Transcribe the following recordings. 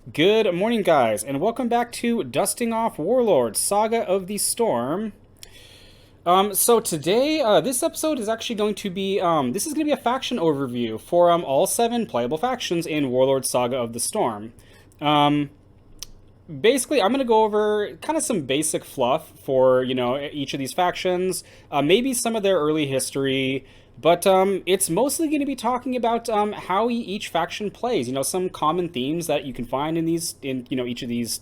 Good morning, guys, and welcome back to Dusting Off Warlord Saga of the Storm. So today, this episode is actually going to be, this is going to be a faction overview for all 7 playable factions in Warlord Saga of the Storm. Um, Basically, I'm going to go over kind of some basic fluff for, each of these factions, maybe some of their early history, but it's mostly going to be talking about how each faction plays. Some common themes that you can find in each of these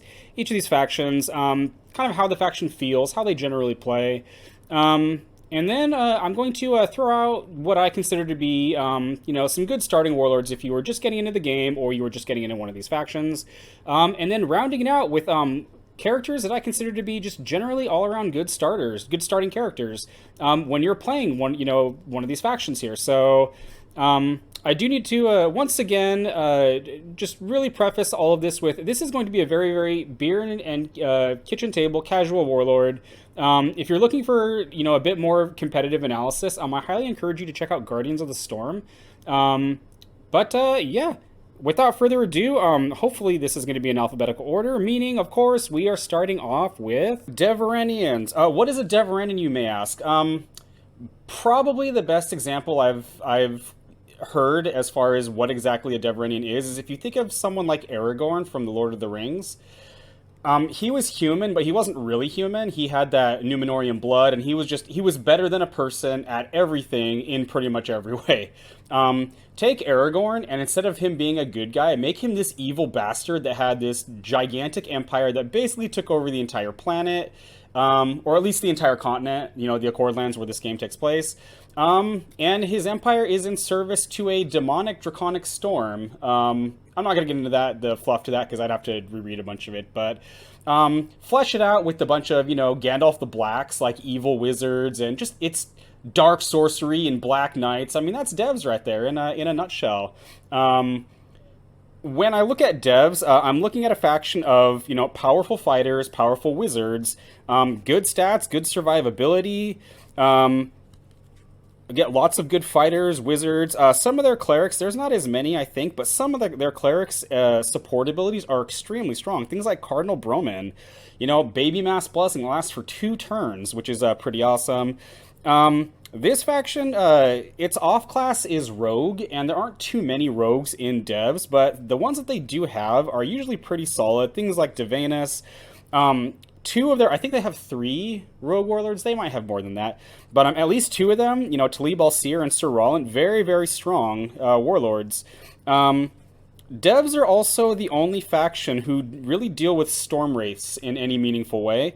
factions. Kind of how the faction feels, how they generally play. And then I'm going to throw out what I consider to be, some good starting warlords if you were just getting into the game or you were just getting into one of these factions. And then rounding it out with characters that I consider to be just generally all around good starters, good starting characters when you're playing one of these factions here. So I do need to once again just really preface all of this with this is going to be a very, very beer and kitchen table casual warlord. If you're looking for a bit more competitive analysis, I highly encourage you to check out Guardians of the Storm. Yeah, without further ado, hopefully this is going to be in alphabetical order, meaning, of course, we are starting off with Deverenians. What is a Deverenian, you may ask? Probably the best example I've heard as far as what exactly a Deverenian is if you think of someone like Aragorn from The Lord of the Rings. He was human, but he wasn't really human. He had that Numenorian blood, and he was better than a person at everything in pretty much every way. Take Aragorn, and instead of him being a good guy, make him this evil bastard that had this gigantic empire that basically took over the entire planet, or at least the entire continent, the Accord Lands where this game takes place. And his empire is in service to a demonic draconic storm. I'm not going to get into the fluff to that because I'd have to reread a bunch of it, but flesh it out with a bunch of, Gandalf the Blacks, like evil wizards, and just it's dark sorcery and black knights. I mean, that's devs right there in a nutshell. When I look at devs, I'm looking at a faction of, powerful fighters, powerful wizards, good stats, good survivability, get lots of good fighters, wizards. Some of their clerics, there's not as many, I think, but some of their clerics' support abilities are extremely strong. Things like Cardinal Broman, Baby Mass Blessing lasts for 2 turns, which is pretty awesome. This faction, its off class is Rogue, and there aren't too many rogues in devs, but the ones that they do have are usually pretty solid. Things like Devanus, I think they have 3 rogue warlords. They might have more than that, but at least 2 of them, Talib Al-Sir and Sir Roland, very, very strong warlords. Devs are also the only faction who really deal with storm wraiths in any meaningful way.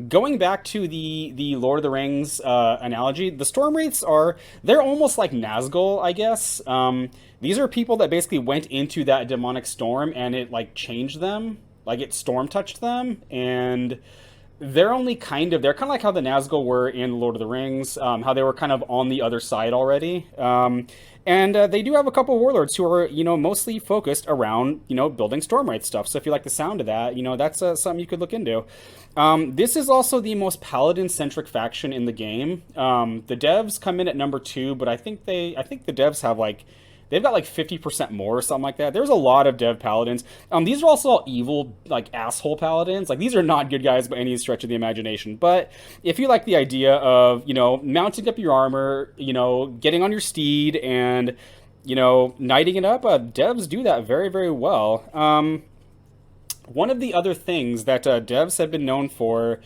Going back to the Lord of the Rings analogy, the storm wraiths they're almost like Nazgul, I guess. These are people that basically went into that demonic storm and it changed them. Like, it storm touched them, and they're kind of like how the Nazgul were in Lord of the Rings, how they were kind of on the other side already. And they do have a couple warlords who are, mostly focused around, building Stormwraith stuff. So if you like the sound of that, that's something you could look into. This is also the most Paladin-centric faction in the game. The devs come in at number 2, but I think the devs have, they've got 50% more or something like that. There's a lot of dev paladins. These are also all evil, asshole paladins. These are not good guys by any stretch of the imagination. But if you like the idea of, mounting up your armor, getting on your steed and, knighting it up, devs do that very, very well. One of the other things that devs have been known for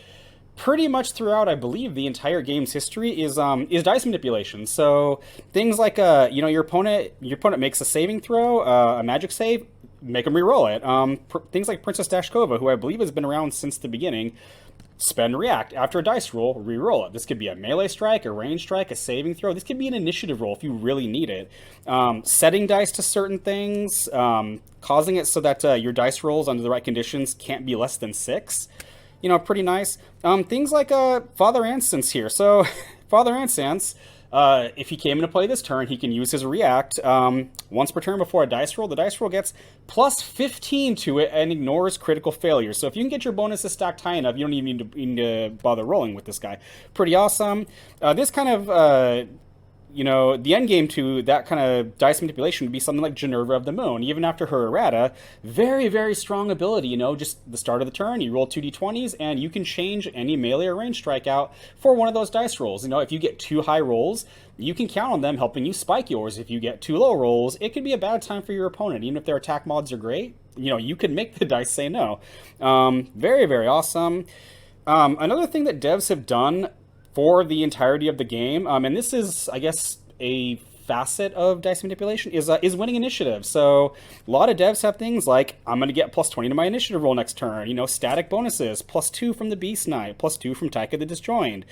pretty much throughout, I believe, the entire game's history is dice manipulation. So things like your opponent makes a saving throw, a magic save, make them reroll it. Things like Princess Dashkova, who I believe has been around since the beginning, spend react after a dice roll, reroll it. This could be a melee strike, a range strike, a saving throw. This could be an initiative roll if you really need it. Setting dice to certain things, causing it so that your dice rolls under the right conditions can't be less than 6. Pretty nice. Things like Father Anstance here. So, Father Anstance, if he came into play this turn, he can use his react once per turn before a dice roll. The dice roll gets plus 15 to it and ignores critical failures. So if you can get your bonuses stacked high enough, you don't even need to bother rolling with this guy. Pretty awesome. This kind of the end game to that kind of dice manipulation would be something like Generva of the Moon. Even after her errata, very, very strong ability. Just the start of the turn, you roll 2d20s, and you can change any melee or range strikeout for one of those dice rolls. If you get two high rolls, you can count on them helping you spike yours. If you get two low rolls, it could be a bad time for your opponent. Even if their attack mods are great, you can make the dice say no. Very, very awesome. Another thing that devs have done for the entirety of the game, and this is, I guess, a facet of dice manipulation, is winning initiative. So a lot of devs have things like, I'm going to get plus 20 to my initiative roll next turn. Static bonuses, plus 2 from the Beast Knight, plus 2 from Taika the Disjoined.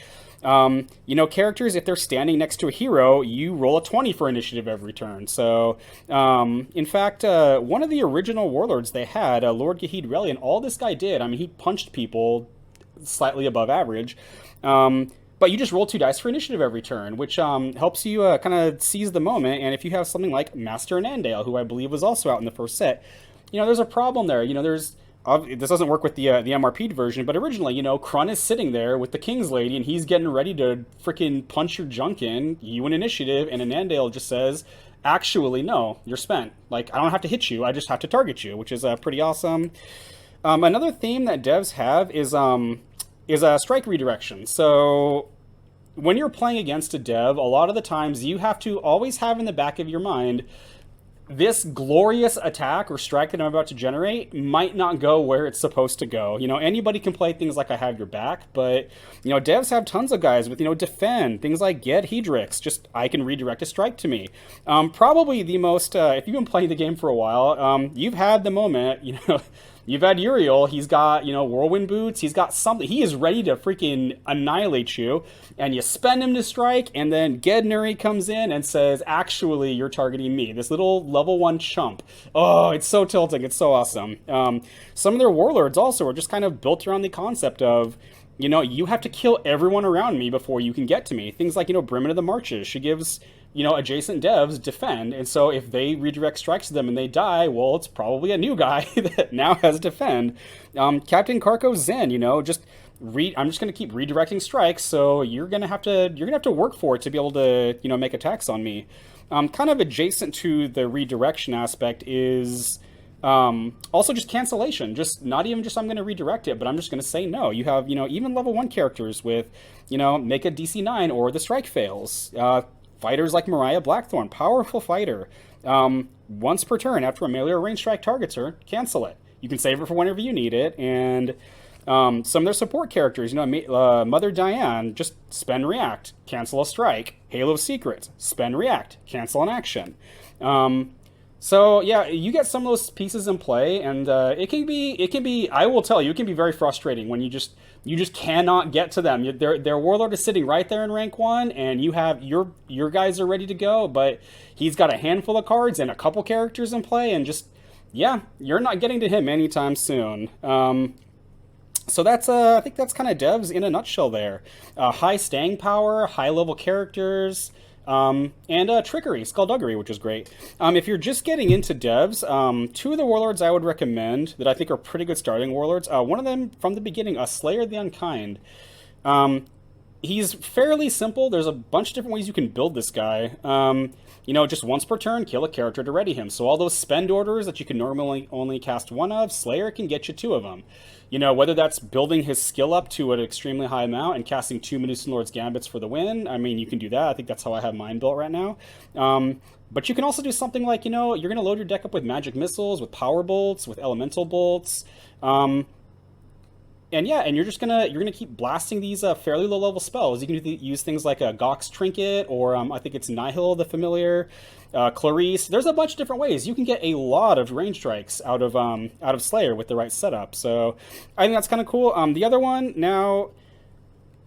Characters, if they're standing next to a hero, you roll a 20 for initiative every turn. So, in fact, one of the original warlords they had, Lord Gahid Relian, all this guy did, he punched people slightly above average. But you just roll 2 dice for initiative every turn, which helps you kind of seize the moment. And if you have something like Master Anandale, who I believe was also out in the first set, there's a problem there. This doesn't work with the MRP version, but originally, Krun is sitting there with the King's Lady, and he's getting ready to freaking punch your junk in. You win initiative, and Anandale just says, actually, no, you're spent. Like, I don't have to hit you, I just have to target you, which is pretty awesome. Another theme that devs have is a strike redirection. So when you're playing against a dev, a lot of the times you have to always have in the back of your mind, this glorious attack or strike that I'm about to generate might not go where it's supposed to go. Anybody can play things like I have your back, but, devs have tons of guys with, defend, things like get Hedrix, just I can redirect a strike to me. Probably the most, if you've been playing the game for a while, you've had the moment, you've had Uriel, he's got, whirlwind boots, he's got something, he is ready to freaking annihilate you, and you spend him to strike, and then Gedneri comes in and says, actually, you're targeting me, this little level 1 chump. Oh, it's so tilting, it's so awesome. Some of their warlords also are just kind of built around the concept of, you have to kill everyone around me before you can get to me. Things like, Brimmin of the Marches, she gives, adjacent devs defend, and so if they redirect strikes to them and they die, well, it's probably a new guy that now has defend. Captain Karko Zen, I'm just going to keep redirecting strikes, so you're gonna have to work for it to be able to, make attacks on me. Kind of adjacent to the redirection aspect is also just cancellation. Just not even just I'm going to redirect it, but I'm just going to say no. You have, even level 1 characters with, make a DC 9 or the strike fails. Fighters like Mariah Blackthorn, powerful fighter. Once per turn, after a melee or range strike targets her, cancel it. You can save it for whenever you need it. And some of their support characters, Mother Diane, just spend react, cancel a strike. Halo Secrets, spend react, cancel an action. So yeah, you get some of those pieces in play, and it can be. I will tell you, it can be very frustrating when you just cannot get to them. Their warlord is sitting right there in rank 1, and you have your guys are ready to go, but he's got a handful of cards and a couple characters in play, and you're not getting to him anytime soon. So that's I think that's kind of devs in a nutshell there. High staying power, high level characters. And trickery, skullduggery, which is great. If you're just getting into devs, 2 of the warlords I would recommend that I think are pretty good starting warlords. One of them from the beginning, Slayer the Unkind. He's fairly simple. There's a bunch of different ways you can build this guy. Just once per turn, kill a character to ready him. So all those spend orders that you can normally only cast 1 of, Slayer can get you 2 of them. Whether that's building his skill up to an extremely high amount and casting 2 Medusan Lord's Gambits for the win, you can do that. I think that's how I have mine built right now. But you can also do something like, you're going to load your deck up with magic missiles, with power bolts, with elemental bolts. And you're gonna keep blasting these fairly low level spells. You can use things like a Gox Trinket, or I think it's Nihil the familiar, Clarice. There's a bunch of different ways you can get a lot of range strikes out of Slayer with the right setup. So I think that's kind of cool. The other one now,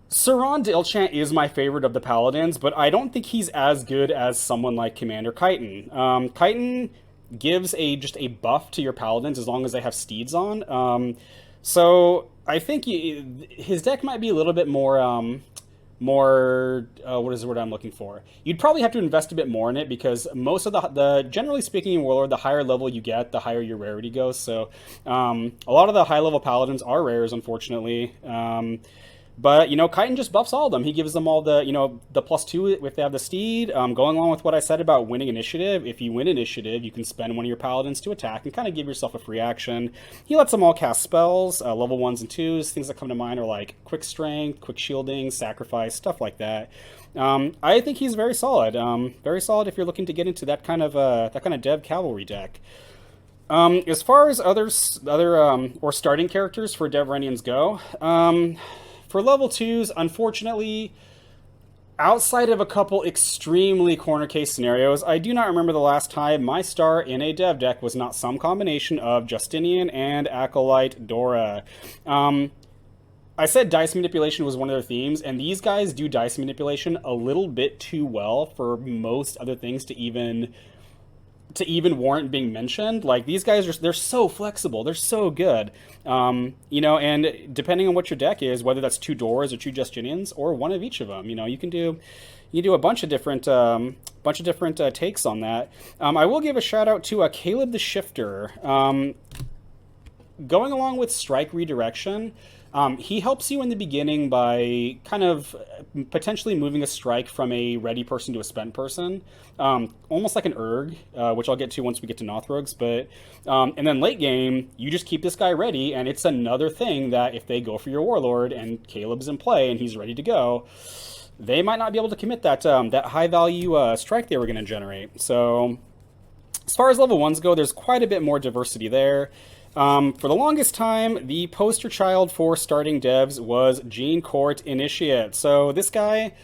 Saran Dilchant is my favorite of the paladins, but I don't think he's as good as someone like Commander Chiton. Chiton gives just a buff to your paladins as long as they have steeds on. So I think his deck might be a little bit more, what is the word I'm looking for? You'd probably have to invest a bit more in it, because most of the generally speaking in Warlord, the higher level you get, the higher your rarity goes. So a lot of the high level paladins are rares, unfortunately. But, Chitin just buffs all of them. He gives them all the +2 if they have the steed. Going along with what I said about winning initiative, if you win initiative, you can spend one of your paladins to attack and kind of give yourself a free action. He lets them all cast spells, level 1s and 2s. Things that come to mind are like quick strength, quick shielding, sacrifice, stuff like that. I think he's very solid. Very solid if you're looking to get into that kind of dev cavalry deck. As far as or starting characters for Deverenians go, for level 2s, unfortunately, outside of a couple extremely corner case scenarios, I do not remember the last time my star in a dev deck was not some combination of Justinian and Acolyte Dora. I said dice manipulation was one of their themes, and these guys do dice manipulation a little bit too well for most other things to even warrant being mentioned. Like, these guys they're so flexible, they're so good. And depending on what your deck is, whether that's two doors or two Justinians or one of each of them, you do a bunch of different takes on that. I will give a shout out to Caleb the Shifter. Going along with strike redirection, he helps you in the beginning by kind of potentially moving a strike from a ready person to a spent person, almost like an erg, which I'll get to once we get to Nothrogs. But and then late game, you just keep this guy ready, and it's another thing that if they go for your Warlord and Caleb's in play and he's ready to go, they might not be able to commit that high value strike they were going to generate. So as far as level 1s go, there's quite a bit more diversity there. For the longest time, the poster child for starting devs was Gene Court Initiate. So this guy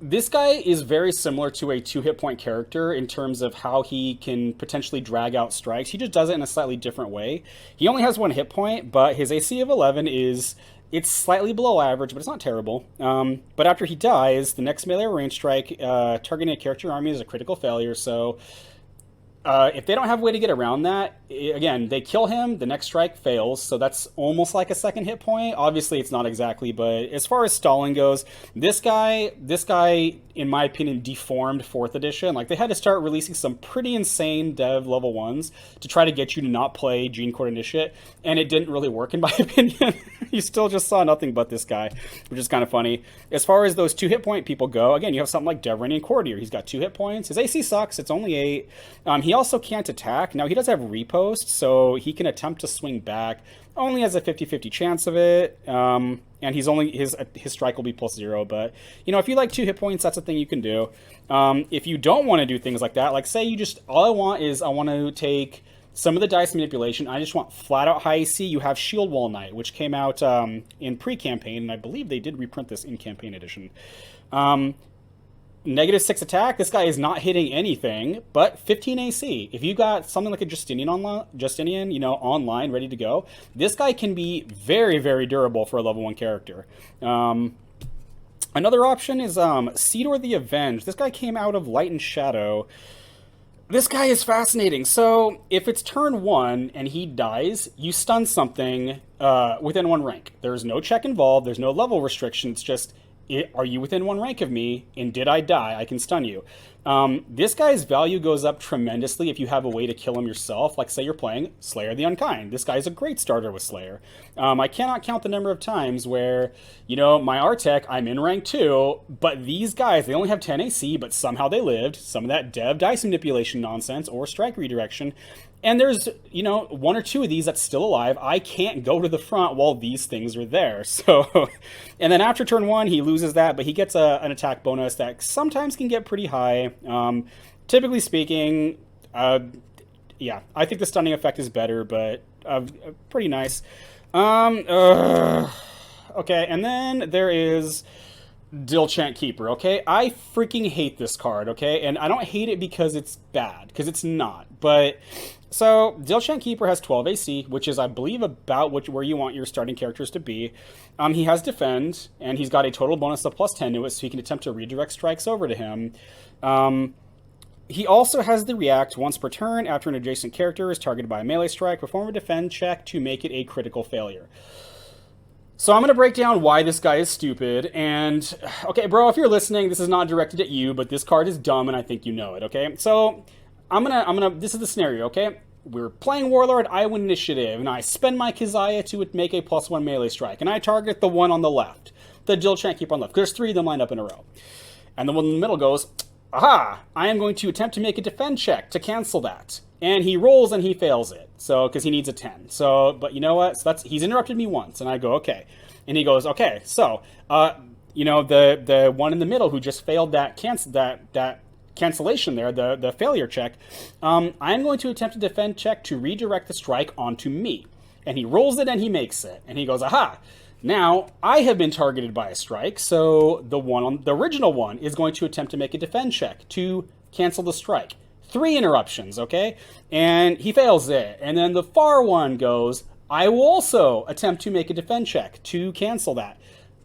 is very similar to a 2 hit point character in terms of how he can potentially drag out strikes. He just does it in a slightly different way. He only has 1 hit point, but his AC of 11 it's slightly below average, but it's not terrible. But after he dies, the next melee or range strike targeting a character army is a critical failure. So if they don't have a way to get around that, again, they kill him, the next strike fails, so that's almost like a 2nd hit point. Obviously, it's not exactly, but as far as stalling goes, this guy, in my opinion, deformed 4th edition. Like, they had to start releasing some pretty insane dev level 1s to try to get you to not play Gene Court Initiate, and it didn't really work, in my opinion. You still just saw nothing but this guy, which is kind of funny. As far as those 2 hit point people go, again, you have something like Deverenian Courtier. He's got 2 hit points. His AC sucks. It's only 8. He also can't attack. Now, he does have repost, so he can attempt to swing back. Only has a 50-50 chance of it. And his strike will be +0. But, if you like 2 hit points, that's a thing you can do. If you don't want to do things like that, like say you just, all I want to take some of the dice manipulation. I just want flat out high AC. You have Shield Wall Knight, which came out in pre-campaign, and I believe they did reprint this in campaign edition. -6 attack. This guy is not hitting anything, but 15 AC. If you got something like a Justinian, online, ready to go, this guy can be very, very durable for a level 1 character. Another option is Cedar the Avenged. This guy came out of Light and Shadow. This guy is fascinating. So if it's turn 1 and he dies, you stun something within 1 rank. There's no check involved. There's no level restriction. It's just, are you within 1 rank of me? And did I die? I can stun you. This guy's value goes up tremendously if you have a way to kill him yourself. Like, say you're playing Slayer the Unkind. This guy's a great starter with Slayer. I cannot count the number of times where, my Artec, I'm in rank 2, but these guys, they only have 10 AC, but somehow they lived. Some of that dev dice manipulation nonsense or strike redirection. And there's, 1 or 2 of these that's still alive. I can't go to the front while these things are there. So, and then after turn 1, he loses that, but he gets an attack bonus that sometimes can get pretty high. Typically speaking, I think the stunning effect is better, but pretty nice. Okay, and then there is Dilchant Keeper, okay? I freaking hate this card, okay? And I don't hate it because it's bad, because it's not. But, so, Dilchant Keeper has 12 AC, which is, I believe, about where you want your starting characters to be. He has Defend, and he's got a total bonus of +10 to it, so he can attempt to redirect strikes over to him. He also has the React once per turn after an adjacent character is targeted by a melee strike. Perform a defend check to make it a critical failure. So I'm going to break down why this guy is stupid, and, okay, bro, if you're listening, this is not directed at you, but this card is dumb, and I think you know it, okay? So, this is the scenario, okay? we're playing Warlord, I win initiative, and I spend my Keziah to make a +1 melee strike, and I target the one on the left, the Dilchan keep on left. There's 3 of them lined up in a row. And the one in the middle goes, aha, I am going to attempt to make a defend check to cancel that. And he rolls and he fails it. So, because he needs a 10. So, but you know what? So he's interrupted me once, and I go, okay. And he goes, okay, so, the one in the middle who just failed that cancellation there, the failure check, I'm going to attempt a defend check to redirect the strike onto me. And he rolls it and he makes it. And he goes, aha, now I have been targeted by a strike, so the original one is going to attempt to make a defend check to cancel the strike. 3 interruptions, okay? And he fails it. And then the far one goes, I will also attempt to make a defend check to cancel that.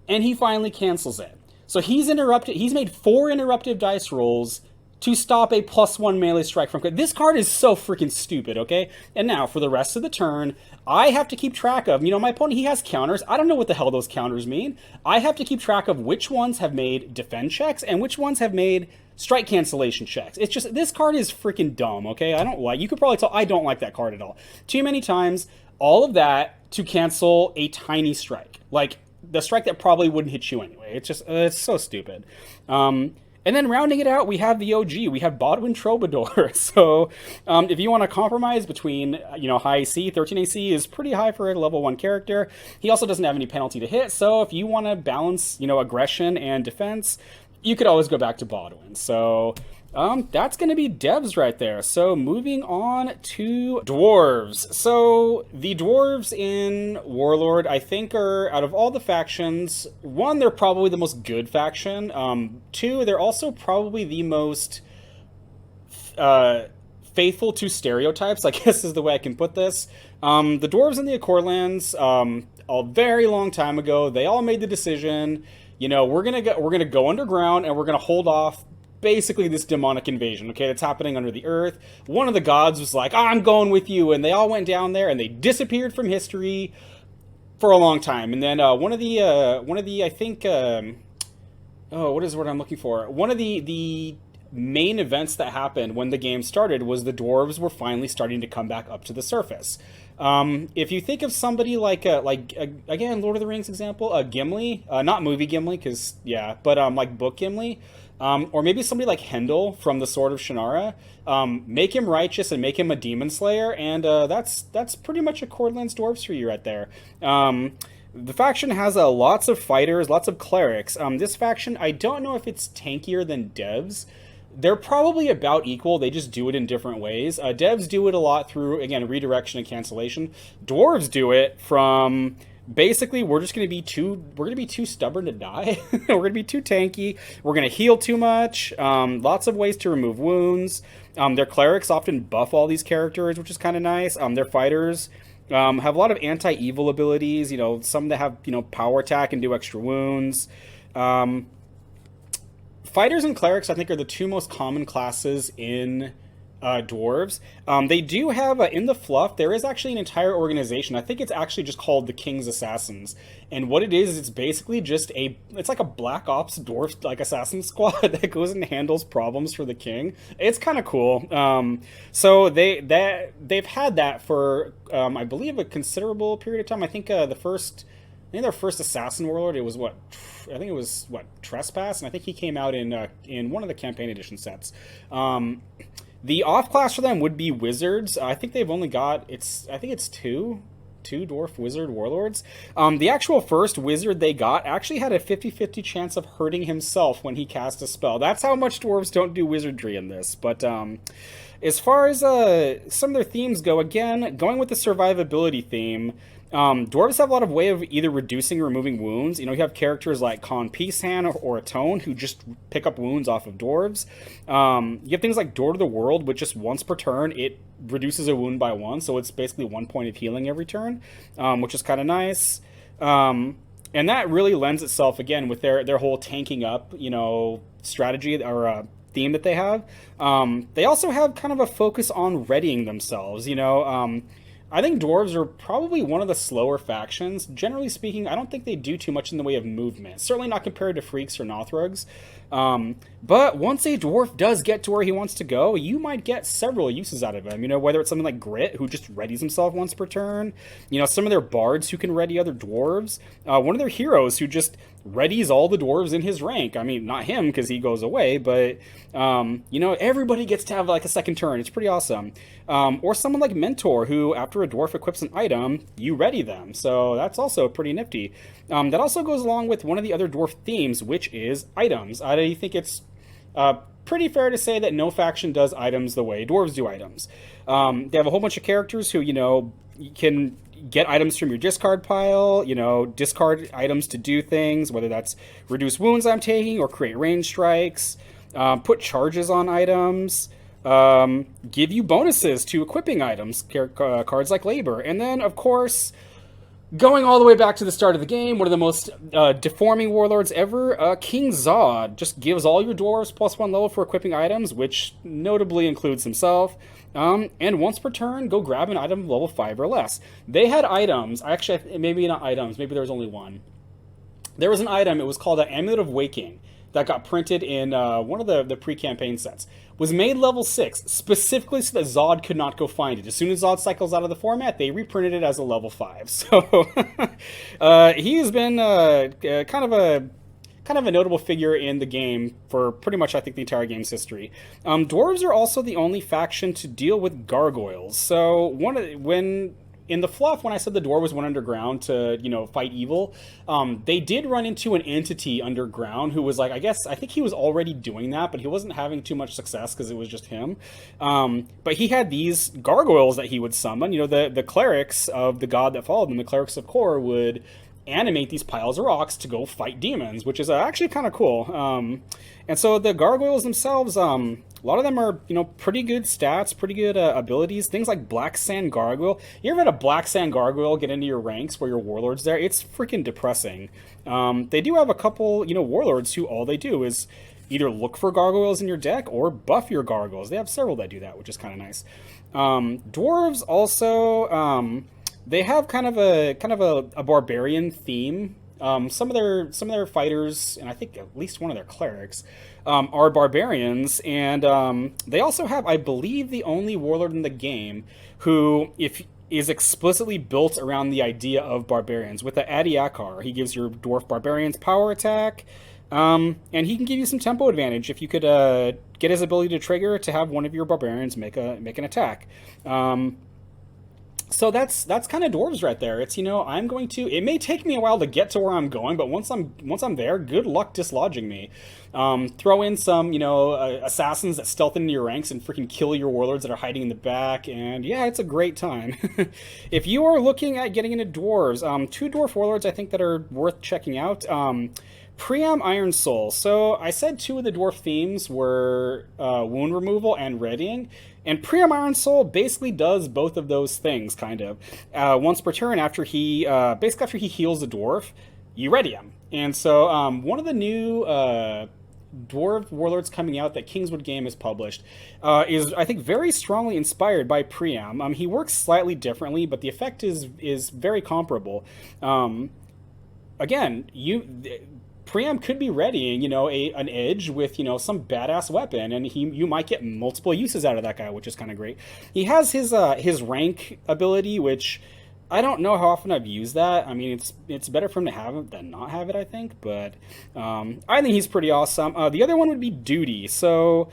And he finally cancels it. So he's made 4 interruptive dice rolls to stop a +1 melee strike from... This card is so freaking stupid, okay? And now, for the rest of the turn, I have to keep track of... my opponent, he has counters. I don't know what the hell those counters mean. I have to keep track of which ones have made defend checks and which ones have made strike cancellation checks. It's just... This card is freaking dumb, okay? You could probably tell I don't like that card at all. Too many times, all of that to cancel a tiny strike. Like, the strike that probably wouldn't hit you anyway. It's just... it's so stupid. And then rounding it out, we have the OG. We have Bodwin Troubadour. So if you want to compromise between, high AC, 13 AC is pretty high for a level 1 character. He also doesn't have any penalty to hit. So if you want to balance, aggression and defense, you could always go back to Bodwin. So that's going to be Devs right there. So moving on to Dwarves. So the Dwarves in Warlord, I think, are, out of all the factions, 1, they're probably the most good faction. 2, they're also probably the most faithful to stereotypes, I guess is the way I can put this. The Dwarves in the Accorlands, a very long time ago, they all made the decision, we're gonna go underground and we're gonna hold off basically this demonic invasion, okay, that's happening under the earth. One of the gods was like, I'm going with you, and they all went down there and they disappeared from history for a long time. And then one of the I think what is the word I'm looking for? One of the main events that happened when the game started was the dwarves were finally starting to come back up to the surface. If you think of somebody like again, Lord of the Rings example, Gimli, not movie Gimli, but like book Gimli. Or maybe somebody like Hendel from the Sword of Shannara. Make him righteous and make him a demon slayer, and that's pretty much a Cordlands Dwarves for you right there. The faction has lots of fighters, lots of clerics. This faction, I don't know if it's tankier than Devs. They're probably about equal, they just do it in different ways. Devs do it a lot through, again, redirection and cancellation. Dwarves do it from... Basically, we're going to be too stubborn to die. We're going to be too tanky. We're going to heal too much. Lots of ways to remove wounds. Their clerics often buff all these characters, which is kind of nice. Their fighters have a lot of anti-evil abilities. Some that have, power attack and do extra wounds. Fighters and clerics, I think, are the 2 most common classes in dwarves. They do have, in the fluff, there is actually an entire organization. I think it's actually just called the King's Assassins. And what it is it's basically just it's like a Black Ops dwarf, like, assassin squad that goes and handles problems for the king. It's kind of cool. So they've had that for, I believe, a considerable period of time. I think their first assassin warlord, it was Trespass, and I think he came out in one of the campaign edition sets. The off class for them would be wizards. I think they've only got two dwarf wizard warlords. The actual first wizard they got actually had a 50-50 chance of hurting himself when he cast a spell. That's how much dwarves don't do wizardry in this. But as far as some of their themes go, again, going with the survivability theme, dwarves have a lot of way of either reducing or removing wounds. You have characters like Con Peacehand or Atone who just pick up wounds off of dwarves. You have things like Door to the World, which just once per turn, it reduces a wound by 1, so it's basically 1 point of healing every turn, which is kind of nice. And that really lends itself, again, with their whole tanking up, strategy or theme that they have. They also have kind of a focus on readying themselves, I think dwarves are probably one of the slower factions. Generally speaking, I don't think they do too much in the way of movement. Certainly not compared to freaks or Nothrogs. But once a dwarf does get to where he wants to go, you might get several uses out of him. You know, whether it's something like Grit, who just readies himself once per turn. You know, some of their bards who can ready other dwarves. One of their heroes who just readies all the dwarves in his rank. I mean, not him because he goes away, but you know, everybody gets to have like a second turn. It's pretty awesome. Or someone like Mentor, who after a dwarf equips an item, you ready them. So that's also pretty nifty. That also goes along with one of the other dwarf themes, which is items. I think it's pretty fair to say that no faction does items the way dwarves do items. They have a whole bunch of characters who, you know, can get items from your discard pile, you know, discard items to do things, whether that's reduce wounds I'm taking or create range strikes, put charges on items, give you bonuses to equipping items, cards like Labor. And then, of course, going all the way back to the start of the game, one of the most deforming warlords ever, King Zod just gives all your dwarves +1 level for equipping items, which notably includes himself. And once per turn, go grab an item level 5 or less. They had items, actually, maybe not items, maybe there was only one. There was an item, it was called an Amulet of Waking, that got printed in one of the pre-campaign sets. Was made level 6, specifically so that Zod could not go find it. As soon as Zod cycles out of the format, they reprinted it as a level 5. So he has been kind of a notable figure in the game for pretty much, I think, the entire game's history. Dwarves are also the only faction to deal with gargoyles. So when in the fluff, when I said the dwarves went underground to, you know, fight evil, they did run into an entity underground who was like, I think he was already doing that, but he wasn't having too much success because it was just him. But he had these gargoyles that he would summon. You know, the clerics of the god that followed them, the clerics of Kor, would animate these piles of rocks to go fight demons, which is actually kind of cool. And so the gargoyles themselves, a lot of them are, you know, pretty good stats, pretty good abilities. Things like Black Sand Gargoyle. You ever had a Black Sand Gargoyle get into your ranks where your warlord's there? It's freaking depressing. They do have a couple, you know, warlords who all they do is either look for gargoyles in your deck or buff your gargoyles. They have several that do that, which is kind of nice. Dwarves also, they have kind of a barbarian theme. Some of their fighters, and I think at least one of their clerics, are barbarians, and they also have, I believe, the only warlord in the game who, if is explicitly built around the idea of barbarians. With the Adiakar, he gives your dwarf barbarians power attack, and he can give you some tempo advantage if you could get his ability to trigger to have one of your barbarians make an attack. So that's kind of dwarves right there. It's, you know, it may take me a while to get to where I'm going, but once I'm there, good luck dislodging me. Throw in some, you know, assassins that stealth into your ranks and freaking kill your warlords that are hiding in the back, and yeah, it's a great time. If you are looking at getting into dwarves, two dwarf warlords I think that are worth checking out. Priam Iron Soul. So I said two of the dwarf themes were wound removal and readying, and Priam Iron Soul basically does both of those things, kind of. Once per turn, after he heals a dwarf, you ready him. And so one of the new dwarf warlords coming out that Kingswood Game has published is, I think, very strongly inspired by Priam. He works slightly differently, but the effect is very comparable. Again, Priam could be readying, you know, an edge with, you know, some badass weapon, and you might get multiple uses out of that guy, which is kind of great. He has his rank ability, which I don't know how often I've used that. I mean, it's better for him to have it than not have it, I think, but I think he's pretty awesome. The other one would be Duty. So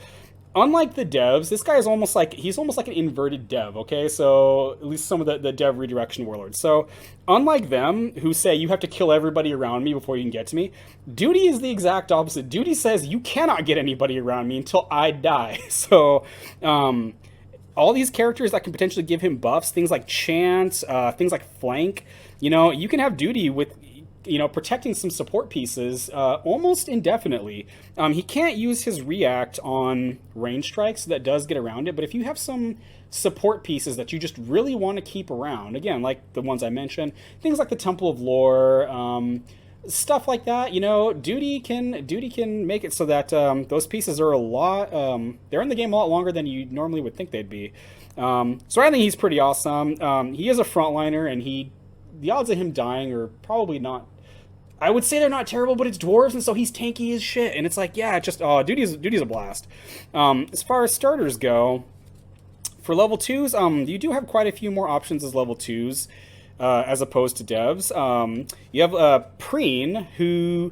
unlike the devs, this guy is almost like an inverted dev, okay? So at least some of the dev redirection warlords. So unlike them, who say you have to kill everybody around me before you can get to me, Duty is the exact opposite. Duty says you cannot get anybody around me until I die. So all these characters that can potentially give him buffs, things like Chance, things like Flank, you know, you can have Duty with, you know, protecting some support pieces almost indefinitely. He can't use his react on range strikes, so that does get around it, but if you have some support pieces that you just really want to keep around, again, like the ones I mentioned, things like the Temple of Lore, stuff like that, you know, Duty can make it so that those pieces are a lot, they're in the game a lot longer than you normally would think they'd be. So I think he's pretty awesome. He is a frontliner, and the odds of him dying are probably not I would say they're not terrible, but it's dwarves, and so he's tanky as shit. And it's like, yeah, just oh, duty's a blast. As far as starters go, for level twos, you do have quite a few more options as level twos, as opposed to devs. You have Preen, who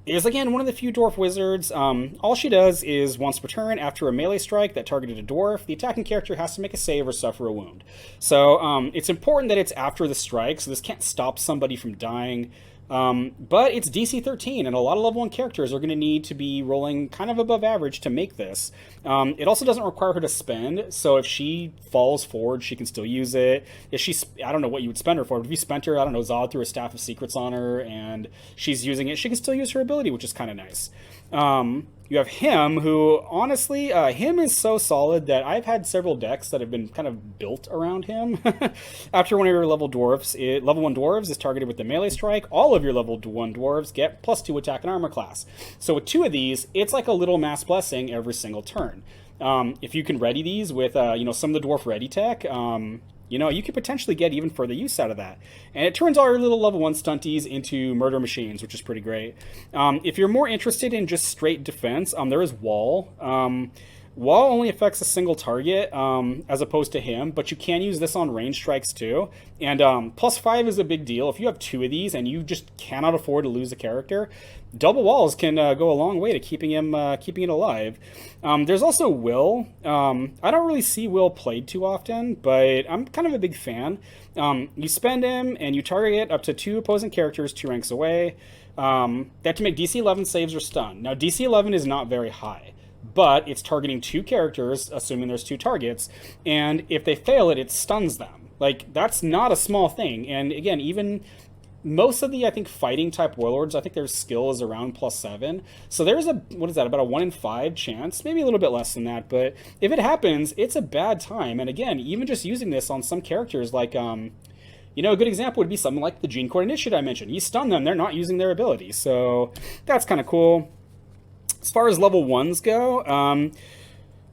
is again one of the few dwarf wizards. All she does is once per turn, after a melee strike that targeted a dwarf, the attacking character has to make a save or suffer a wound. So it's important that it's after the strike, so this can't stop somebody from dying. But it's DC 13, and a lot of level 1 characters are going to need to be rolling kind of above average to make this. It also doesn't require her to spend, so if she falls forward, she can still use it. If she's, I don't know what you would spend her for, but if you spent her, I don't know, Zod threw a Staff of Secrets on her, and she's using it, she can still use her ability, which is kind of nice. You have him, who, honestly, him is so solid that I've had several decks that have been kind of built around him. After one of your level level 1 dwarves is targeted with the melee strike, all of your level 1 dwarves get +2 attack and armor class. So with 2 of these, it's like a little mass blessing every single turn. If you can ready these with, some of the dwarf ready tech, you could potentially get even further use out of that. And it turns all your little level 1 stunties into murder machines, which is pretty great. If you're more interested in just straight defense, there is Wall. Wall only affects a single target, as opposed to him, but you can use this on range strikes too. And +5 is a big deal. If you have 2 of these and you just cannot afford to lose a character, double walls can go a long way to keeping it alive. There's also Will. I don't really see Will played too often, but I'm kind of a big fan. You spend him and you target up to 2 opposing characters 2 ranks away. They have to make DC 11 saves or stun. Now DC 11 is not very high, but it's targeting 2 characters, assuming there's 2 targets, and if they fail it, it stuns them. Like, that's not a small thing. And again, even most of the, I think, fighting type warlords, I think their skill is around +7. So there's about a 1 in 5 chance, maybe a little bit less than that, but if it happens, it's a bad time. And again, even just using this on some characters, like, a good example would be something like the Gene Core Initiate I mentioned. You stun them, they're not using their ability, so that's kind of cool. As far as level 1s go,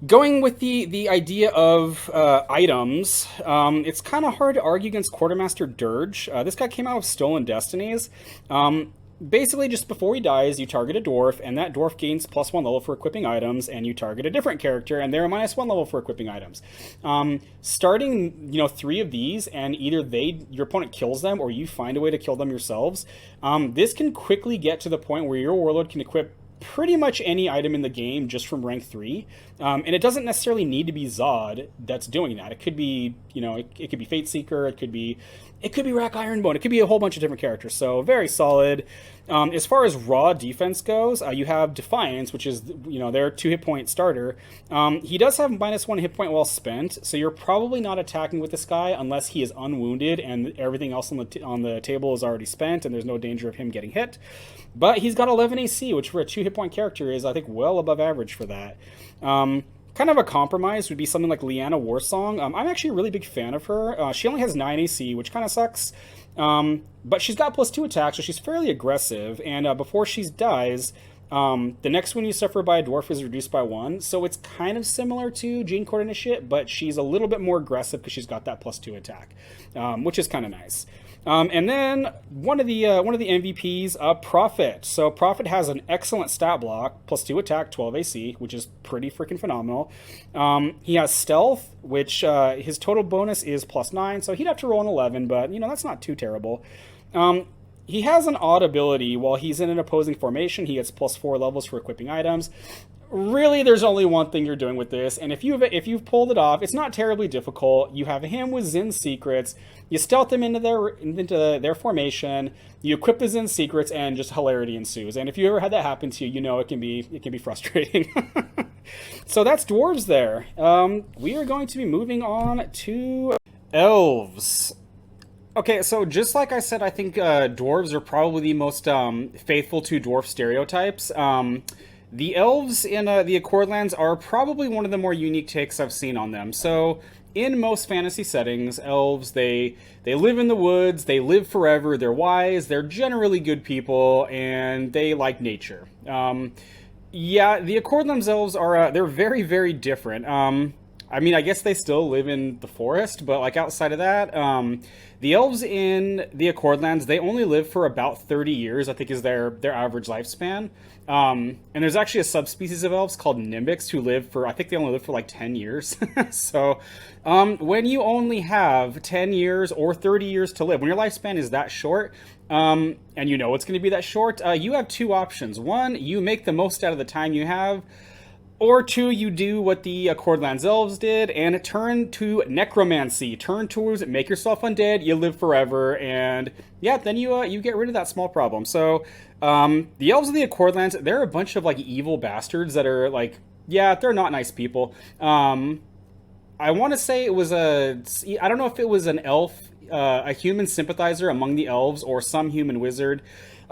going with the idea of items, it's kind of hard to argue against Quartermaster Dirge. This guy came out of Stolen Destinies. Basically, just before he dies, you target a dwarf, and that dwarf gains +1 level for equipping items, and you target a different character, and they're a -1 level for equipping items. Starting, 3 of these, and either your opponent kills them, or you find a way to kill them yourselves. This can quickly get to the point where your warlord can equip pretty much any item in the game just from rank 3, and it doesn't necessarily need to be Zod that's doing that. It could be, it could be Fate Seeker, it could be Rack Ironbone, it could be a whole bunch of different characters. So very solid. As far as raw defense goes, you have Defiance, which is their 2 hit point starter. He does have -1 hit point while spent, so you're probably not attacking with this guy unless he is unwounded and everything else on the table is already spent and there's no danger of him getting hit. But he's got 11 AC, which for a 2 hit point character is, I think, well above average for that. Kind of a compromise would be something like Lyanna Warsong. I'm actually a really big fan of her. She only has 9 AC, which kind of sucks. But she's got +2 attack, so she's fairly aggressive. And before she dies, the next one you suffer by a dwarf is reduced by 1. So it's kind of similar to Gene Core Initiate, but she's a little bit more aggressive because she's got that +2 attack, which is kind of nice. And then one of the MVPs, Prophet. So Prophet has an excellent stat block, +2 attack, 12 AC, which is pretty freaking phenomenal. He has stealth, which his total bonus is +9, so he'd have to roll an 11, but that's not too terrible. He has an odd ability. While he's in an opposing formation, he gets +4 levels for equipping items. Really, there's only one thing you're doing with this, and if you've pulled it off, it's not terribly difficult. You have him with Zen Secrets, you stealth them into their formation, you equip the Zen Secrets, and just hilarity ensues. And if you ever had that happen to you, it can be frustrating. So that's Dwarves there. We are going to be moving on to Elves. Okay, so just like I said, I think Dwarves are probably the most faithful to Dwarf stereotypes. The Elves in the Accordlands are probably one of the more unique takes I've seen on them. So, in most fantasy settings, Elves, they live in the woods, they live forever, they're wise, they're generally good people, and they like nature. Yeah, the Accordlands Elves are, they're very, very different. I mean, I guess they still live in the forest, but like outside of that, the elves in the Accordlands, they only live for about 30 years, I think is their average lifespan. And there's actually a subspecies of elves called Nimbics who live for, I think they only live for like 10 years. So, when you only have 10 years or 30 years to live, when your lifespan is that short, and you know it's going to be that short, you have two options. One, you make the most out of the time you have, or two, you do what the Cordlands elves did and turn to necromancy. Turn towards make yourself undead. You live forever, and yeah, then you get rid of that small problem. So the elves of the Cordlands, they're a bunch of like evil bastards that are like, yeah, they're not nice people. I want to say it was I don't know if it was an elf, a human sympathizer among the elves, or some human wizard.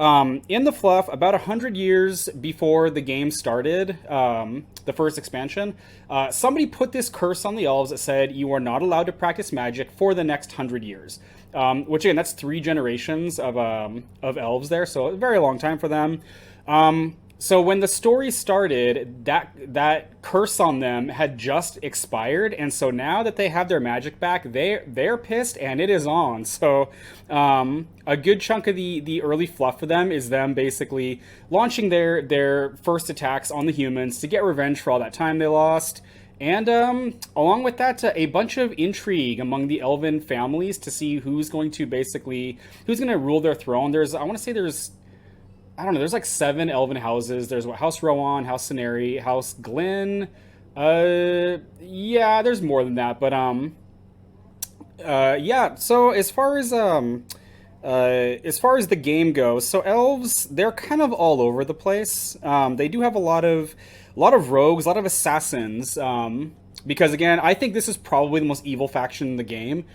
In the fluff, about 100 years before the game started, the first expansion, somebody put this curse on the elves that said you are not allowed to practice magic for the next 100 years. Which again, that's 3 generations of elves there, so a very long time for them. So when the story started, that curse on them had just expired, and so now that they have their magic back, they're pissed, and it is on. So a good chunk of the early fluff for them is them basically launching their first attacks on the humans to get revenge for all that time they lost. And along with that, a bunch of intrigue among the elven families to see who's going to rule their throne. I want to say I don't know, there's like 7 elven houses. There's House Rowan, House Ceneri, House Glen. Yeah, there's more than that, but yeah. So as far as the game goes, so elves, they're kind of all over the place. They do have a lot of rogues, a lot of assassins. Because again, I think this is probably the most evil faction in the game.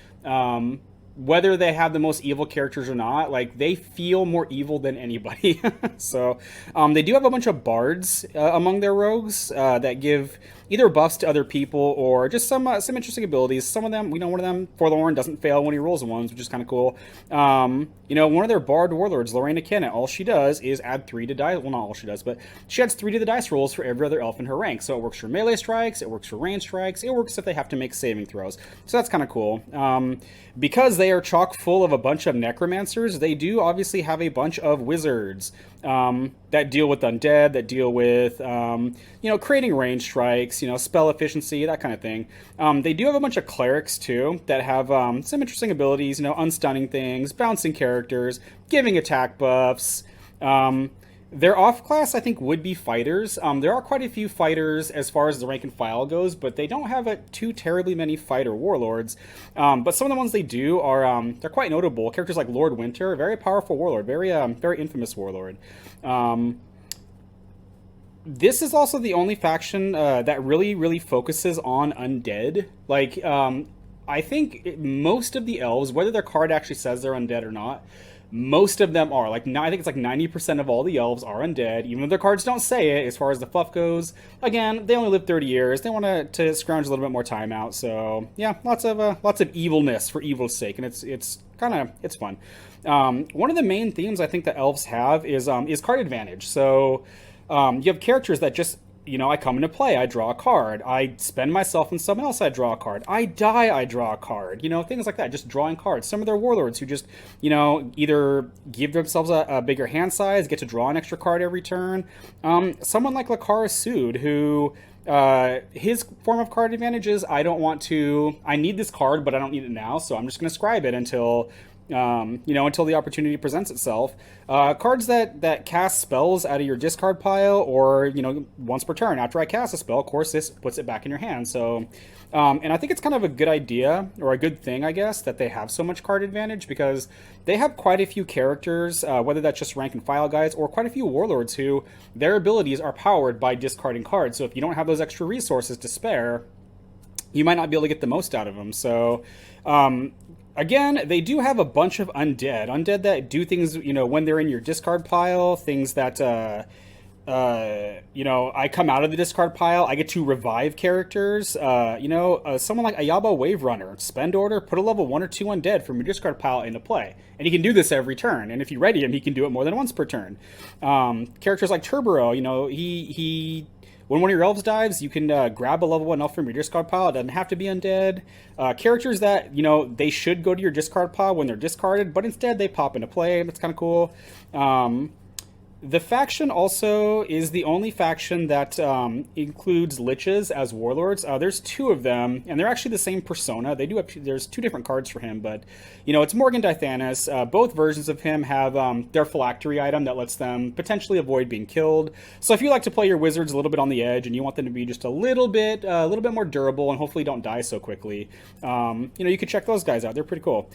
Whether they have the most evil characters or not, like, they feel more evil than anybody. So they do have a bunch of bards among their rogues that give either buffs to other people or just some interesting abilities. Some of them, one of them, Forlorn, doesn't fail when he rolls ones, which is kind of cool. One of their bard warlords, Lorraine Kennett, all she does is add 3 to dice. Well, not all she does, but she adds 3 to the dice rolls for every other elf in her rank. So it works for melee strikes, it works for range strikes, it works if they have to make saving throws. So that's kind of cool. Because they are chock full of a bunch of necromancers, they do obviously have a bunch of wizards that deal with undead, that deal with, creating range strikes, spell efficiency, that kind of thing. They do have a bunch of clerics, too, that have some interesting abilities, unstunning things, bouncing characters, giving attack buffs. Their off-class, I think, would be fighters. There are quite a few fighters as far as the rank and file goes, but they don't have too terribly many fighter warlords. But some of the ones they do are they're quite notable. Characters like Lord Winter, a very powerful warlord, very infamous warlord. This is also the only faction that really focuses on undead. Like, I think most of the elves, whether their card actually says they're undead or not, most of them are. Like, I think it's like 90% of all the elves are undead, even though their cards don't say it. As far as the fluff goes, again, they only live 30 years. They want to scrounge a little bit more time out. So yeah, lots of evilness for evil's sake, and it's fun. One of the main themes I think that elves have is card advantage. So you have characters that just, I come into play, I draw a card. I spend myself on someone else, I draw a card. I die, I draw a card. Things like that, just drawing cards. Some of their warlords who just, either give themselves a bigger hand size, get to draw an extra card every turn. Someone like Lakara Sood, who, his form of card advantage is, I need this card, but I don't need it now, so I'm just going to scribe it until the opportunity presents itself. Cards that cast spells out of your discard pile, or, once per turn. After I cast a spell, of course, this puts it back in your hand. So, and I think it's kind of a good idea, or a good thing, I guess, that they have so much card advantage, because they have quite a few characters, whether that's just rank and file guys, or quite a few warlords who, their abilities are powered by discarding cards. So if you don't have those extra resources to spare, you might not be able to get the most out of them. So, again, they do have a bunch of undead that do things, when they're in your discard pile, things that, I come out of the discard pile, I get to revive characters, someone like Ayaba Wave Runner, spend order, put a level 1 or 2 undead from your discard pile into play. And he can do this every turn, and if you ready him, he can do it more than once per turn. Characters like Turboro, he when one of your elves dives, you can grab a level 1 elf from your discard pile. It doesn't have to be undead. Characters that, they should go to your discard pile when they're discarded, but instead they pop into play. That's kind of cool. The faction also is the only faction that includes liches as warlords. There's two of them, and they're actually the same persona. They do have, there's two different cards for him, but it's Morgan Dithanis. Both versions of him have their phylactery item that lets them potentially avoid being killed. So if you like to play your wizards a little bit on the edge and you want them to be just a little bit more durable and hopefully don't die so quickly, you could check those guys out. They're pretty cool.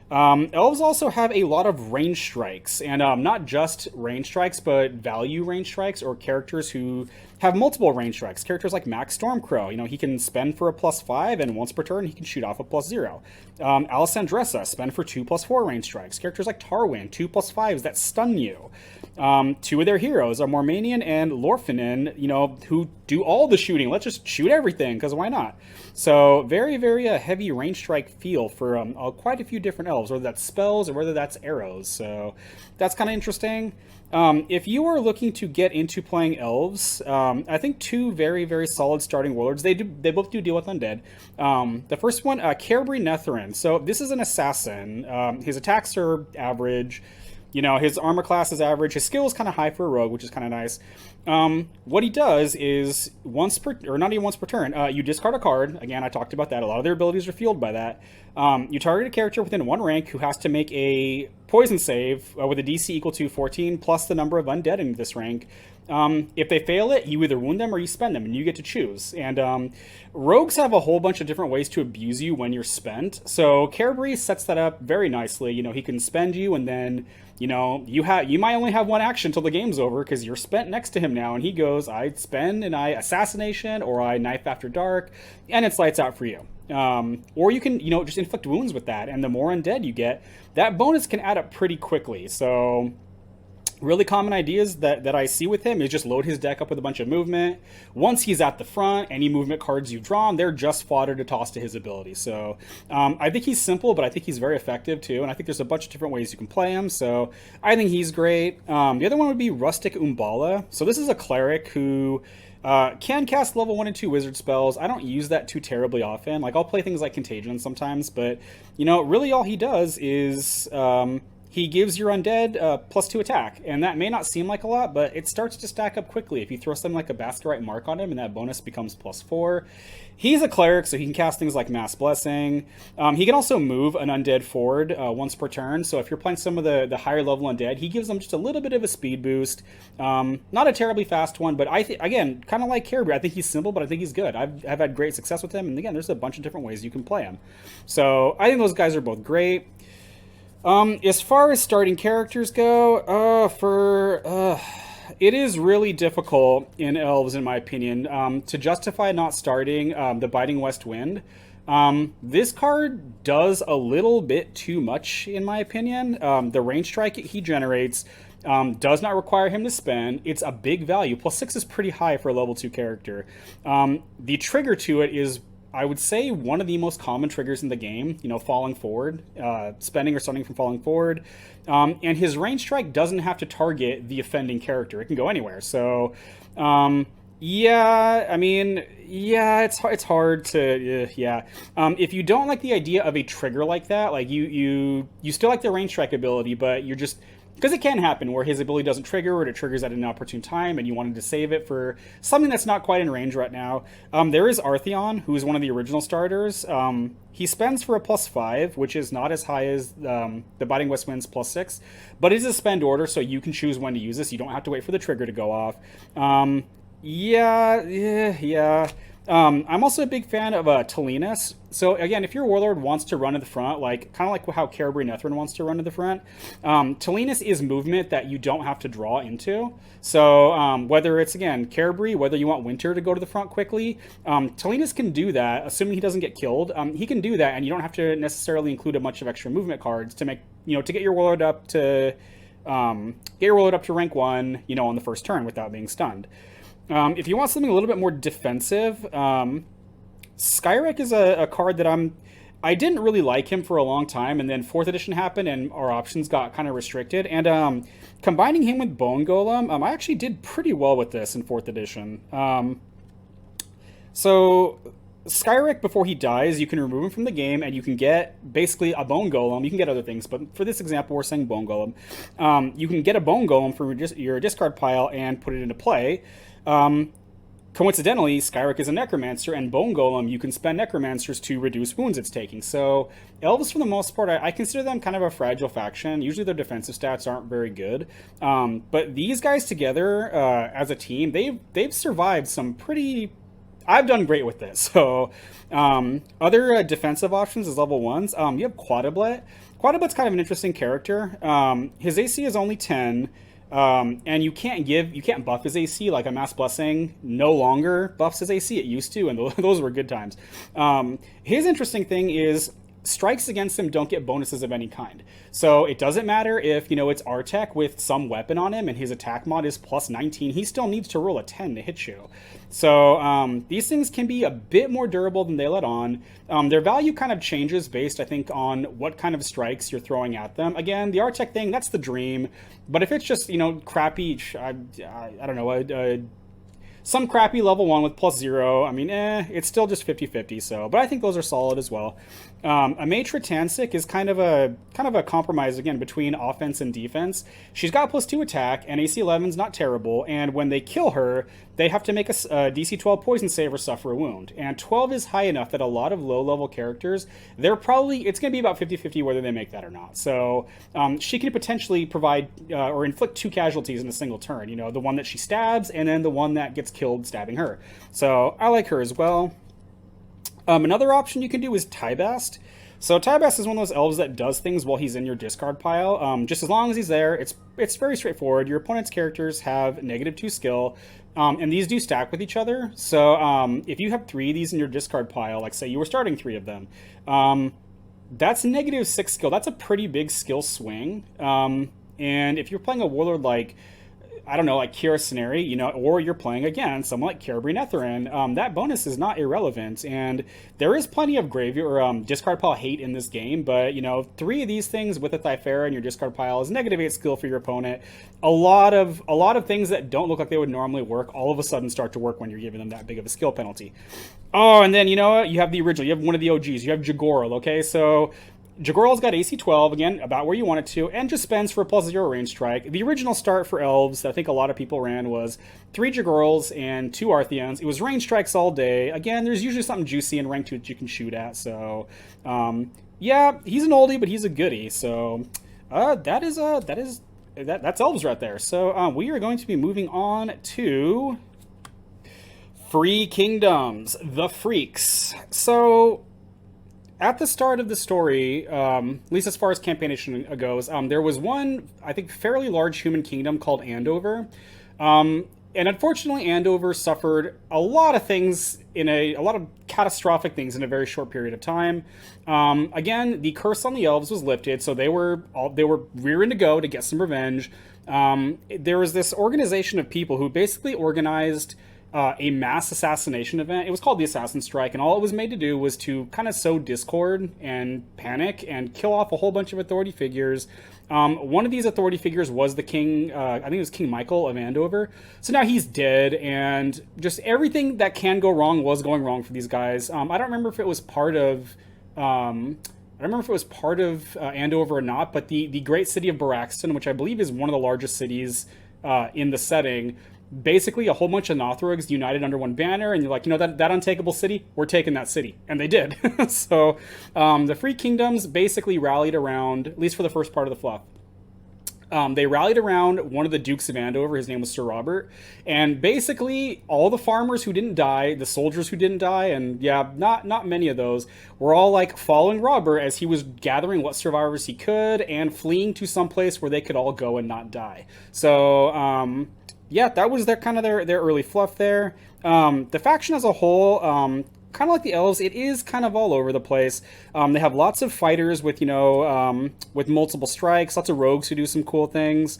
Elves also have a lot of range strikes, and not just range strikes, but value range strikes, or characters who have multiple range strikes. Characters like Max Stormcrow, he can spend for a +5, and once per turn he can shoot off a +0. Alessandressa, spend for 2+4 range strikes. Characters like Tarwin, 2+5s that stun you. Two of their heroes are Mormanian and Lorfinin, who do all the shooting. Let's just shoot everything, because why not? So very, very heavy range strike feel for quite a few different elves, whether that's spells or whether that's arrows. So that's kind of interesting. If you are looking to get into playing elves, I think two very, very solid starting warlords. They both do deal with undead. The first one, Cairbre Netherin. So this is an assassin. His attacks are average. His armor class is average. His skill is kind of high for a rogue, which is kind of nice. What he does is not even once per turn, you discard a card. Again, I talked about that. A lot of their abilities are fueled by that. You target a character within one rank who has to make a poison save with a DC equal to 14 plus the number of undead in this rank. If they fail it, you either wound them or you spend them, and you get to choose. And rogues have a whole bunch of different ways to abuse you when you're spent. So Cairbre sets that up very nicely. He can spend you, and then you might only have one action till the game's over because you're spent next to him now, and he goes, I spend and I assassination, or I knife after dark, and it's lights out for you. Or you can just inflict wounds with that, and the more undead you get, that bonus can add up pretty quickly. So really common ideas that I see with him is just load his deck up with a bunch of movement. Once he's at the front, any movement cards you've drawn, they're just fodder to toss to his ability. So I think he's simple, but I think he's very effective too, and I think there's a bunch of different ways you can play him, so I think he's great. The other one would be Rustic Umbala. So this is a cleric who can cast level 1 and 2 wizard spells. I don't use that too terribly often. Like, I'll play things like Contagion sometimes, but really all he does is he gives your undead +2 attack, and that may not seem like a lot, but it starts to stack up quickly if you throw something like a Baskerite Mark on him, and that bonus becomes +4. He's a cleric, so he can cast things like Mass Blessing. He can also move an undead forward once per turn, so if you're playing some of the higher level undead, he gives them just a little bit of a speed boost. Not a terribly fast one, but again, kind of like Cairbre, I think he's simple, but I think he's good. I've had great success with him, and again, there's a bunch of different ways you can play him. So I think those guys are both great. As far as starting characters go, it is really difficult in Elves, in my opinion, to justify not starting the Biting West Wind. This card does a little bit too much, in my opinion. The range strike he generates does not require him to spend. It's a big value. +6 is pretty high for a level 2 character. The trigger to it is, I would say, one of the most common triggers in the game, falling forward, spending or stunning from falling forward. And his range strike doesn't have to target the offending character. It can go anywhere. So, it's hard to, if you don't like the idea of a trigger like that, like you still like the range strike ability, but you're just, because it can happen where his ability doesn't trigger, or it triggers at an opportune time, and you wanted to save it for something that's not quite in range right now. There is Artheon, who is one of the original starters. He spends for a +5, which is not as high as the Biting West Wind's +6, but it is a spend order, so you can choose when to use this. You don't have to wait for the trigger to go off. I'm also a big fan of Telinus. So again, if your warlord wants to run to the front, kind of like how Cairbre Netherin wants to run to the front, Telinus is movement that you don't have to draw into. So whether it's, again, Cairbre, whether you want Winter to go to the front quickly, Telinus can do that, assuming he doesn't get killed. He can do that, and you don't have to necessarily include a bunch of extra movement cards to make, to get your warlord up to rank 1, on the first turn without being stunned. If you want something a little bit more defensive, Skyrek is a card that I'm I didn't really like him for a long time, and then fourth edition happened, and our options got kind of restricted. And combining him with Bone Golem, I actually did pretty well with this in fourth edition. So Skyrick, before he dies, you can remove him from the game, and you can get basically a Bone Golem. You can get other things, but for this example, we're saying Bone Golem. You can get a Bone Golem from your discard pile and put it into play. Coincidentally, Skyrick is a Necromancer, and Bone Golem, you can spend Necromancers to reduce wounds it's taking. So, Elves, for the most part, I consider them kind of a fragile faction. Usually their defensive stats aren't very good. But these guys together, as a team, they've survived some pretty... I've done great with this. So, other defensive options as level 1s. You have Quadriblet. Quadriblet's kind of an interesting character. His AC is only 10. And you can't buff his AC. Like a Mass Blessing no longer buffs his AC. It used to, and those were good times. His interesting thing is strikes against him don't get bonuses of any kind. So it doesn't matter if, it's Artec with some weapon on him and his attack mod is plus 19, he still needs to roll a 10 to hit you. So these things can be a bit more durable than they let on. Their value kind of changes based, I think, on what kind of strikes you're throwing at them. Again, the Artec thing, that's the dream. But if it's just, crappy, I don't know, some crappy level 1 with plus 0, I mean, it's still just 50-50, so, but I think those are solid as well. A Matra Tansik is kind of a compromise, again, between offense and defense. She's got plus 2 attack, and AC 11's not terrible, and when they kill her, they have to make a DC 12 poison save or suffer a wound. And 12 is high enough that a lot of low-level characters, it's going to be about 50-50 whether they make that or not. So she can potentially provide or inflict 2 casualties in a single turn. The one that she stabs, and then the one that gets killed stabbing her. So I like her as well. Another option you can do is Tybast. So Tybast is one of those elves that does things while he's in your discard pile. Just as long as he's there, it's very straightforward. Your opponent's characters have -2 skill, and these do stack with each other. So if you have 3 of these in your discard pile, like say you were starting 3 of them, that's -6 skill. That's a pretty big skill swing. And if you're playing a warlord like, I don't know, like Kira Scenari, or you're playing, again, someone like Carabri Netherin, that bonus is not irrelevant, and there is plenty of graveyard or discard pile hate in this game, but, 3 of these things with a Thyphera in your discard pile is -8 skill for your opponent. A lot of things that don't look like they would normally work all of a sudden start to work when you're giving them that big of a skill penalty. Oh, and then, you know what? You have the original. You have one of the OGs. You have Jagoral, okay? So Jagoral's got AC 12, again, about where you want it to, and just spends for a +0 range strike. The original start for Elves that I think a lot of people ran was 3 Jagorals and 2 Artheons. It was range strikes all day. Again, there's usually something juicy in rank 2 that you can shoot at, so yeah, he's an oldie, but he's a goodie. So that's Elves right there. So we are going to be moving on to Free Kingdoms, the Freaks. So at the start of the story, at least as far as campaignation goes, there was one, I think, fairly large human kingdom called Andover. And unfortunately, Andover suffered a lot of things a lot of catastrophic things in a very short period of time. Again, the curse on the elves was lifted, so they were rearing to go to get some revenge. There was this organization of people who basically organized a mass assassination event. It was called the Assassin Strike, and all it was made to do was to kind of sow discord and panic and kill off a whole bunch of authority figures. One of these authority figures was the king, I think it was King Michael of Andover. So now he's dead, and just everything that can go wrong was going wrong for these guys. I don't remember if it was part of Andover or not, but the great city of Baraxton, which I believe is one of the largest cities in the setting, basically a whole bunch of Nothrogs united under one banner, and you're like, that untakeable city, we're taking that city. And they did. So the Free Kingdoms basically rallied around, at least for the first part of the fluff, they rallied around one of the Dukes of Andover. His name was Sir Robert. And basically all the farmers who didn't die, the soldiers who didn't die, and yeah, not many of those, were all like following Robert as he was gathering what survivors he could and fleeing to some place where they could all go and not die. So yeah, that was their early fluff there. The faction as a whole, kind of like the Elves, it is kind of all over the place. They have lots of fighters with, with multiple strikes, lots of rogues who do some cool things.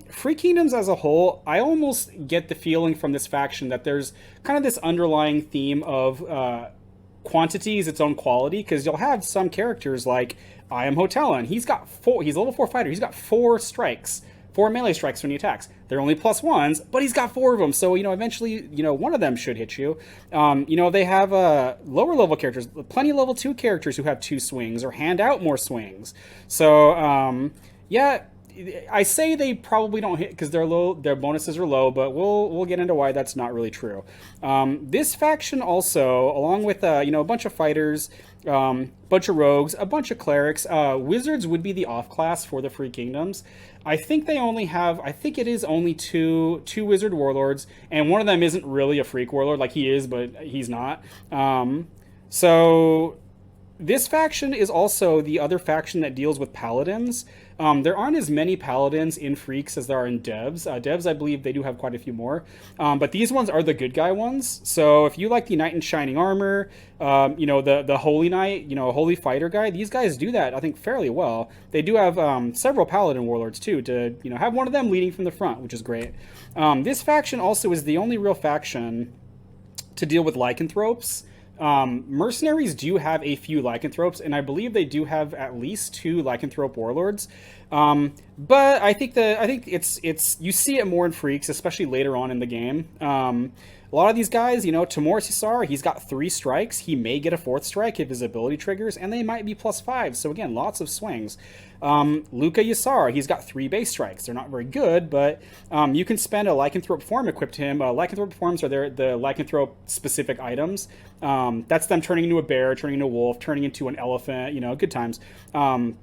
Free Kingdoms as a whole, I almost get the feeling from this faction that there's kind of this underlying theme of quantity is its own quality, because you'll have some characters like I am Hotelan. He's a level 4 fighter. He's got 4 strikes, 4 melee strikes when he attacks. They're only +1s, but he's got 4 of them. So, eventually, one of them should hit you. They have lower level characters, plenty of level 2 characters who have 2 swings or hand out more swings. So, yeah, I say they probably don't hit because they're low. Their bonuses are low, but we'll get into why that's not really true. This faction also, along with a bunch of fighters, bunch of rogues, a bunch of clerics, wizards would be the off class for the Free Kingdoms. I think they only have. I think it is only two wizard warlords, and one of them isn't really a freak warlord. Like he is, but he's not. So this faction is also the other faction that deals with paladins. There aren't as many paladins in freaks as there are in devs. Devs, I believe, they do have quite a few more. But these ones are the good guy ones. So if you like the knight in shining armor, the holy knight, holy fighter guy, these guys do that, I think, fairly well. They do have several paladin warlords, too, to have one of them leading from the front, which is great. This faction also is the only real faction to deal with lycanthropes. Mercenaries do have a few lycanthropes, and I believe they do have at least 2 lycanthrope warlords. But I think it's you see it more in freaks, especially later on in the game. A lot of these guys, Tamor Sisar, he's got 3 strikes. He may get a 4th strike if his ability triggers, and they might be +5. So again, lots of swings. Luca Yasar, he's got 3 base strikes. They're not very good, but you can spend a lycanthrope form equipped to him. Lycanthrope forms are the lycanthrope specific items. That's them turning into a bear, turning into a wolf, turning into an elephant. Good times.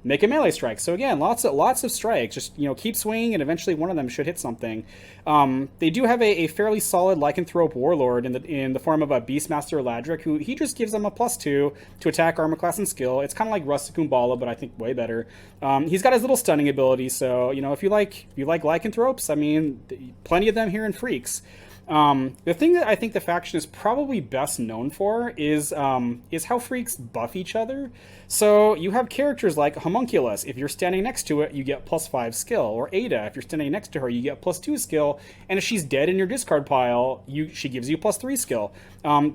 Make a melee strike. So again, lots of strikes. Just keep swinging, and eventually one of them should hit something. They do have a fairly solid lycanthrope warlord in the form of a Beastmaster Eladric, who he just gives them a +2 to attack, armor class, and skill. It's kind of like Rustic Umbala, but I think way better. He's got his little stunning ability, so if you like lycanthropes, I mean, plenty of them here in Freaks. The thing that I think the faction is probably best known for is how Freaks buff each other. So you have characters like Homunculus. If you're standing next to it, you get +5 skill. Or Ada, if you're standing next to her, you get +2 skill. And if she's dead in your discard pile, she gives you +3 skill.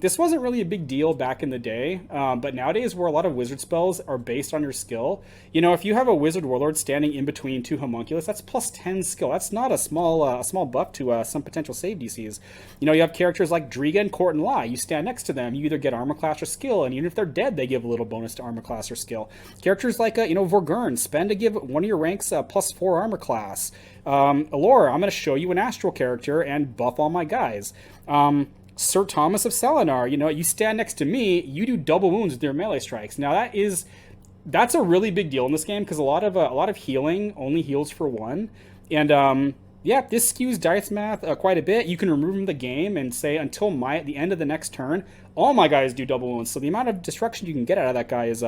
This wasn't really a big deal back in the day, but nowadays where a lot of wizard spells are based on your skill, if you have a wizard warlord standing in between 2 Homunculus, that's +10 skill. That's not a small buff to some potential save DCs. You have characters like Driga and Court and Lie. You stand next to them, you either get armor class or skill, and even if they're dead, they give a little bonus to armor class or skill. Characters like Vorgurn, spend to give one of your ranks a +4 armor class. Allure, I'm going to show you an astral character and buff all my guys. Sir Thomas of Selenar, you stand next to me, you do double wounds with your melee strikes. Now that's a really big deal in this game, because a lot of healing only heals for 1, and yeah, this skews dice math quite a bit. You can remove from the game and say until the end of the next turn, all my guys do double wounds. So the amount of destruction you can get out of that guy is,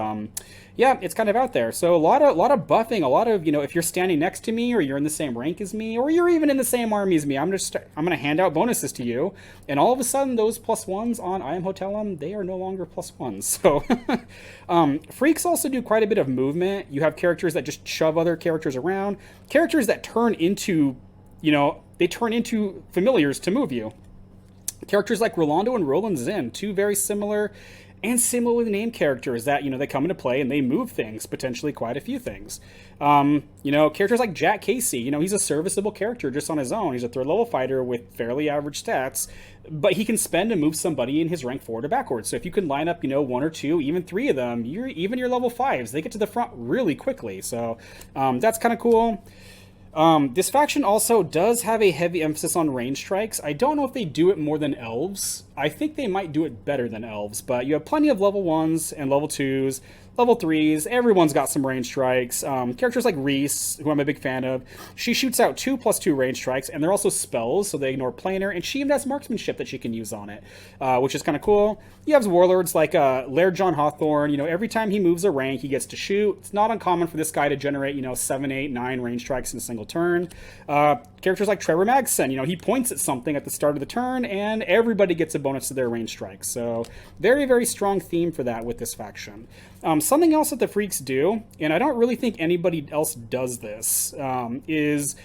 yeah, it's kind of out there. So a lot of buffing, a lot of, if you're standing next to me, or you're in the same rank as me, or you're even in the same army as me, I'm going to hand out bonuses to you, and all of a sudden those +1s on I Am Hotelan, they are no longer +1s. So Freaks also do quite a bit of movement. You have characters that just shove other characters around, characters that turn into they turn into familiars to move you. Characters like Rolando and Roland Zinn, 2 very similar and similarly named characters that, they come into play and they move things, potentially quite a few things. Characters like Jack Casey, he's a serviceable character just on his own. He's a 3rd level fighter with fairly average stats, but he can spend to move somebody in his rank forward or backwards. So if you can line up, 1 or 2, even 3 of them, even your level 5s, they get to the front really quickly. So that's kind of cool. This faction also does have a heavy emphasis on range strikes. I don't know if they do it more than Elves. I think they might do it better than Elves, but you have plenty of level 1s and level 2s, level 3s. Everyone's got some range strikes. Characters like Reese, who I'm a big fan of, she shoots out 2+2 range strikes, and they're also spells, so they ignore planar, and she even has marksmanship that she can use on it, which is kind of cool. You have warlords like Laird John Hawthorne. Every time he moves a rank, he gets to shoot. It's not uncommon for this guy to generate, 7, 8, 9 range strikes in a single turn. Characters like Trevor Magson, he points at something at the start of the turn, and everybody gets a bonus to their range strikes. So very, very strong theme for that with this faction. Something else that the Freaks do, and I don't really think anybody else does this, is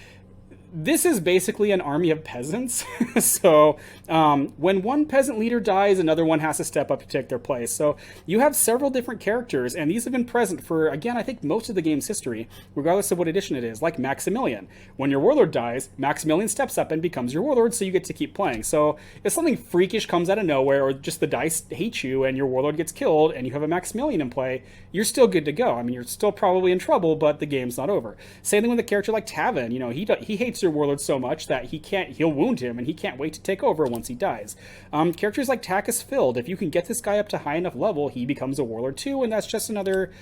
this is basically an army of peasants. So when one peasant leader dies, another one has to step up to take their place. So you have several different characters, and these have been present for, again, I think most of the game's history, regardless of what edition it is, like Maximilian. When your warlord dies, Maximilian steps up and becomes your warlord, so you get to keep playing. So if something freakish comes out of nowhere, or just the dice hate you and your warlord gets killed and you have a Maximilian in play, you're still good to go. I mean, you're still probably in trouble, but the game's not over. Same thing with a character like Tavin. You know, he hates your warlord so much that he'll wound him, and he can't wait to take over once he dies. Characters like Takis Filled, if you can get this guy up to high enough level, he becomes a warlord too, and that's just another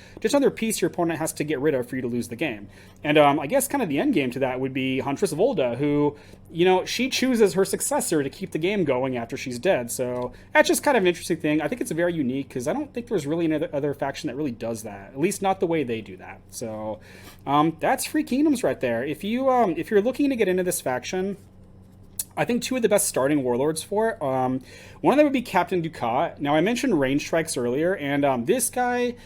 piece your opponent has to get rid of for you to lose the game. And I guess kind of the end game to that would be Huntress Volda, who, you know, she chooses her successor to keep the game going after she's dead. So that's just kind of an interesting thing. I think it's very unique because I don't think there's really any other faction that really does that, at least not the way they do that. So that's Free Kingdoms right there. If you're looking to get into this faction, I think two of the best starting warlords for it. One of them would be Captain Ducat. Now, I mentioned range strikes earlier, and this guy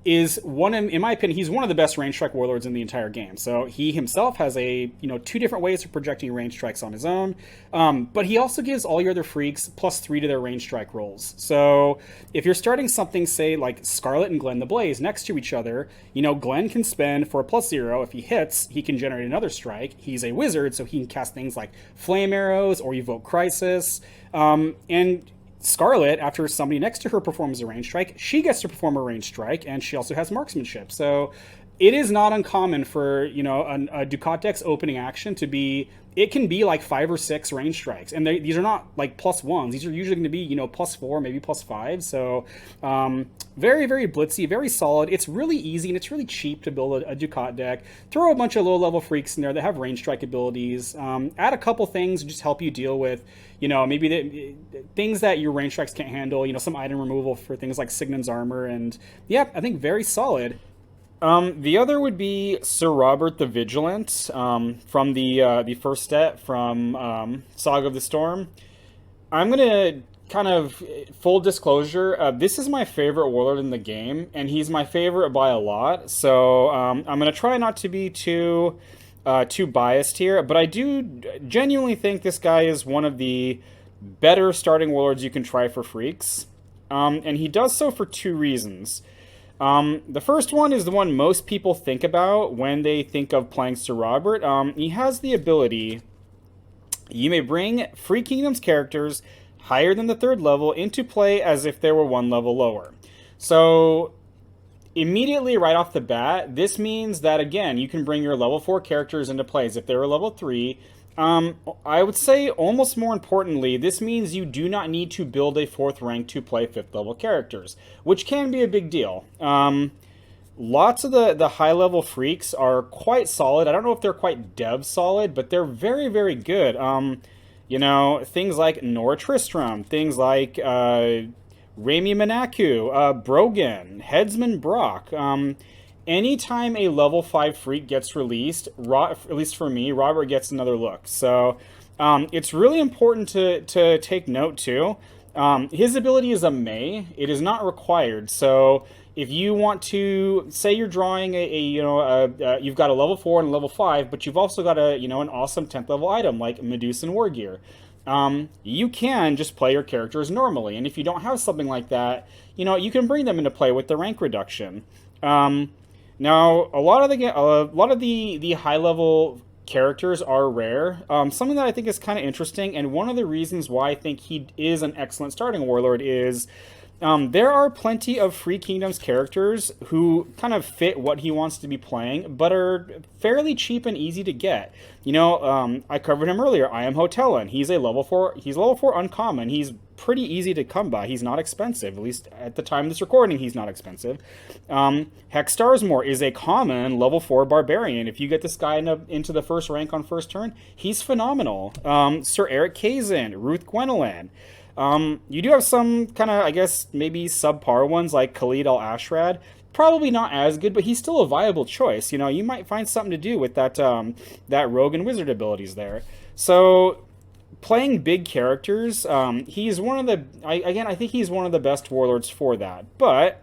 is in my opinion, he's one of the best range strike warlords in the entire game. So he himself has two different ways of projecting range strikes on his own, but he also gives all your other freaks +3 to their range strike rolls. So if you're starting something, say like Scarlet and Glenn the Blaze next to each other, you know, Glenn can spend for a +0. If he hits, he can generate another strike. He's a wizard, so he can cast things like flame arrows or evoke crisis, and Scarlet, after somebody next to her performs a range strike, she gets to perform a range strike, and she also has marksmanship. So it is not uncommon for, you know, a Ducat deck's opening action to be, it can be like 5 or 6 range strikes, and these are not like +1s. These are usually going to be, you know, +4, maybe +5. So very, very blitzy, very solid. It's really easy and it's really cheap to build a Ducat deck. Throw a bunch of low-level freaks in there that have range strike abilities. Add a couple things to just help you deal with, you know, maybe the things that your range strikes can't handle. You know, some item removal for things like Signon's armor, and yeah, I think very solid. The other would be Sir Robert the Vigilant, from the first set from Saga of the Storm. I'm gonna kind of full disclosure. This is my favorite warlord in the game, and he's my favorite by a lot. So I'm gonna try not to be too biased here, but I do genuinely think this guy is one of the better starting warlords you can try for freaks, and he does so for 2 reasons. The first one is the one most people think about when they think of playing Sir Robert. He has the ability, you may bring Free Kingdoms characters higher than the 3rd level into play as if they were 1 level lower. So immediately right off the bat, this means that, again, you can bring your level 4 characters into play as if they were level 3. I would say, almost more importantly, this means you do not need to build a 4th rank to play 5th level characters, which can be a big deal. Lots of the high-level freaks are quite solid. I don't know if they're quite dev solid, but they're very, very good. You know, things like Nora Tristram, things like Rami Manaku, Brogan, Headsman Brock. Anytime a level 5 freak gets released, at least for me, Robert gets another look. So it's really important to take note too. His ability is a May. It is not required. So if you want to, say you're drawing you've got a level 4 and a level 5, but you've also got an awesome 10th level item like Medusan War Gear, you can just play your characters normally. And if you don't have something like that, you can bring them into play with the rank reduction. Now, a lot of the high level characters are rare. Something that I think is kind of interesting, and one of the reasons why I think he is an excellent starting warlord is there are plenty of Free Kingdoms characters who kind of fit what he wants to be playing, but are fairly cheap and easy to get. I covered him earlier. I am Hotelan. He's a level 4. He's level 4 uncommon. He's pretty easy to come by. He's not expensive. At least at the time of this recording, he's not expensive. Hex Starsmore is a common level 4 barbarian. If you get this guy into the first rank on first turn, he's phenomenal. Sir Eric Kazin, Ruth Gwendolen. You do have some kind of, I guess, maybe subpar ones like Khalid al-Ashrad. Probably not as good, but he's still a viable choice. You might find something to do with that rogue and wizard abilities there. So, playing big characters, he's one of the... I think he's one of the best warlords for that. But,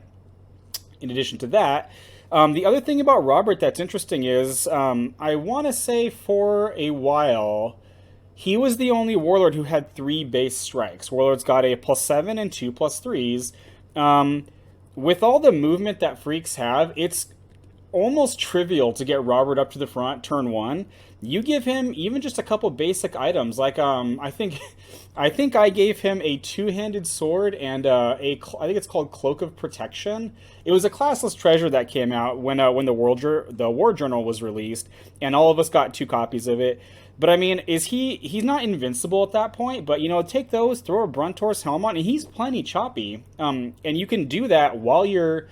in addition to that, The other thing about Robert that's interesting is I want to say for a while he was the only warlord who had three base strikes. Warlords got a +7 and two +3s. Um, with all the movement that freaks have, it's almost trivial to get Robert up to the front turn one. You give him even just a couple basic items, like I think I gave him a two-handed sword and I think it's called Cloak of Protection. It was a classless treasure that came out when the War Journal was released, and all of us got two copies of it. But I mean, he's not invincible at that point, but take those, throw a Bruntor's helm on, and he's plenty choppy. And you can do that while you're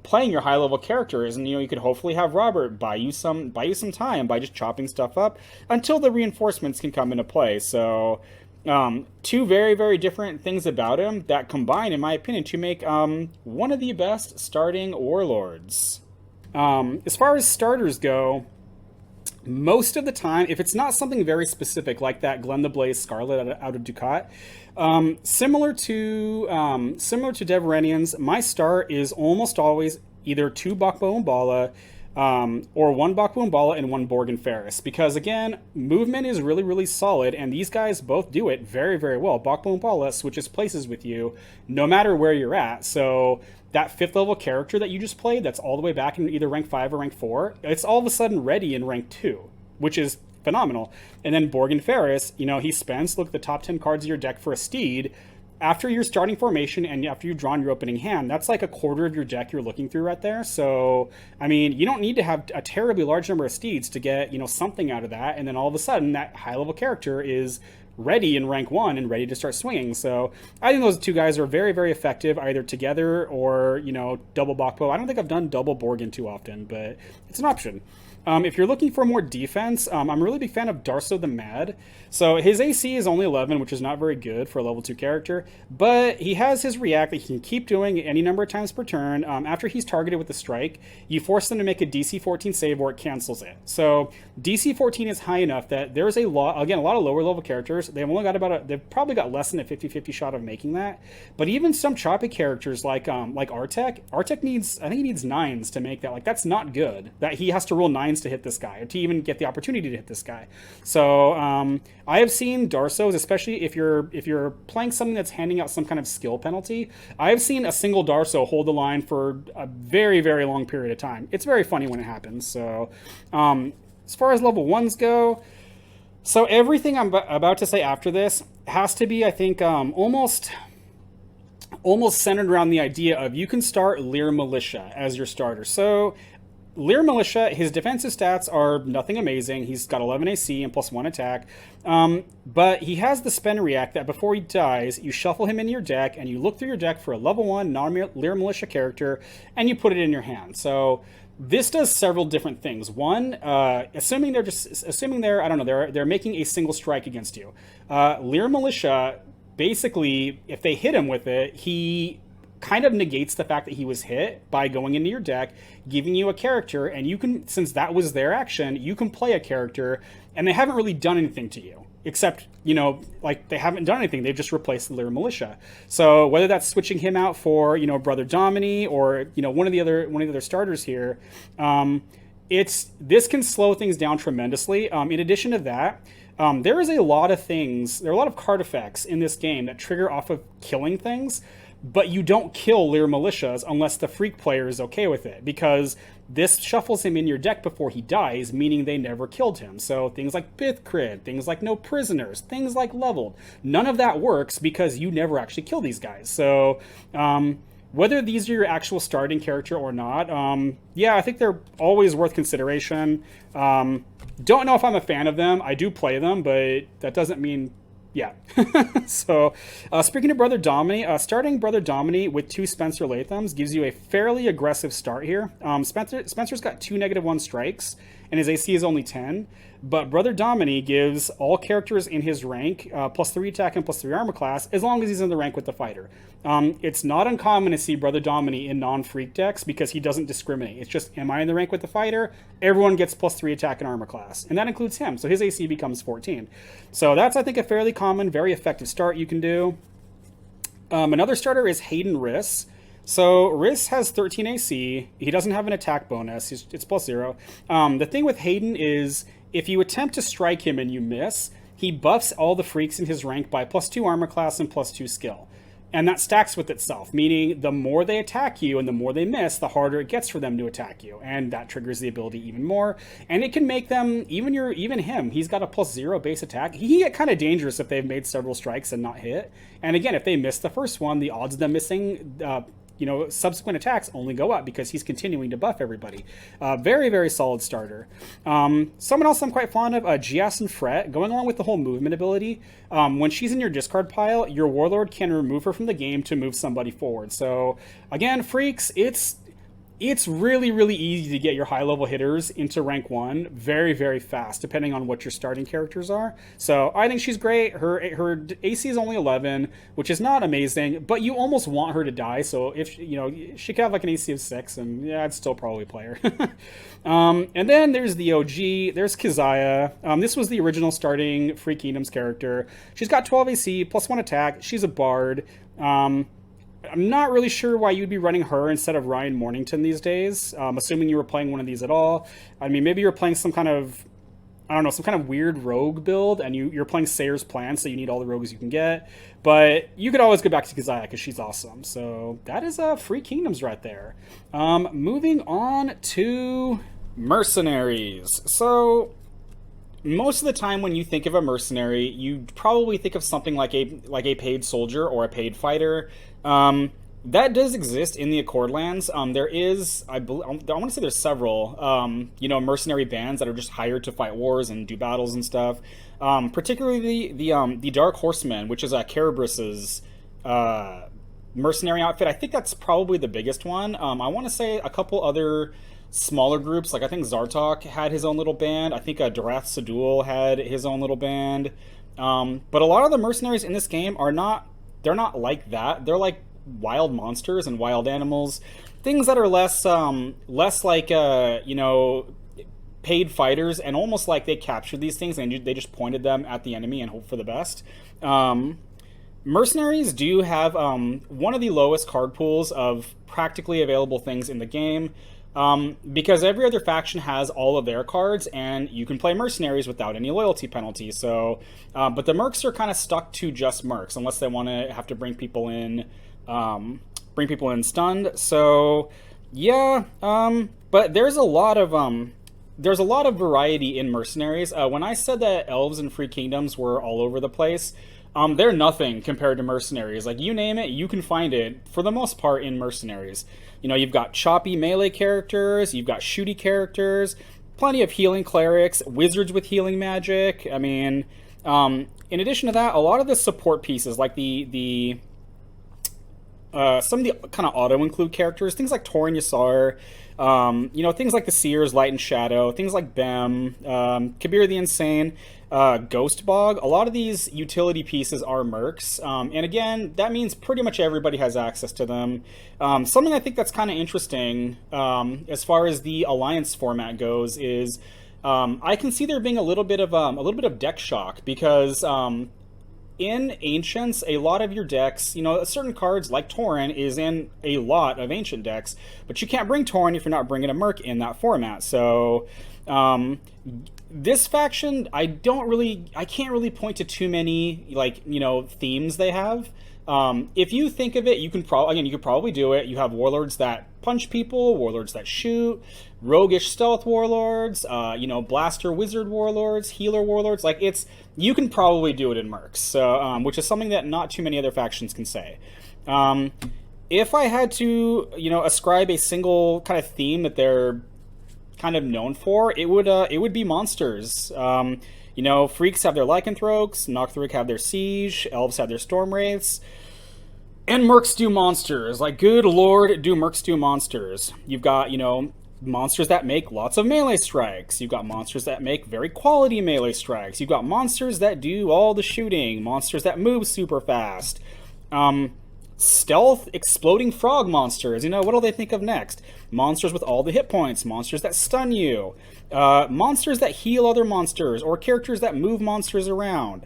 playing your high level characters, and you could hopefully have Robert buy you some time by just chopping stuff up until the reinforcements can come into play. So, two very, very different things about him that combine, in my opinion, to make one of the best starting warlords. As far as starters go, most of the time, if it's not something very specific like that Glenn the Blaze Scarlet out of Ducat, similar to Deverenians, my start is almost always either two Bakbo Umbala, or one Bakbo Umbala and one Borg and Ferris, because again, movement is really, really solid, and these guys both do it very, very well. Bakbo Umbala switches places with you no matter where you're at, so that 5th level character that you just played, that's all the way back in either rank 5 or rank 4, it's all of a sudden ready in rank 2, which is phenomenal. And then Borg and Ferris, he spends, look at the top 10 cards of your deck for a steed. After your starting formation and after you've drawn your opening hand, that's like a quarter of your deck you're looking through right there. So, I mean, you don't need to have a terribly large number of steeds to get, something out of that. And then all of a sudden, that high-level character is ready in rank 1 and ready to start swinging. So I think those two guys are very, very effective, either together or, double Bakbo. I don't think I've done double Borgin too often, but it's an option. If you're looking for more defense, I'm a really big fan of Darso the Mad. So his AC is only 11, which is not very good for a level 2 character, but he has his react that he can keep doing any number of times per turn. After he's targeted with a strike, you force them to make a DC 14 save or it cancels it. So DC 14 is high enough that there's a lot of lower level characters. They've probably got less than a 50-50 shot of making that. But even some choppy characters like Artek needs, I think he needs 9s to make that. Like, that's not good. That he has to roll 9s to hit this guy, or to even get the opportunity to hit this guy. So I have seen Darsos, especially if you're playing something that's handing out some kind of skill penalty, I have seen a single Darso hold the line for a very, very long period of time. It's very funny when it happens. So as far as level 1s go, so everything I'm about to say after this has to be, I think, almost centered around the idea of you can start Lear Militia as your starter. So Lear Militia, his defensive stats are nothing amazing. He's got 11 AC and +1 attack. But he has the spend react that before he dies, you shuffle him into your deck and you look through your deck for a level 1 non-Lear Militia character and you put it in your hand. So this does several different things. One, assuming they're making a single strike against you. Lear Militia, basically, if they hit him with it, he kind of negates the fact that he was hit by going into your deck, giving you a character, and you can, since that was their action, you can play a character, and they haven't really done anything to you. Except, they haven't done anything. They've just replaced the Lear Militia. So whether that's switching him out for, Brother Domini or, one of the other starters here, this can slow things down tremendously. In addition to that, there are a lot of card effects in this game that trigger off of killing things, but you don't kill Lear Militias unless the Freak player is okay with it, because this shuffles him in your deck before he dies, meaning they never killed him. So things like Pith Crit, things like No Prisoners, things like Leveled, none of that works because you never actually kill these guys. So whether these are your actual starting character or not, I think they're always worth consideration. Don't know if I'm a fan of them. I do play them, but that doesn't mean... Yeah. So, speaking of Brother Domini, starting Brother Domini with 2 Spencer Lathams gives you a fairly aggressive start here. Spencer's got 2 -1 strikes, and his AC is only 10. But Brother Domini gives all characters in his rank +3 attack and +3 armor class, as long as he's in the rank with the fighter. It's not uncommon to see Brother Domini in non-freak decks because he doesn't discriminate. It's just, am I in the rank with the fighter? Everyone gets +3 attack and armor class, and that includes him. So his AC becomes 14. So that's, I think, a fairly common, very effective start you can do. Another starter is Hayden Riss. So Riss has 13 AC. He doesn't have an attack bonus. It's plus 0. The thing with Hayden is if you attempt to strike him and you miss, he buffs all the freaks in his rank by plus 2 armor class and plus 2 skill. And that stacks with itself, meaning the more they attack you and the more they miss, the harder it gets for them to attack you. And that triggers the ability even more. And it can make them, even him, he's got a plus 0 base attack. He can get kind of dangerous if they've made several strikes and not hit. And again, if they miss the first one, the odds of them missing subsequent attacks only go up because he's continuing to buff everybody. Very, very solid starter. Someone else I'm quite fond of, Gias and Fret, going along with the whole movement ability. When she's in your discard pile, your Warlord can remove her from the game to move somebody forward. So, again, freaks, it's really, really easy to get your high-level hitters into rank 1 very, very fast, depending on what your starting characters are. So I think she's great. Her AC is only 11, which is not amazing, but you almost want her to die. So if she could have like an AC of 6, and yeah, I'd still probably play her. And then there's the OG. There's Keziah. This was the original starting Free Kingdoms character. She's got 12 AC, plus 1 attack. She's a bard. I'm not really sure why you'd be running her instead of Ryan Mornington these days, assuming you were playing one of these at all. I mean, maybe you're playing some kind of weird rogue build, and you're playing Sayer's Plan, so you need all the rogues you can get. But you could always go back to Keziah because she's awesome. So that is Free Kingdoms right there. Moving on to Mercenaries. So most of the time when you think of a mercenary, you probably think of something like a paid soldier or a paid fighter. That does exist in the Accord Lands. There is, I want to say there's several, mercenary bands that are just hired to fight wars and do battles and stuff. Particularly the Dark Horsemen, which is Carabriss's mercenary outfit. I think that's probably the biggest one. I want to say a couple other smaller groups, like I think Zartok had his own little band. I think Darath Sadul had his own little band. But a lot of the mercenaries in this game they're not like that. They're like wild monsters and wild animals, things that are less like paid fighters, and almost like they captured these things and they just pointed them at the enemy and hope for the best. Mercenaries do have one of the lowest card pools of practically available things in the game. Because every other faction has all of their cards, and you can play mercenaries without any loyalty penalty. So, but the mercs are kind of stuck to just mercs unless they want to have to bring people in stunned. So, yeah. But there's a lot of variety in mercenaries. When I said that Elves and Free Kingdoms were all over the place, they're nothing compared to mercenaries. Like, you name it, you can find it, for the most part, in mercenaries. You've got choppy melee characters, you've got shooty characters, plenty of healing clerics, wizards with healing magic. I mean, in addition to that, a lot of the support pieces, like some of the kind of auto-include characters, things like Torin Yasar, things like the Seers, Light and Shadow, things like Bem, Kabir the Insane, Ghost Bog. A lot of these utility pieces are mercs, and again, that means pretty much everybody has access to them. Something I think that's kind of interesting as far as the alliance format goes is I can see there being a little bit of deck shock, because in Ancients, a lot of your decks, certain cards like Tauren is in a lot of Ancient decks, but you can't bring Tauren if you're not bringing a Merc in that format. So, this faction, I can't really point to too many, themes they have. If you think of it, you could probably do it. You have warlords that punch people, warlords that shoot, roguish stealth warlords, blaster wizard warlords, healer warlords. You can probably do it in mercs, so, which is something that not too many other factions can say. If I had to, ascribe a single kind of theme that they're kind of known for, it would be monsters. Freaks have their Lycanthropes, Nocthrog have their Siege, Elves have their Storm Wraiths, and mercs do monsters. Like, good lord, do mercs do monsters. You've got, monsters that make lots of melee strikes. You've got monsters that make very quality melee strikes. You've got monsters that do all the shooting, monsters that move super fast. Stealth exploding frog monsters. What'll they think of next? Monsters with all the hit points, monsters that stun you, monsters that heal other monsters, or characters that move monsters around.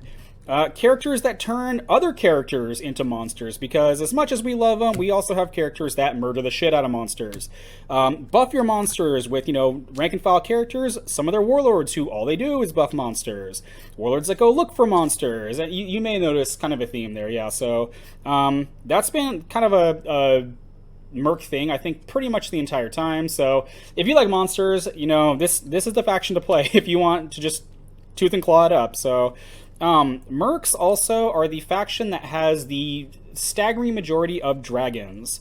Characters that turn other characters into monsters, because as much as we love them, we also have characters that murder the shit out of monsters. Buff your monsters with, rank and file characters. Some of their warlords who all they do is buff monsters. Warlords that go look for monsters. You may notice kind of a theme there, yeah. So that's been kind of a Merc thing, I think, pretty much the entire time. So if you like monsters, this is the faction to play if you want to just tooth and claw it up. So Mercs also are the faction that has the staggering majority of dragons.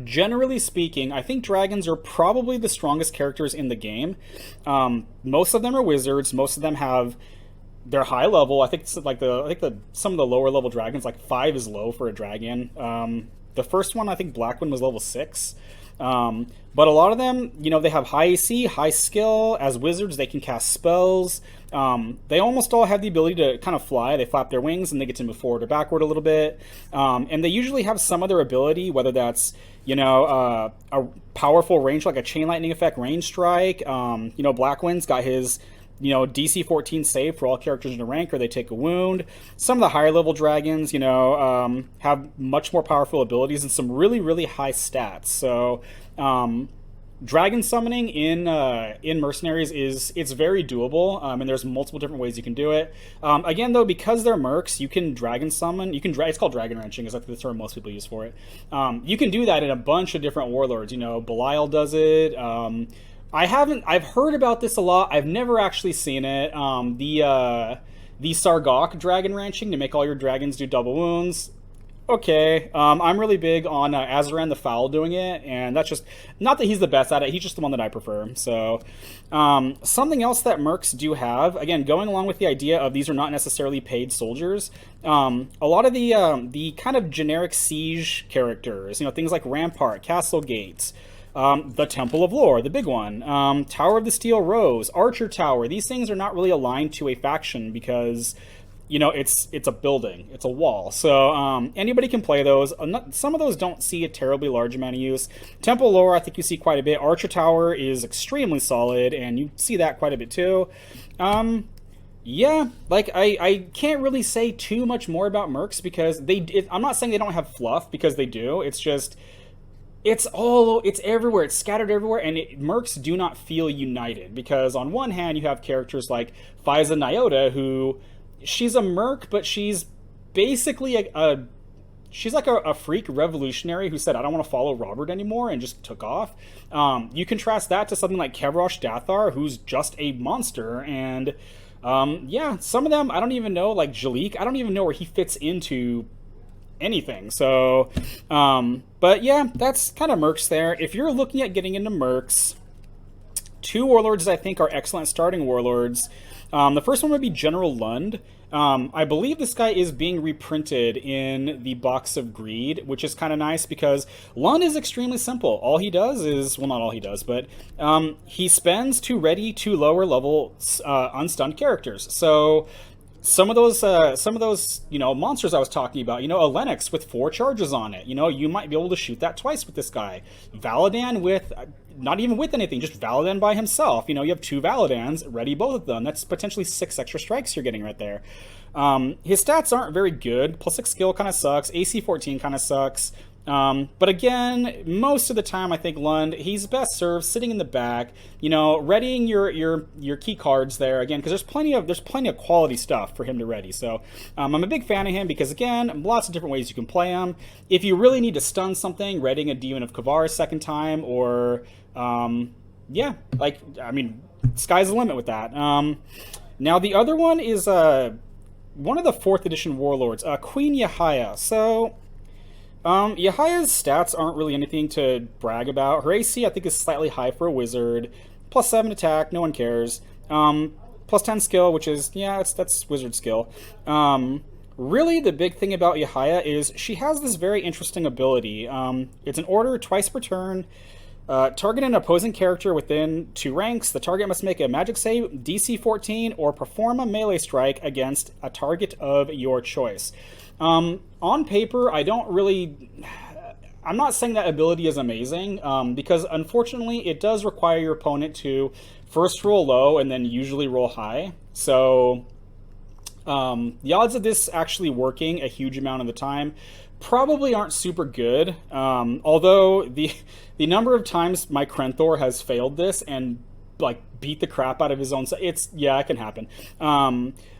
Generally speaking, I think dragons are probably the strongest characters in the game. Most of them are wizards. Most of them have they're high level. I think it's like some of the lower level dragons, like 5 is low for a dragon. The first one, I think Blackwind was level 6. But a lot of them, they have high AC, high skill. As wizards, they can cast spells. They almost all have the ability to kind of fly. They flap their wings and they get to move forward or backward a little bit. And they usually have some other ability, whether that's, a powerful range, like a chain lightning effect range strike. Blackwind's got his DC 14 save for all characters in the rank, or they take a wound. Some of the higher level dragons, have much more powerful abilities and some really, really high stats. So, dragon summoning in Mercenaries it's very doable, and there's multiple different ways you can do it. Again, though, because they're mercs, you can dragon summon. It's called dragon wrenching, is like the term most people use for it. You can do that in a bunch of different warlords. Belial does it. I've heard about this a lot. I've never actually seen it. The Sargok dragon ranching to make all your dragons do double wounds. Okay. I'm really big on Azaran the Foul doing it, and that's just, not that he's the best at it, he's just the one that I prefer. So, something else that mercs do have, again, going along with the idea of these are not necessarily paid soldiers, a lot of the kind of generic siege characters, things like Rampart, Castle Gates, the Temple of Lore, the big one, Tower of the Steel Rose, Archer Tower. These things are not really aligned to a faction because, it's a building, it's a wall. So anybody can play those. Some of those don't see a terribly large amount of use. Temple of Lore, I think you see quite a bit. Archer Tower is extremely solid, and you see that quite a bit too. Yeah, I can't really say too much more about mercs because I'm not saying they don't have fluff, because they do. It's just, it's everywhere. It's scattered everywhere, and mercs do not feel united, because on one hand you have characters like Fiza Nyota, who, she's a merc, but she's basically she's like a freak revolutionary who said, I don't want to follow Robert anymore, and just took off. You contrast that to something like Kevrosh Dathar, who's just a monster, and some of them, I don't even know, like Jalik, I don't even know where he fits into anything. So, but yeah, that's kind of mercs there. If you're looking at getting into mercs, 2 warlords I think are excellent starting warlords. The first one would be General Lund. I believe this guy is being reprinted in the Box of Greed, which is kind of nice because Lund is extremely simple. All he does is, well, not all he does, but he spends to ready 2 lower level unstunned characters. So some of those monsters I was talking about, a Lennox with 4 charges on it, you might be able to shoot that twice with this guy. Valadan with, not even with anything, just Valadan by himself. You have 2 Valadans, ready both of them. That's potentially 6 extra strikes you're getting right there. His stats aren't very good. +6 skill kind of sucks. AC 14 kind of sucks. But again, most of the time I think Lund, he's best served sitting in the back, readying your key cards there again, because there's plenty of quality stuff for him to ready. So I'm a big fan of him because, again, lots of different ways you can play him. If you really need to stun something, readying a Demon of Kavar a second time, or sky's the limit with that. Now the other one is one of the 4th edition warlords, Queen Yahaya. So Yahaya's stats aren't really anything to brag about. Her AC, I think, is slightly high for a wizard. +7 attack, no one cares. +10 skill, which is, that's wizard skill. Really, the big thing about Yahaya is she has this very interesting ability. It's an order twice per turn. Target an opposing character within 2 ranks. The target must make a magic save, DC 14, or perform a melee strike against a target of your choice. On paper, I'm not saying that ability is amazing, because unfortunately it does require your opponent to first roll low and then usually roll high. So The odds of this actually working a huge amount of the time probably aren't super good. Although the number of times my Krenthor has failed this and like beat the crap out of his own, it's yeah, it can happen.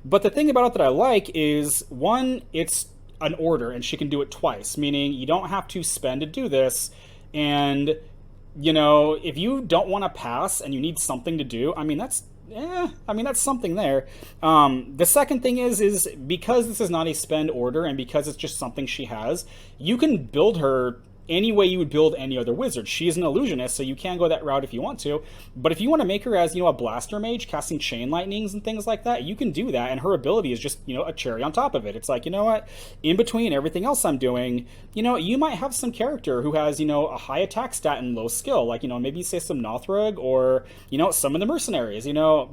But the thing about it that I like is one, it's an order and she can do it twice, meaning you don't have to spend to do this. And if you don't want to pass and you need something to do, I mean that's something there. The second thing is because this is not a spend order and because it's just something she has, you can build her any way you would build any other wizard. She is an illusionist, so you can go that route if you want to. But if you want to make her as, a blaster mage, casting chain lightnings and things like that, you can do that, and her ability is just, a cherry on top of it. It's like, you know what? In between everything else I'm doing, you might have some character who has, a high attack stat and low skill. Like, maybe say some Nothrog or, some of the Mercenaries,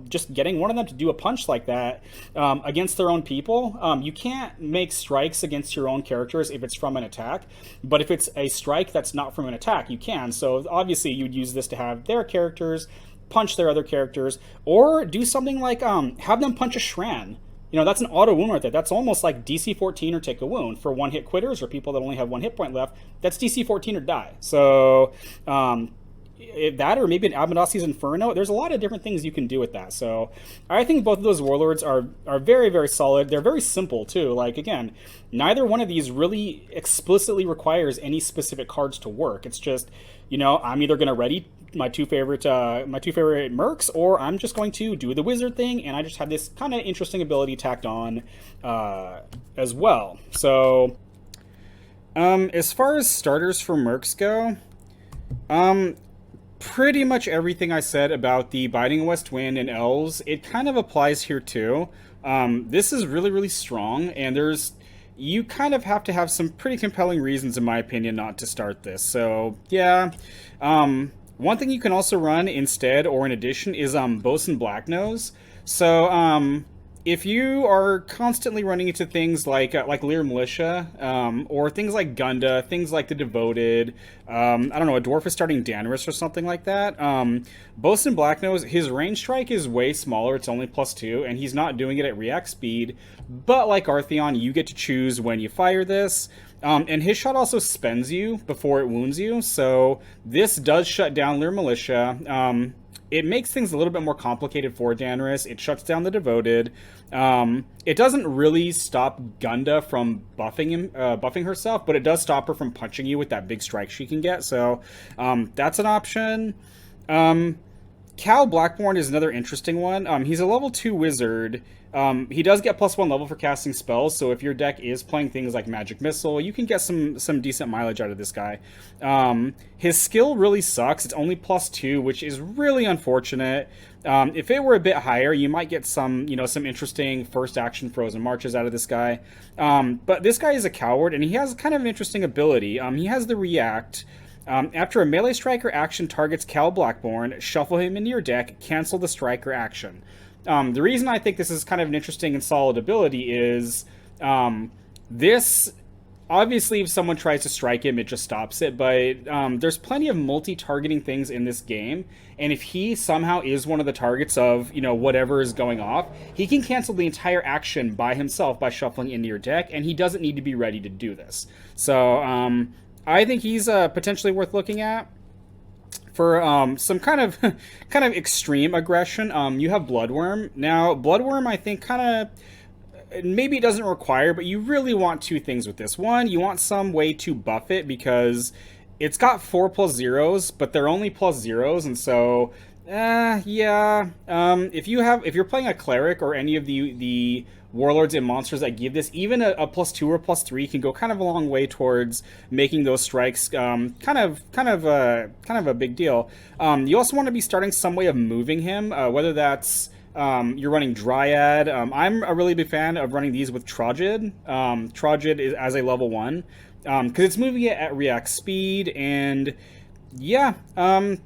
just getting one of them to do a punch like that against their own people. You can't make strikes against your own characters if it's from an attack, but if it's a strike that's not from an attack, you can. So obviously you'd use this to have their characters punch their other characters, or do something like have them punch a Shran. That's an auto wound right there. That's almost like DC 14 or take a wound for one hit quitters or people that only have one hit point left. That's DC 14 or die. So that, or maybe an Abernathy's Inferno. There's a lot of different things you can do with that. So I think both of those warlords are very, very solid. They're very simple too. Like, again, neither one of these really explicitly requires any specific cards to work. It's just, I'm either going to ready my two favorite mercs, or I'm just going to do the wizard thing, and I just have this kind of interesting ability tacked on as well. So as far as starters for mercs go, pretty much everything I said about the Biding West Wind and Elves, it kind of applies here too. This is really, really strong, and you kind of have to have some pretty compelling reasons, in my opinion, not to start this. So, yeah. One thing you can also run instead, or in addition, is Bosun Blacknose. So, if you are constantly running into things like Lear Militia, or things like Gunda, things like the Devoted, I don't know, a dwarf is starting Danarus or something like that, Bosun Blacknose, his range strike is way smaller, it's only +2, and he's not doing it at react speed, but like Artheon, you get to choose when you fire this. And his shot also spends you before it wounds you, so this does shut down Lear Militia. It makes things a little bit more complicated for Danarus. It shuts down the Devoted. It doesn't really stop Gunda from buffing herself, but it does stop her from punching you with that big strike she can get, so that's an option. Cal Blackborn is another interesting one. He's a level 2 wizard. He does get +1 level for casting spells, so if your deck is playing things like Magic Missile, you can get some decent mileage out of this guy. His skill really sucks. It's only +2, which is really unfortunate. If it were a bit higher, you might get some interesting first action frozen marches out of this guy. But this guy is a coward, and he has kind of an interesting ability. He has the react. After a melee striker action targets Cal Blackborn, shuffle him into your deck, cancel the striker action. The reason I think this is kind of an interesting and solid ability is this, obviously if someone tries to strike him, it just stops it, but there's plenty of multi-targeting things in this game, and if he somehow is one of the targets of, whatever is going off, he can cancel the entire action by himself by shuffling into your deck, and he doesn't need to be ready to do this. So, I think he's potentially worth looking at. For some kind of extreme aggression, you have Bloodworm. Now, Bloodworm, I think, maybe it doesn't require, but you really want two things with this. One, you want some way to buff it, because it's got 4 +0s, but they're only +0s, and so, yeah. If you're playing a cleric or any of the warlords and monsters that give this, even a +2 or +3 can go kind of a long way towards making those strikes kind of a big deal. You also want to be starting some way of moving him, whether that's you're running Dryad. I'm a really big fan of running these with Trogid. Trogid is as a level 1 because it's moving it at react speed, and Yeah,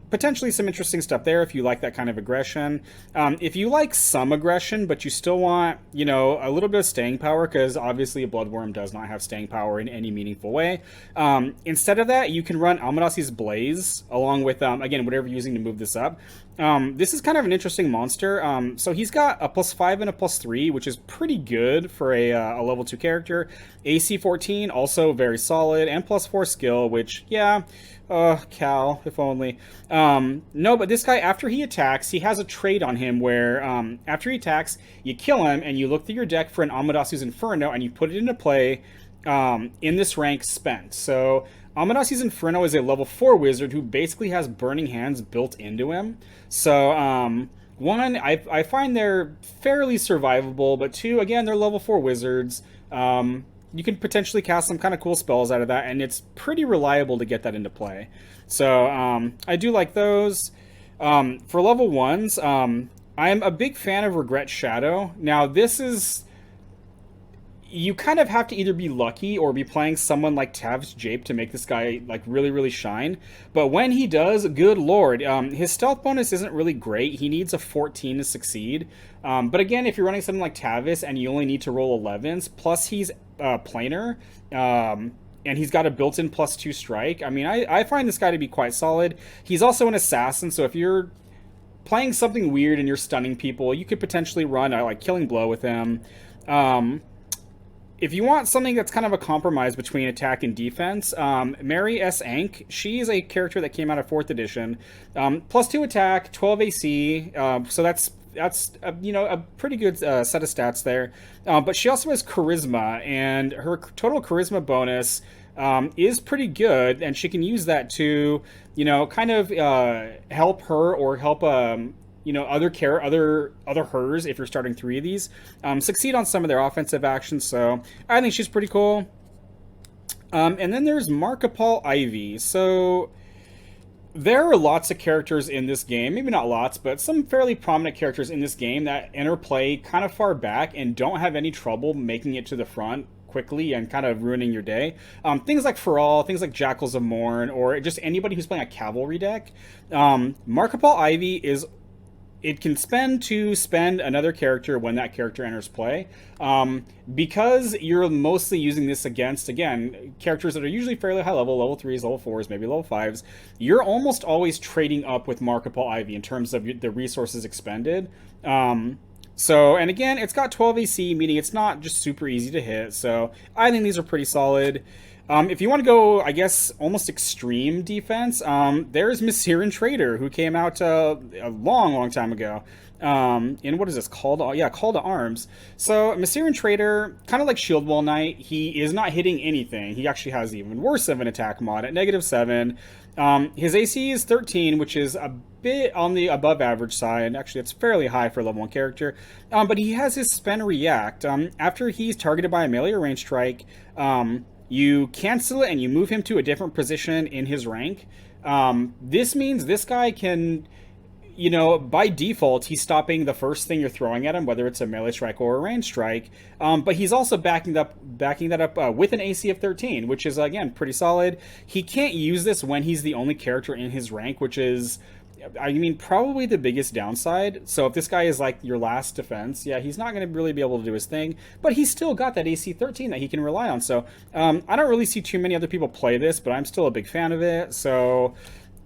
potentially some interesting stuff there if you like that kind of aggression. If you like some aggression, but you still want, a little bit of staying power, because obviously a Bloodworm does not have staying power in any meaningful way. Instead of that, you can run Amadasi's Blaze along with, again, whatever you're using to move this up. This is kind of an interesting monster. So he's got a +5 and a +3, which is pretty good for a level 2 character. AC 14, also very solid, and +4 skill, which, yeah. Cal, if only. No, but this guy, after he attacks, he has a trait on him where, after he attacks, you kill him, and you look through your deck for an Amadasu's Inferno, and you put it into play, in this rank spent. So, Amadasu's Inferno is a level 4 wizard who basically has Burning Hands built into him. So, one, I find they're fairly survivable, but two, again, they're level 4 wizards. You can potentially cast some kind of cool spells out of that, and it's pretty reliable to get that into play. So I do like those. For level 1s, I'm a big fan of Regret Shadow. Now, this is... You kind of have to either be lucky or be playing someone like Tavis Jape to make this guy like really, really shine. But when he does, good lord, his stealth bonus isn't really great. He needs a 14 to succeed. But again, if you're running something like Tavis and you only need to roll 11s, plus he's planar, and he's got a built-in +2 strike. I mean, I find this guy to be quite solid. He's also an assassin, so if you're playing something weird and you're stunning people, you could potentially run a like Killing Blow with him. If you want something that's kind of a compromise between attack and defense, Mary S. Ank, she's a character that came out of 4th edition. +2 attack, 12 AC, so that's a pretty good set of stats there. But she also has charisma, and her total charisma bonus is pretty good, and she can use that to, kind of help her or help other hers, if you're starting 3 of these, succeed on some of their offensive actions. So I think she's pretty cool. And then there's Markapal Ivy. So there are lots of characters in this game, maybe not lots, but some fairly prominent characters in this game that enter play kind of far back and don't have any trouble making it to the front quickly and kind of ruining your day. Things like Feral, things like Jackals of Morn, or just anybody who's playing a cavalry deck. Markapal Ivy is... It can spend another character when that character enters play. Because you're mostly using this against, again, characters that are usually fairly high level, level 3s, level 4s, maybe level 5s, you're almost always trading up with Markapal Ivy in terms of the resources expended. So, and again, it's got 12 AC, meaning it's not just super easy to hit. So I think these are pretty solid. If you want to go, I guess, almost extreme defense, there's Masirin Trader, who came out a long, long time ago. In what is this? Call to Arms. So Masirin Trader, kind of like Shield Wall Knight, he is not hitting anything. He actually has even worse of an attack mod at -7. His AC is 13, which is a bit on the above average side. Actually, it's fairly high for a level 1 character. But he has his Spend React. After he's targeted by a melee or range strike, you cancel it and you move him to a different position in his rank. This means this guy can, by default, he's stopping the first thing you're throwing at him, whether it's a melee strike or a range strike. But he's also backing that up with an AC of 13, which is, again, pretty solid. He can't use this when he's the only character in his rank, which is... probably the biggest downside. So if this guy is like your last defense, yeah, he's not going to really be able to do his thing, but he's still got that AC 13 that he can rely on. So I don't really see too many other people play this, but I'm still a big fan of it. So,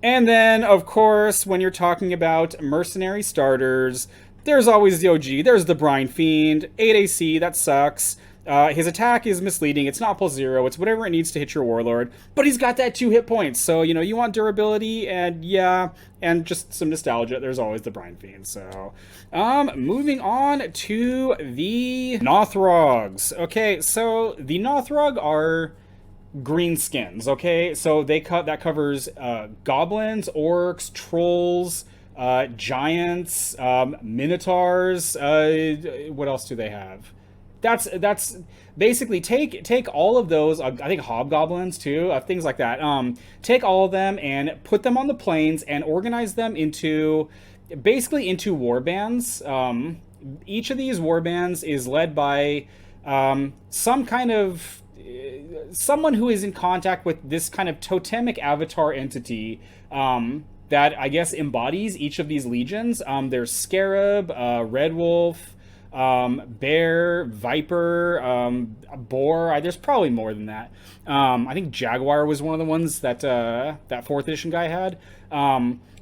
and then of course, when you're talking about mercenary starters, there's always the OG. There's the Brine Fiend, 8 AC, that sucks. His attack is misleading. It's not +0. It's whatever it needs to hit your Warlord. But he's got that 2 hit points. So, you want durability and, yeah, and just some nostalgia. There's always the Brine Fiend. So, moving on to the Nothrogs. Okay, so the Nothrog are green skins, okay? So that covers goblins, orcs, trolls, giants, minotaurs. What else do they have? That's basically take all of those. I think hobgoblins too, things like that. Take all of them and put them on the plains and organize them into warbands. Each of these warbands is led by some kind of someone who is in contact with this kind of totemic avatar entity that I guess embodies each of these legions. There's Scarab, Red Wolf, Bear, Viper, Boar. There's probably more than that. I think Jaguar was one of the ones that that fourth edition guy had.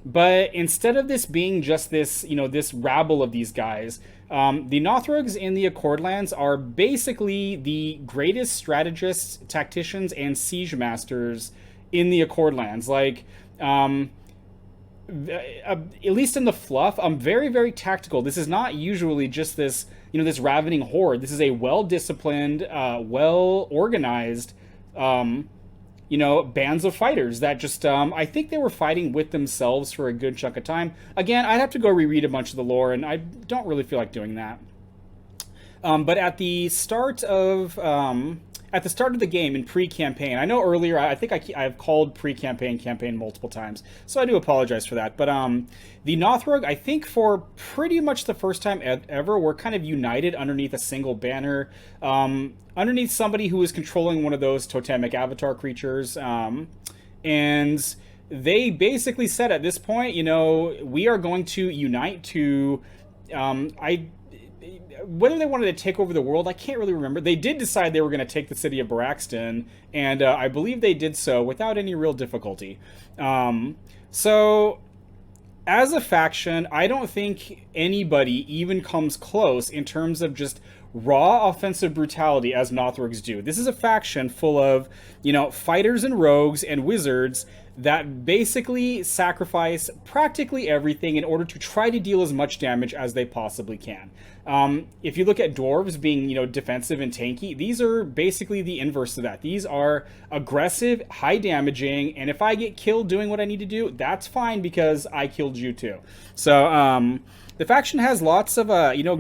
But instead of this being just this, this rabble of these guys, the Nothrogs in the Accordlands are basically the greatest strategists, tacticians, and siege masters in the Accordlands. Like, at least in the fluff, I'm very, very tactical. This is not usually just this, this ravening horde. This is a well-disciplined, well-organized, bands of fighters that just, I think they were fighting with themselves for a good chunk of time. Again, I'd have to go reread a bunch of the lore, and I don't really feel like doing that. But at the start of the game in pre-campaign, I know earlier I think I've called pre-campaign campaign multiple times, so I do apologize for that. But the Nothrog, I think for pretty much the first time ever, were kind of united underneath a single banner, underneath somebody who was controlling one of those totemic avatar creatures, and they basically said at this point, we are going to unite to, whether they wanted to take over the world, I can't really remember. They did decide they were going to take the city of Braxton, and I believe they did so without any real difficulty. So, as a faction, I don't think anybody even comes close in terms of just raw offensive brutality as Nothrogs do. This is a faction full of, fighters and rogues and wizards that basically sacrifice practically everything in order to try to deal as much damage as they possibly can. If you look at dwarves being, defensive and tanky, these are basically the inverse of that. These are aggressive, high damaging, and if I get killed doing what I need to do, that's fine because I killed you too. So, the faction has lots of,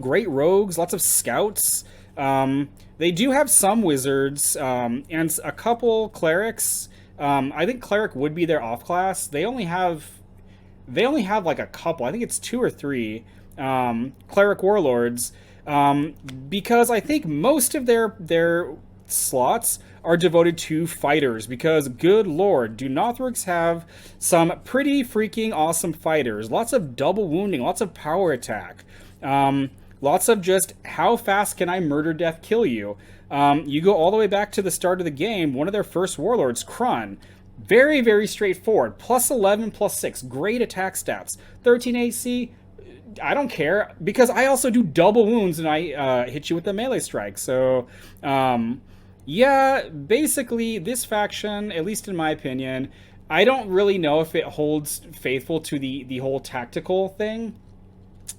great rogues, lots of scouts. They do have some wizards, and a couple clerics. I think cleric would be their off class. They only have like a couple. I think it's 2 or 3 cleric warlords, because I think most of their slots are devoted to fighters, because good lord, do Nothrogs have some pretty freaking awesome fighters. Lots of double wounding, lots of power attack, lots of just how fast can I murder death kill you. You go all the way back to the start of the game, one of their first warlords, Krun. Very, very straightforward. Plus 11, plus 6. Great attack stats. 13 AC, I don't care, because I also do double wounds and I hit you with a melee strike. So, yeah, basically, this faction, at least in my opinion, I don't really know if it holds faithful to the whole tactical thing,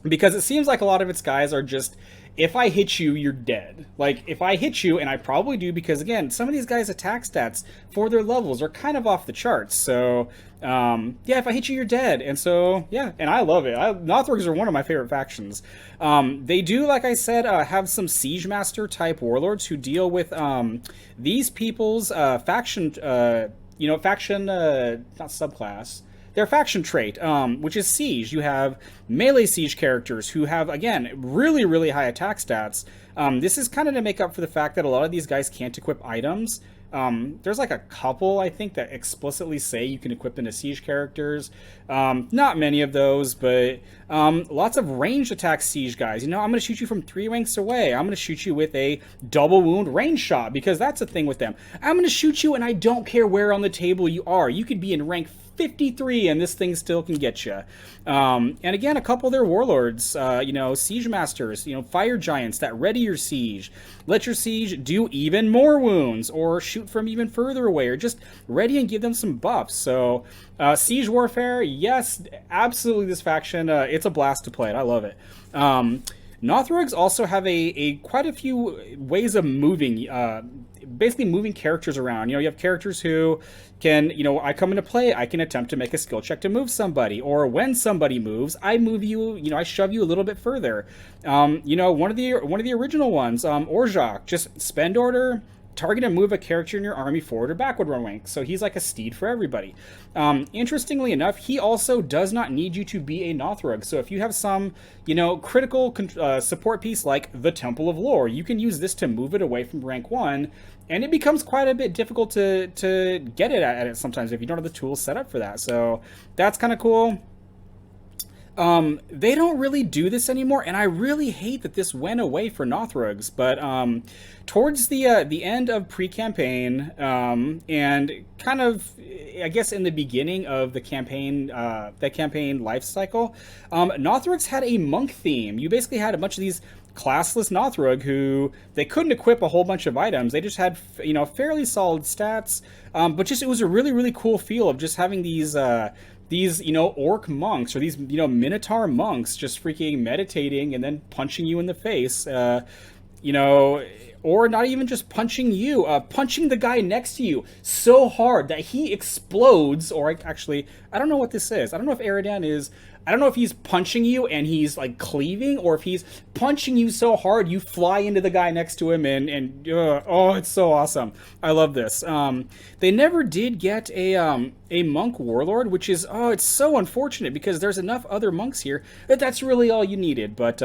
because it seems like a lot of its guys are just, if I hit you, you're dead. Like, if I hit you, and I probably do, because, again, some of these guys' attack stats for their levels are kind of off the charts. So, yeah, if I hit you, you're dead. And so, yeah, and I love it. Nothrogs are one of my favorite factions. They do, like I said, have some Siege Master type warlords who deal with these people's faction, not subclass. Their faction trait, which is Siege. You have melee Siege characters who have, again, really, really high attack stats. This is kind of to make up for the fact that a lot of these guys can't equip items. There's like a couple, I think, that explicitly say you can equip into Siege characters. Not many of those, but lots of ranged attack Siege guys. I'm going to shoot you from 3 ranks away. I'm going to shoot you with a double wound range shot, because that's a thing with them. I'm going to shoot you, and I don't care where on the table you are. You could be in rank 53 and this thing still can get you. And again, a couple of their warlords, siege masters, fire giants that ready your siege, let your siege do even more wounds or shoot from even further away, or just ready and give them some buffs. So siege warfare, yes, absolutely, this faction, it's a blast to play it. I love it. Nothrogs also have a quite a few ways of moving, basically moving characters around. You have characters who can, I come into play, I can attempt to make a skill check to move somebody, or when somebody moves, I move you, I shove you a little bit further. One of the original ones, Orjak, just spend order, target and move a character in your army forward or backward one rank. So he's like a steed for everybody. Interestingly enough, he also does not need you to be a Nothrog. So if you have some, critical support piece like the Temple of Lore, you can use this to move it away from rank 1, and it becomes quite a bit difficult to get it at it sometimes if you don't have the tools set up for that. So that's kind of cool. They don't really do this anymore, and I really hate that this went away for Nothrogs. But towards the end of pre-campaign, and kind of, I guess, in the beginning of the campaign life cycle, Nothrogs had a monk theme. You basically had a bunch of these classless Nothrog who they couldn't equip a whole bunch of items. They just had fairly solid stats, but just it was a really, really cool feel of just having these orc monks, or these minotaur monks just freaking meditating and then punching you in the face, or not even just punching you, punching the guy next to you so hard that he explodes. Or I don't know what this is. I don't know if Eridan is. I don't know if he's punching you and he's like cleaving, or if he's punching you so hard you fly into the guy next to him, and oh, it's so awesome. I love this. They never did get a monk warlord, which is, it's so unfortunate, because there's enough other monks here that's really all you needed. But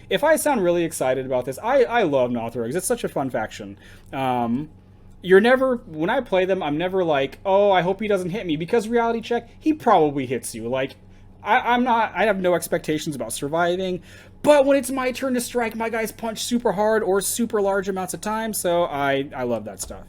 if I sound really excited about this, I love Nothrogs. It's such a fun faction. You're never, when I play them, I'm never like, oh, I hope he doesn't hit me, because reality check, he probably hits you. Like, I have no expectations about surviving, but when it's my turn to strike, my guys punch super hard or super large amounts of time, so I love that stuff.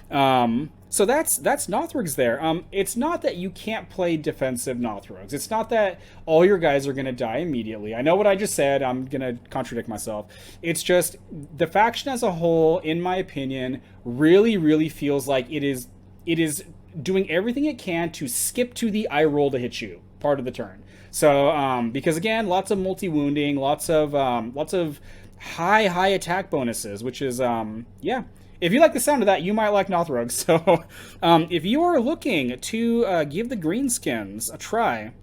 So that's Nothrogs there. It's not that you can't play defensive Nothrogs. It's not that all your guys are going to die immediately. I know what I just said. I'm going to contradict myself. It's just the faction as a whole, in my opinion, really, really feels like it is doing everything it can to skip to the I roll to hit you part of the turn. So because again, lots of multi-wounding, lots of high attack bonuses, which is yeah. If you like the sound of that, you might like Nothrogs. So if you are looking to give the greenskins a try,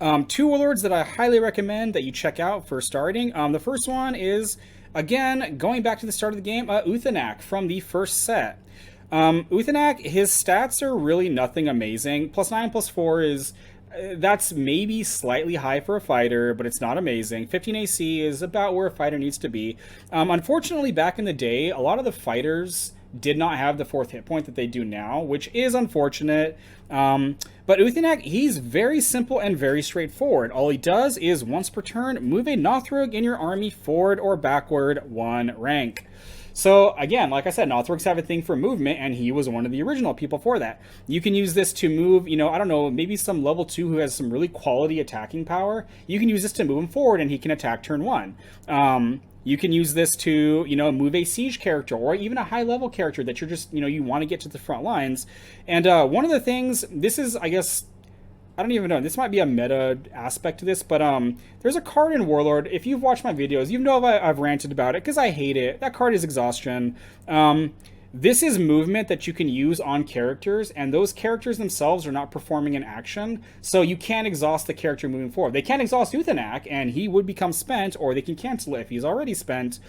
2 warlords that I highly recommend that you check out for starting. The first one is, again, going back to the start of the game, Uthanak from the first set. Uthanak, his stats are really nothing amazing. +9, +4 is, that's maybe slightly high for a fighter, but it's not amazing. 15 AC is about where a fighter needs to be. Unfortunately, back in the day, a lot of the fighters did not have the 4th hit point that they do now, which is unfortunate. But Uthanak, he's very simple and very straightforward. All he does is, once per turn, move a Nothrog in your army forward or backward 1 rank. So again, like I said, Nothrogs have a thing for movement, and he was one of the original people for that. You can use this to move, I don't know, maybe some level 2 who has some really quality attacking power. You can use this to move him forward, and he can attack turn 1. You can use this to, move a siege character, or even a high level character that you're just, you want to get to the front lines. And one of the things, this is, I guess, I don't even know, this might be a meta aspect to this, but there's a card in Warlord. If you've watched my videos, you know I've ranted about it, because I hate it. That card is exhaustion. This is movement that you can use on characters, and those characters themselves are not performing an action, so you can't exhaust the character moving forward. They can't exhaust Uthanak, and he would become spent, or they can cancel it if he's already spent.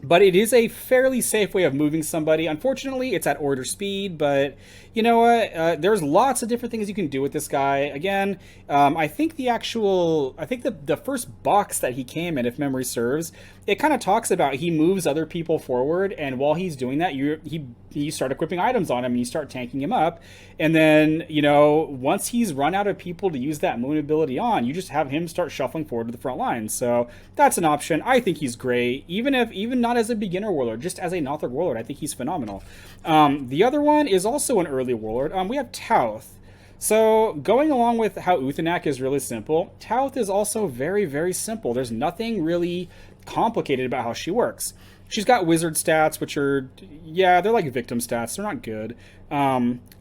But it is a fairly safe way of moving somebody. Unfortunately, it's at order speed, but you know what? There's lots of different things you can do with this guy. Again, I think the first box that he came in, if memory serves, it kind of talks about he moves other people forward, and while he's doing that, you start equipping items on him, and you start tanking him up. And then, once he's run out of people to use that moon ability on, you just have him start shuffling forward to the front lines. So that's an option. I think he's great, even not as a beginner warlord, just as a Nothrog warlord. I think he's phenomenal. The other one is also an early warlord. We have Tauth. So going along with how Uthanak is really simple, Tauth is also very, very simple. There's nothing really complicated about how she works. She's got wizard stats, which are, yeah, they're like victim stats. They're not good.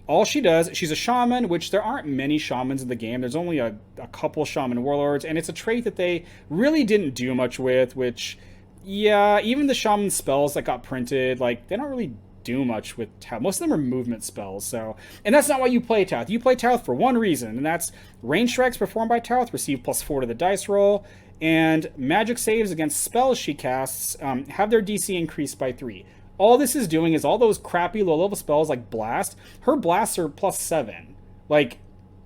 All she does, she's a shaman, which there aren't many shamans in the game. There's only a couple shaman warlords, and it's a trait that they really didn't do much with, which, yeah, even the shaman spells that got printed, like, they don't really do much with Tauth. Most of them are movement spells. So, and that's not why you play Tauth. You play Tauth for one reason, and that's range strikes performed by Tauth receive +4 to the dice roll, and magic saves against spells she casts have their DC increased by 3. All this is doing is all those crappy low-level spells like Blast, her blasts are +7. Like,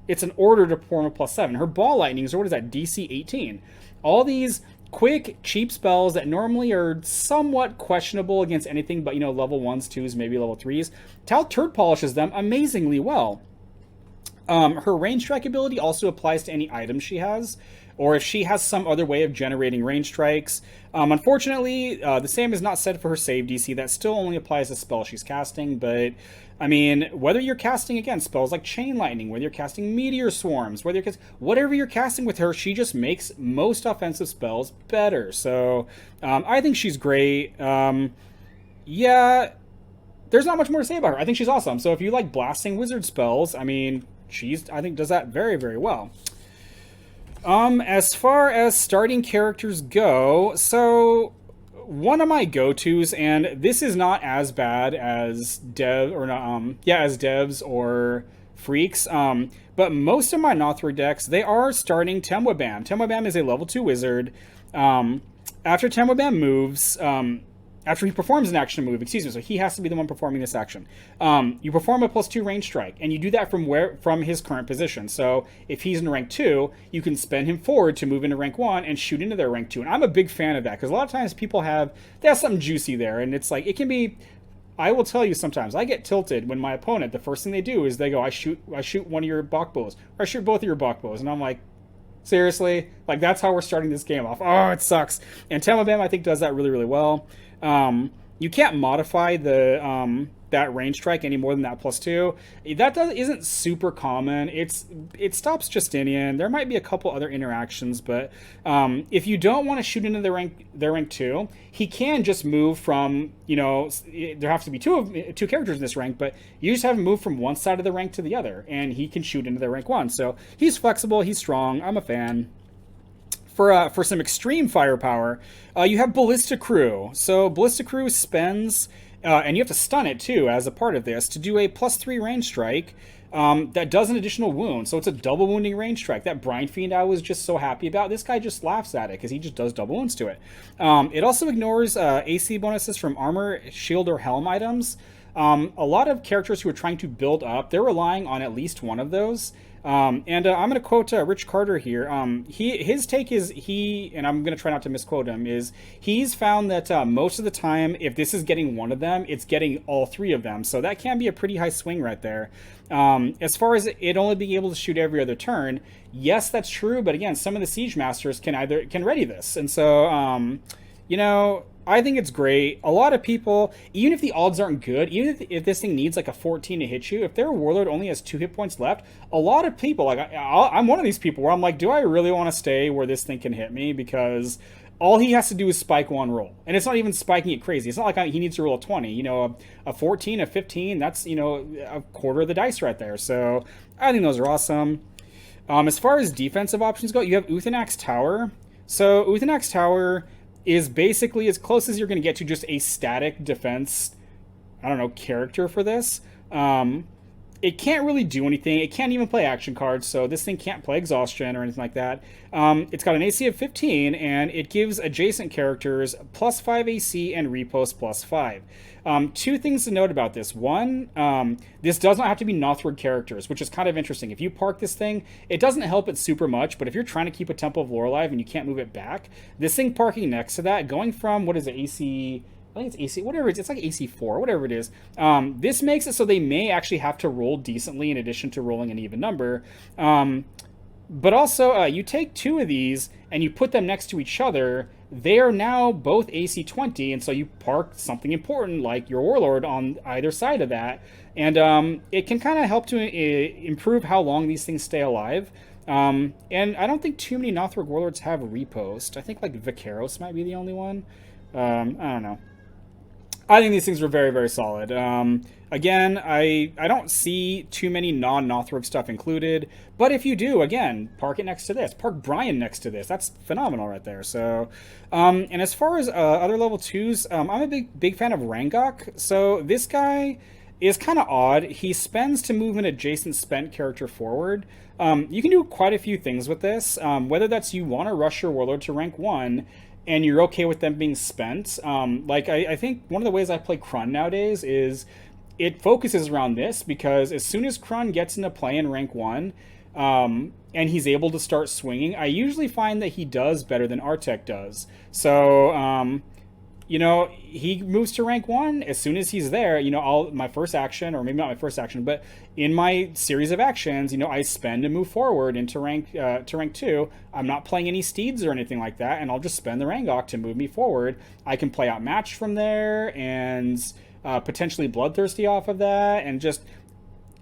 it's an order to perform a +7. Her Ball Lightnings, or what is that, DC 18. All these quick, cheap spells that normally are somewhat questionable against anything but, level 1s, 2s, maybe level 3s. Tauth turd polishes them amazingly well. Her range strike ability also applies to any items she has, or if she has some other way of generating range strikes. Unfortunately, the same is not said for her save DC. That still only applies to spells she's casting, but I mean, whether you're casting, again, spells like Chain Lightning, whether you're casting Meteor Swarms, whatever you're casting with her, she just makes most offensive spells better. So, I think she's great. Yeah, there's not much more to say about her. I think she's awesome. So if you like blasting wizard spells, I mean, I think, does that very, very well. As far as starting characters go, so one of my go-tos, and this is not as bad as as devs or freaks, but most of my Nothrog decks, they are starting Temwebam. Temwebam is a level 2 wizard. After Temwebam moves, after he performs an action move, so he has to be the one performing this action. You perform a +2 range strike, and you do that from his current position. So if he's in rank 2, you can spin him forward to move into rank 1 and shoot into their rank 2. And I'm a big fan of that, because a lot of times people have something juicy there, and it's like, it can be, I will tell you sometimes, I get tilted when my opponent, the first thing they do is they go, I shoot one of your Bach bows, or I shoot both of your Bach bows, and I'm like, seriously? Like, that's how we're starting this game off. Oh, it sucks. And Temwebam, I think, does that really, really well. You can't modify that range strike any more than that +2. That isn't super common. It stops Justinian. There might be a couple other interactions, but if you don't want to shoot into their rank 2, he can just move from, there have to be two characters in this rank, but you just have him move from one side of the rank to the other, and he can shoot into their rank 1. So he's flexible, he's strong, I'm a fan. For some extreme firepower, you have Ballista Crew. So Ballista Crew spends, and you have to stun it too as a part of this, to do a +3 range strike that does an additional wound. So it's a double wounding range strike. That Brine Fiend I was just so happy about. This guy just laughs at it because he just does double wounds to it. It also ignores AC bonuses from armor, shield, or helm items. A lot of characters who are trying to build up, they're relying on at least one of those. I'm going to quote Rich Carter here. His take is, and I'm going to try not to misquote him, is he's found that most of the time, if this is getting one of them, it's getting all 3 of them. So that can be a pretty high swing right there. As far as it only being able to shoot every other turn, yes, that's true. But again, some of the Siege Masters can ready this. And so, I think it's great. A lot of people, even if the odds aren't good, even if this thing needs like a 14 to hit you, if their Warlord only has 2 hit points left, a lot of people, like I'm one of these people where I'm like, do I really want to stay where this thing can hit me? Because all he has to do is spike one roll. And it's not even spiking it crazy. It's not like he needs to roll a 20. A 14, a 15, that's, a quarter of the dice right there. So I think those are awesome. As far as defensive options go, you have Uthanak's Tower. So Uthanak's Tower is basically as close as you're going to get to just a static defense, character for this. It can't really do anything. It can't even play action cards, so this thing can't play exhaustion or anything like that. It's got an AC of 15, and it gives adjacent characters +5 AC and repost +5. 2 things to note about this. One, this does not have to be Nothrog characters, which is kind of interesting. If you park this thing, it doesn't help it super much, but if you're trying to keep a Temple of Lore alive and you can't move it back, this thing parking next to that, going from, what is it, AC... I think it's AC, whatever it is, it's like AC4, whatever it is. This makes it so they may actually have to roll decently in addition to rolling an even number. But also, you take 2 of these and you put them next to each other, they are now both AC20, and so you park something important like your Warlord on either side of that. And it can kind of help to improve how long these things stay alive. And I don't think too many Nothrog Warlords have repost. I think like Vicaros might be the only one. I don't know. I think these things were very, very solid. Again, I don't see too many non-Nothrog stuff included, but if you do, again, park it next to this. Park Brian next to this. That's phenomenal right there. So, and as far as other level 2s, I'm a big fan of Rangok. So this guy is kind of odd. He spends to move an adjacent spent character forward. You can do quite a few things with this, whether that's you want to rush your Warlord to rank 1, and you're okay with them being spent. Like, I think one of the ways I play Krun nowadays is it focuses around this, because as soon as Krun gets into play in rank 1, and he's able to start swinging, I usually find that he does better than Artek does. So, he moves to rank 1. As soon as he's there, my first action, or maybe not my first action, but in my series of actions, I spend to move forward into rank 2. I'm not playing any steeds or anything like that, and I'll just spend the Rangok to move me forward. I can play outmatched from there, and potentially bloodthirsty off of that, and just,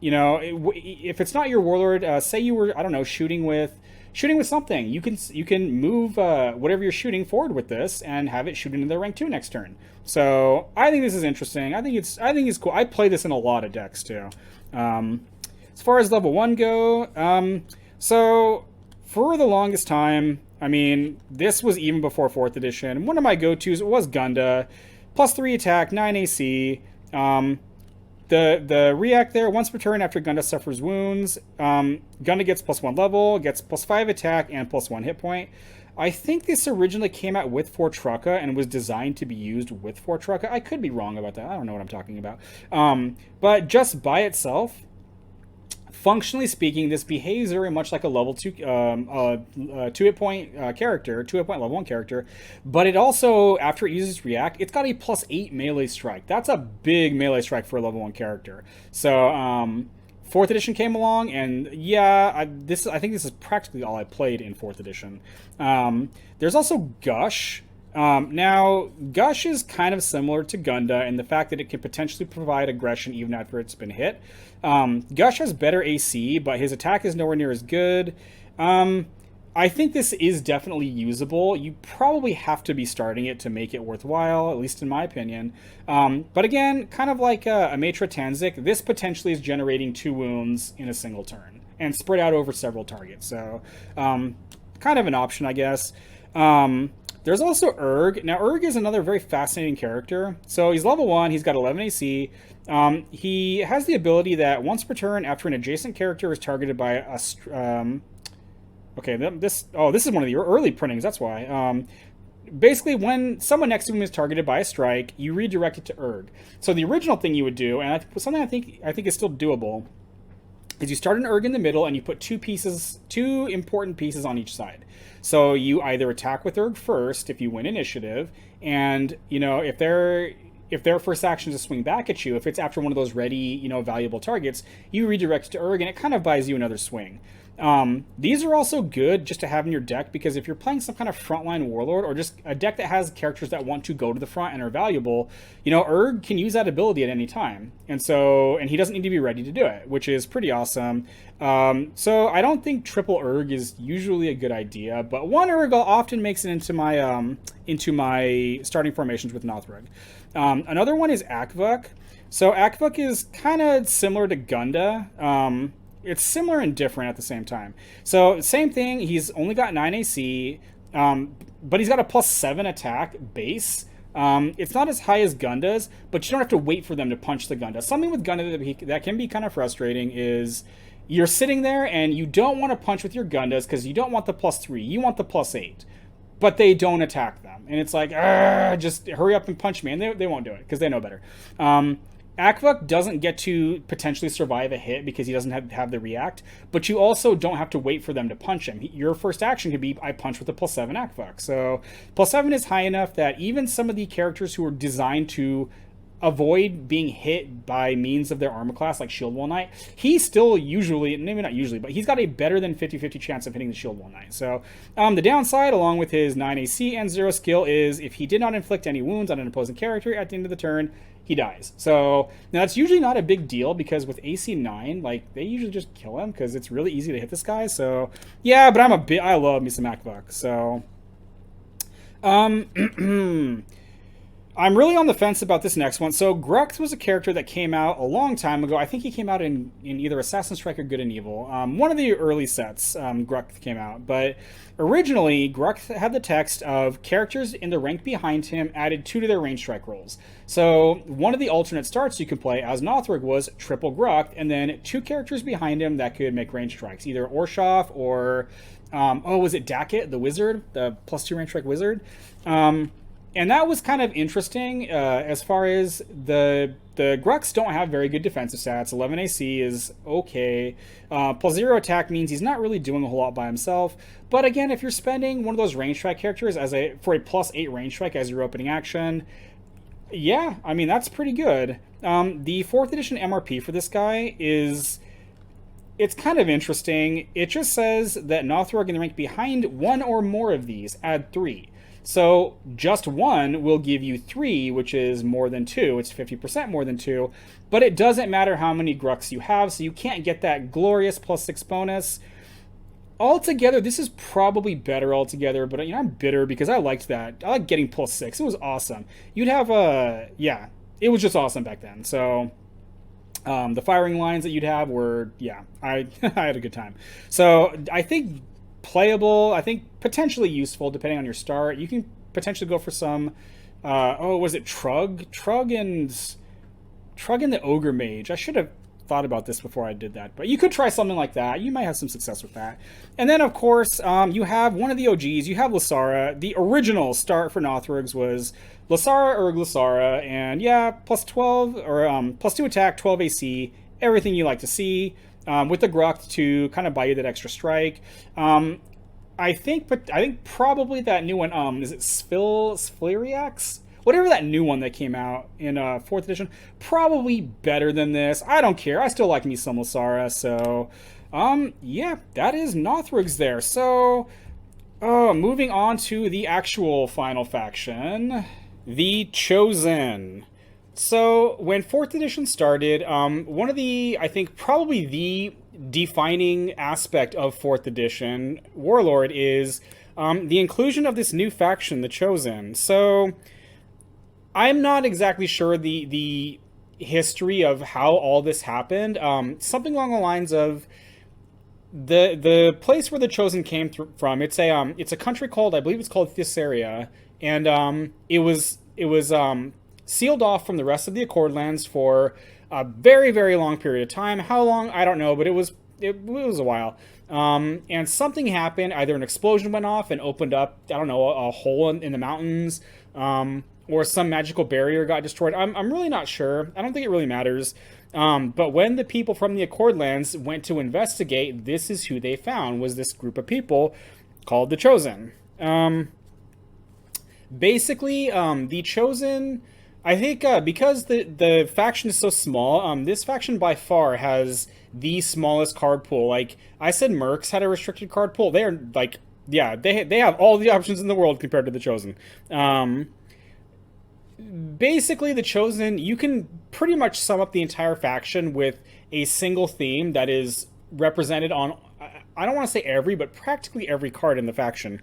if it's not your Warlord, say you were, I don't know, shooting with something, you can move whatever you're shooting forward with this and have it shoot into the rank 2 next turn. So I think this is interesting. I think it's cool. I play this in a lot of decks too. As far as level 1 go, so for the longest time, I mean, this was even before 4th edition. One of my go-tos was Gunda, +3 attack, 9 AC. The react there, once per turn after Gunda suffers wounds, Gunda gets +1 level, gets +5 attack, and +1 hit point. I think this originally came out with Fortrucka and was designed to be used with Fortrucka. I could be wrong about that. I don't know what I'm talking about. But just by itself, functionally speaking, this behaves very much like a level 2 2 hit point character, 2 hit point level 1 character, but it also, after it uses react, it's got a +8 melee strike. That's a big melee strike for a level 1 character. So 4th edition came along, and yeah, I think this is practically all I played in 4th edition. There's also Gush. Now, Gush is kind of similar to Gunda in the fact that it can potentially provide aggression even after it's been hit. Gush has better AC, but his attack is nowhere near as good. I think this is definitely usable. You probably have to be starting it to make it worthwhile, at least in my opinion. But again, kind of like a Matra Tanzik, this potentially is generating 2 wounds in a single turn and spread out over several targets. So, kind of an option, I guess. There's also Urg. Now, Urg is another very fascinating character. So he's level 1, he's got 11 AC. He has the ability that once per turn, after an adjacent character is targeted by a... this is one of the early printings, that's why. Basically, when someone next to him is targeted by a strike, you redirect it to Urg. So the original thing you would do, and something I think is still doable, is you start an Urg in the middle and you put 2 important pieces on each side. So you either attack with Urg first if you win initiative, and if their first action is to swing back at you, if it's after one of those ready, valuable targets, you redirect it to Urg, and it kind of buys you another swing. These are also good just to have in your deck, because if you're playing some kind of frontline Warlord, or just a deck that has characters that want to go to the front and are valuable, Urg can use that ability at any time. And he doesn't need to be ready to do it, which is pretty awesome. So I don't think triple Urg is usually a good idea, but 1 Urg often makes it into my starting formations with Nothrog. Another one is Akvuk. So Akvuk is kind of similar to Gunda. It's similar and different at the same time. So same thing, he's only got 9 AC, but he's got a +7 attack base. It's not as high as Gunda's, but you don't have to wait for them to punch the Gunda. Something with Gunda that can be kind of frustrating is you're sitting there and you don't want to punch with your Gundas because you don't want the +3, you want the +8. But they don't attack them. And it's like, just hurry up and punch me. And they won't do it because they know better. Akvuk doesn't get to potentially survive a hit because he doesn't have the react, but you also don't have to wait for them to punch him. Your first action could be, I punch with a +7 Akvuk. So +7 is high enough that even some of the characters who are designed to avoid being hit by means of their armor class, like Shield Wall Knight, he still usually, maybe not usually, but he's got a better than 50-50 chance of hitting the Shield Wall Knight. So the downside, along with his 9 AC and 0 skill, is if he did not inflict any wounds on an opposing character at the end of the turn, he dies. So now that's usually not a big deal because with AC 9, like, they usually just kill him because it's really easy to hit this guy. So yeah, but I love me some Akvuk. So I'm really on the fence about this next one. So Grux was a character that came out a long time ago. I think he came out in either Assassin's Strike or Good and Evil. One of the early sets, Grux came out. But originally, Grux had the text of characters in the rank behind him added 2 to their range strike rolls. So one of the alternate starts you could play as Nothrog was triple Grux, and then 2 characters behind him that could make range strikes, either Orshoff or was it Dacket, the wizard, the +2 range strike wizard? And that was kind of interesting as far as the Grux don't have very good defensive stats. 11 AC is okay. +0 attack means he's not really doing a whole lot by himself. But again, if you're spending one of those range strike characters for a +8 range strike as your opening action, yeah, I mean, that's pretty good. The 4th edition MRP for this guy it's kind of interesting. It just says that Nothrog in the rank behind 1 or more of these, add 3. So just 1 will give you 3, which is more than 2. It's 50% more than 2. But it doesn't matter how many Grux you have, so you can't get that glorious +6 bonus. Altogether, this is probably better altogether, but I'm bitter because I liked that. I like getting +6. It was awesome. You'd have yeah, it was just awesome back then. So the firing lines that you'd have were, yeah, I had a good time. So I think playable, I think potentially useful depending on your start. You can potentially go for some was it Trug and the Ogre Mage. I should have thought about this before I did that, but you could try something like that. You might have some success with that. And then of course you have one of the OGs. You have Lysara. The original start for Nothrogs was Lysara or Lysara, and yeah, +12 or +2 attack, 12 AC, everything you like to see. With the Grux to kind of buy you that extra strike. I think probably that new one, is it Sphlyriax? Whatever that new one that came out in 4th edition, probably better than this. I don't care. I still like me some Lysara. So, yeah, that is Nothrogs there. So, moving on to the actual final faction, the Chosen. So, when 4th edition started, one of the, I think, probably the defining aspect of 4th edition, Warlord, is the inclusion of this new faction, the Chosen. So, I'm not exactly sure the history of how all this happened. Something along the lines of the place where the Chosen came from. It's a country called, I believe it's called Thessaria, and it was sealed off from the rest of the Accordlands for a very, very long period of time. How long, I don't know, but it was a while. And something happened. Either an explosion went off and opened up, I don't know, a hole in the mountains, or some magical barrier got destroyed. I'm really not sure. I don't think it really matters. But when the people from the Accordlands went to investigate, this is who they found, was this group of people called the Chosen. Basically, the Chosen, I think because the faction is so small, this faction by far has the smallest card pool. Like I said, Mercs had a restricted card pool. They are like, yeah, they have all the options in the world compared to the Chosen. Basically, the Chosen, you can pretty much sum up the entire faction with a single theme that is represented on, I don't want to say every, but practically every card in the faction.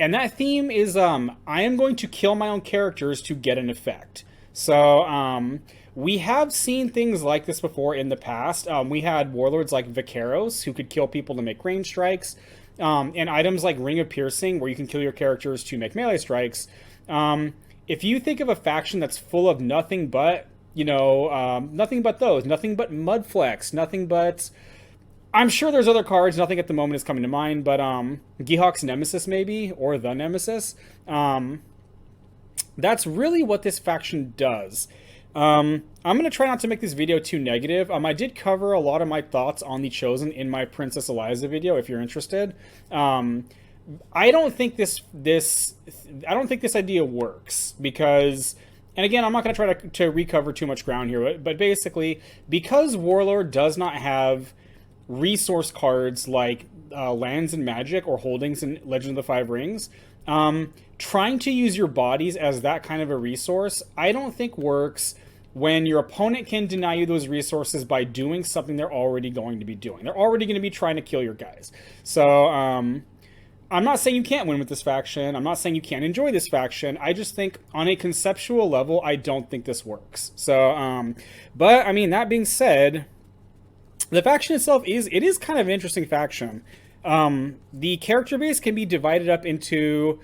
And that theme is, I am going to kill my own characters to get an effect. So, we have seen things like this before in the past. We had warlords like Vicaros, who could kill people to make range strikes, and items like Ring of Piercing, where you can kill your characters to make melee strikes. If you think of a faction that's full of nothing but, nothing but those, nothing but Mudflex, nothing but... I'm sure there's other cards, nothing at the moment is coming to mind, but Geehawk's Nemesis maybe, or the Nemesis. That's really what this faction does. I'm going to try not to make this video too negative. I did cover a lot of my thoughts on the Chosen in my Princess Eliza video, if you're interested. I don't think this idea works, because... And again, I'm not going to try to recover too much ground here, but basically, because Warlord does not have resource cards like lands and magic or holdings in Legend of the Five Rings, trying to use your bodies as that kind of a resource, I don't think works when your opponent can deny you those resources by doing something they're already going to be doing. They're already going to be trying to kill your guys. So, I'm not saying you can't win with this faction. I'm not saying you can't enjoy this faction. I just think on a conceptual level, I don't think this works. So, but I mean, that being said, the faction itself is kind of an interesting faction. The character base can be divided up into,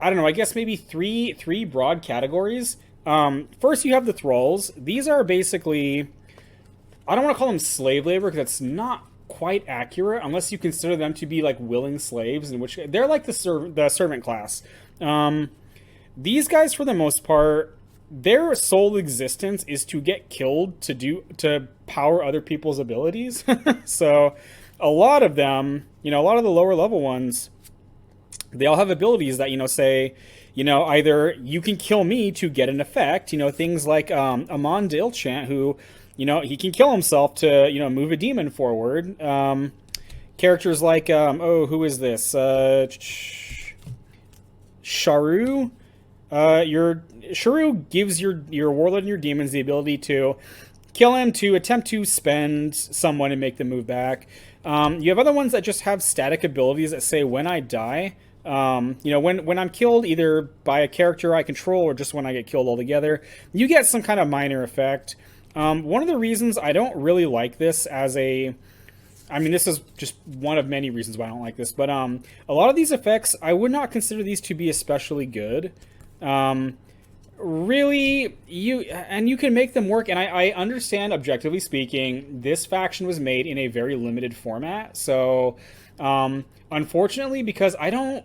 I don't know, I guess maybe three broad categories. First, you have the thralls. These are basically, I don't want to call them slave labor because that's not quite accurate unless you consider them to be like willing slaves, in which they're like the servant class. These guys, for the most part, their sole existence is to get killed to power other people's abilities. So a lot of them, a lot of the lower level ones, they all have abilities that, say, either you can kill me to get an effect, things like Amon de Ilchant, who, he can kill himself to, move a demon forward. Characters like, who is this? Sharu. Sharu gives your warlord and your demons the ability to kill him, to attempt to spend someone and make them move back. You have other ones that just have static abilities that say when I die, when I'm killed either by a character I control or just when I get killed altogether, you get some kind of minor effect. One of the reasons I don't really like this this is just one of many reasons why I don't like this, but a lot of these effects, I would not consider these to be especially good. Really, you can make them work, and I understand, objectively speaking, this faction was made in a very limited format, so unfortunately, because I don't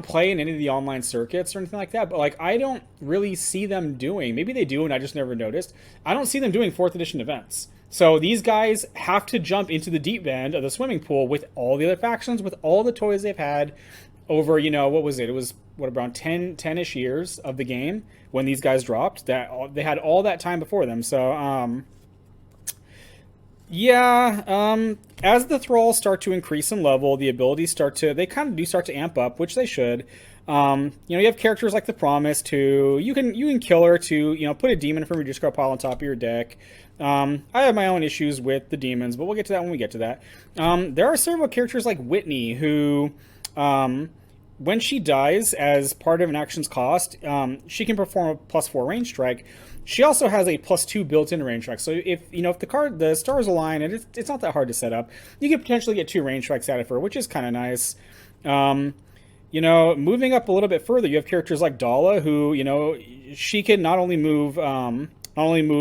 play in any of the online circuits or anything like that, but like I don't really see them doing, maybe they do and I just never noticed, I don't see them doing 4th edition events. So these guys have to jump into the deep end of the swimming pool with all the other factions, with all the toys they've had over, what was it? It was, around 10-ish years of the game when these guys dropped. That they had all that time before them. So, as the thralls start to increase in level, the abilities they kind of do start to amp up, which they should. You have characters like the Promised, who you can kill her to, put a demon from your discard pile on top of your deck. I have my own issues with the demons, but we'll get to that when we get to that. There are several characters like Whitney who, when she dies as part of an action's cost, she can perform a +4 range strike. She also has a +2 built-in range strike. So if the stars align, and it's not that hard to set up, you could potentially get 2 range strikes out of her, which is kind of nice. Moving up a little bit further, you have characters like Dala, who, she can not only move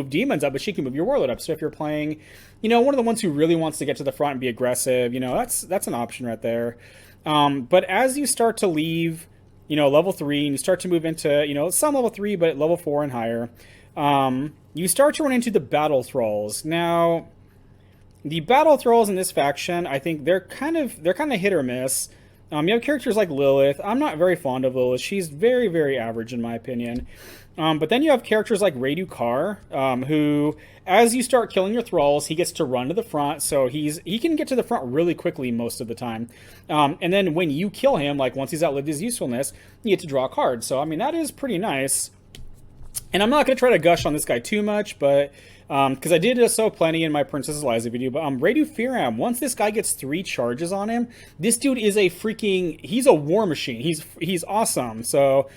demons up, but she can move your warlord up. So if you're playing, one of the ones who really wants to get to the front and be aggressive, that's an option right there. But as you start to leave, level 3, and you start to move into, some level 3, but level 4 and higher, you start to run into the battle thralls. Now, the battle thralls in this faction, I think they're kind of hit or miss. You have characters like Lilith. I'm not very fond of Lilith. She's very, very average in my opinion. But then you have characters like Radu Kar, who, as you start killing your thralls, he gets to run to the front, so he can get to the front really quickly most of the time. And then when you kill him, like once he's outlived his usefulness, you get to draw a card. So, that is pretty nice. And I'm not going to try to gush on this guy too much, but because I did so plenty in my Princess Eliza video, but Radu Firam, once this guy gets 3 charges on him, this dude is he's a war machine. He's awesome. So,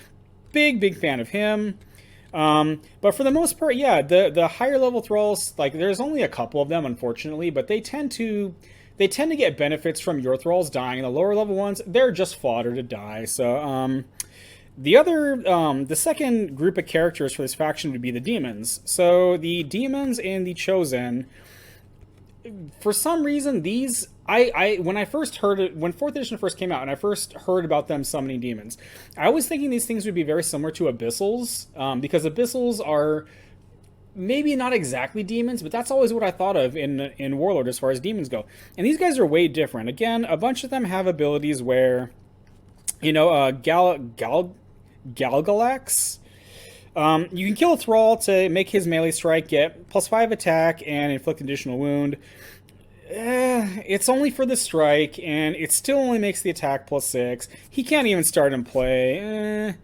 big fan of him. But for the most part, yeah, the higher level thralls, like there's only a couple of them, unfortunately, but they tend to get benefits from your thralls dying, and the lower level ones, they're just fodder to die. So, the second group of characters for this faction would be the demons. So the demons and the chosen, for some reason, these, when I first heard it, when 4th edition first came out, and I first heard about them summoning demons, I was thinking these things would be very similar to Abyssals, because Abyssals are maybe not exactly demons, but that's always what I thought of in Warlord as far as demons go. And these guys are way different. Again, a bunch of them have abilities where, Galgalax, you can kill a thrall to make his melee strike get +5 attack and inflict additional wound. It's only for the strike, and it still only makes the attack +6. He can't even start and play.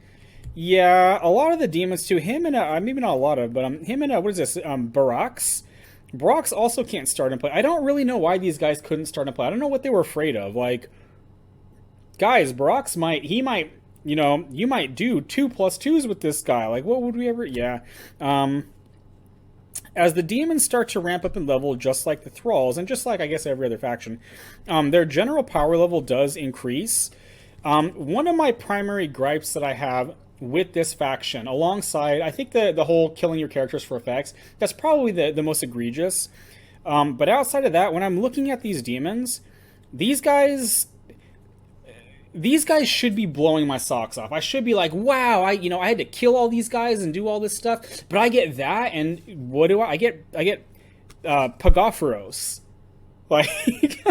Yeah, a lot of the demons too. Him and maybe not a lot of, but him and what is this? Barax. Barax also can't start and play. I don't really know why these guys couldn't start and play. I don't know what they were afraid of. Like, guys, Brock's you might do 2+2s with this guy. Like, what would we ever? Yeah. Um, as the demons start to ramp up in level, just like the thralls, and just like I guess every other faction, their general power level does increase. One of my primary gripes that I have with this faction, alongside I think the whole killing your characters for effects, that's probably the most egregious. But outside of that, when I'm looking at these demons, these guys these guys should be blowing my socks off. I should be like, wow, I had to kill all these guys and do all this stuff, but I get that, and what do I get Pagophoros. Like,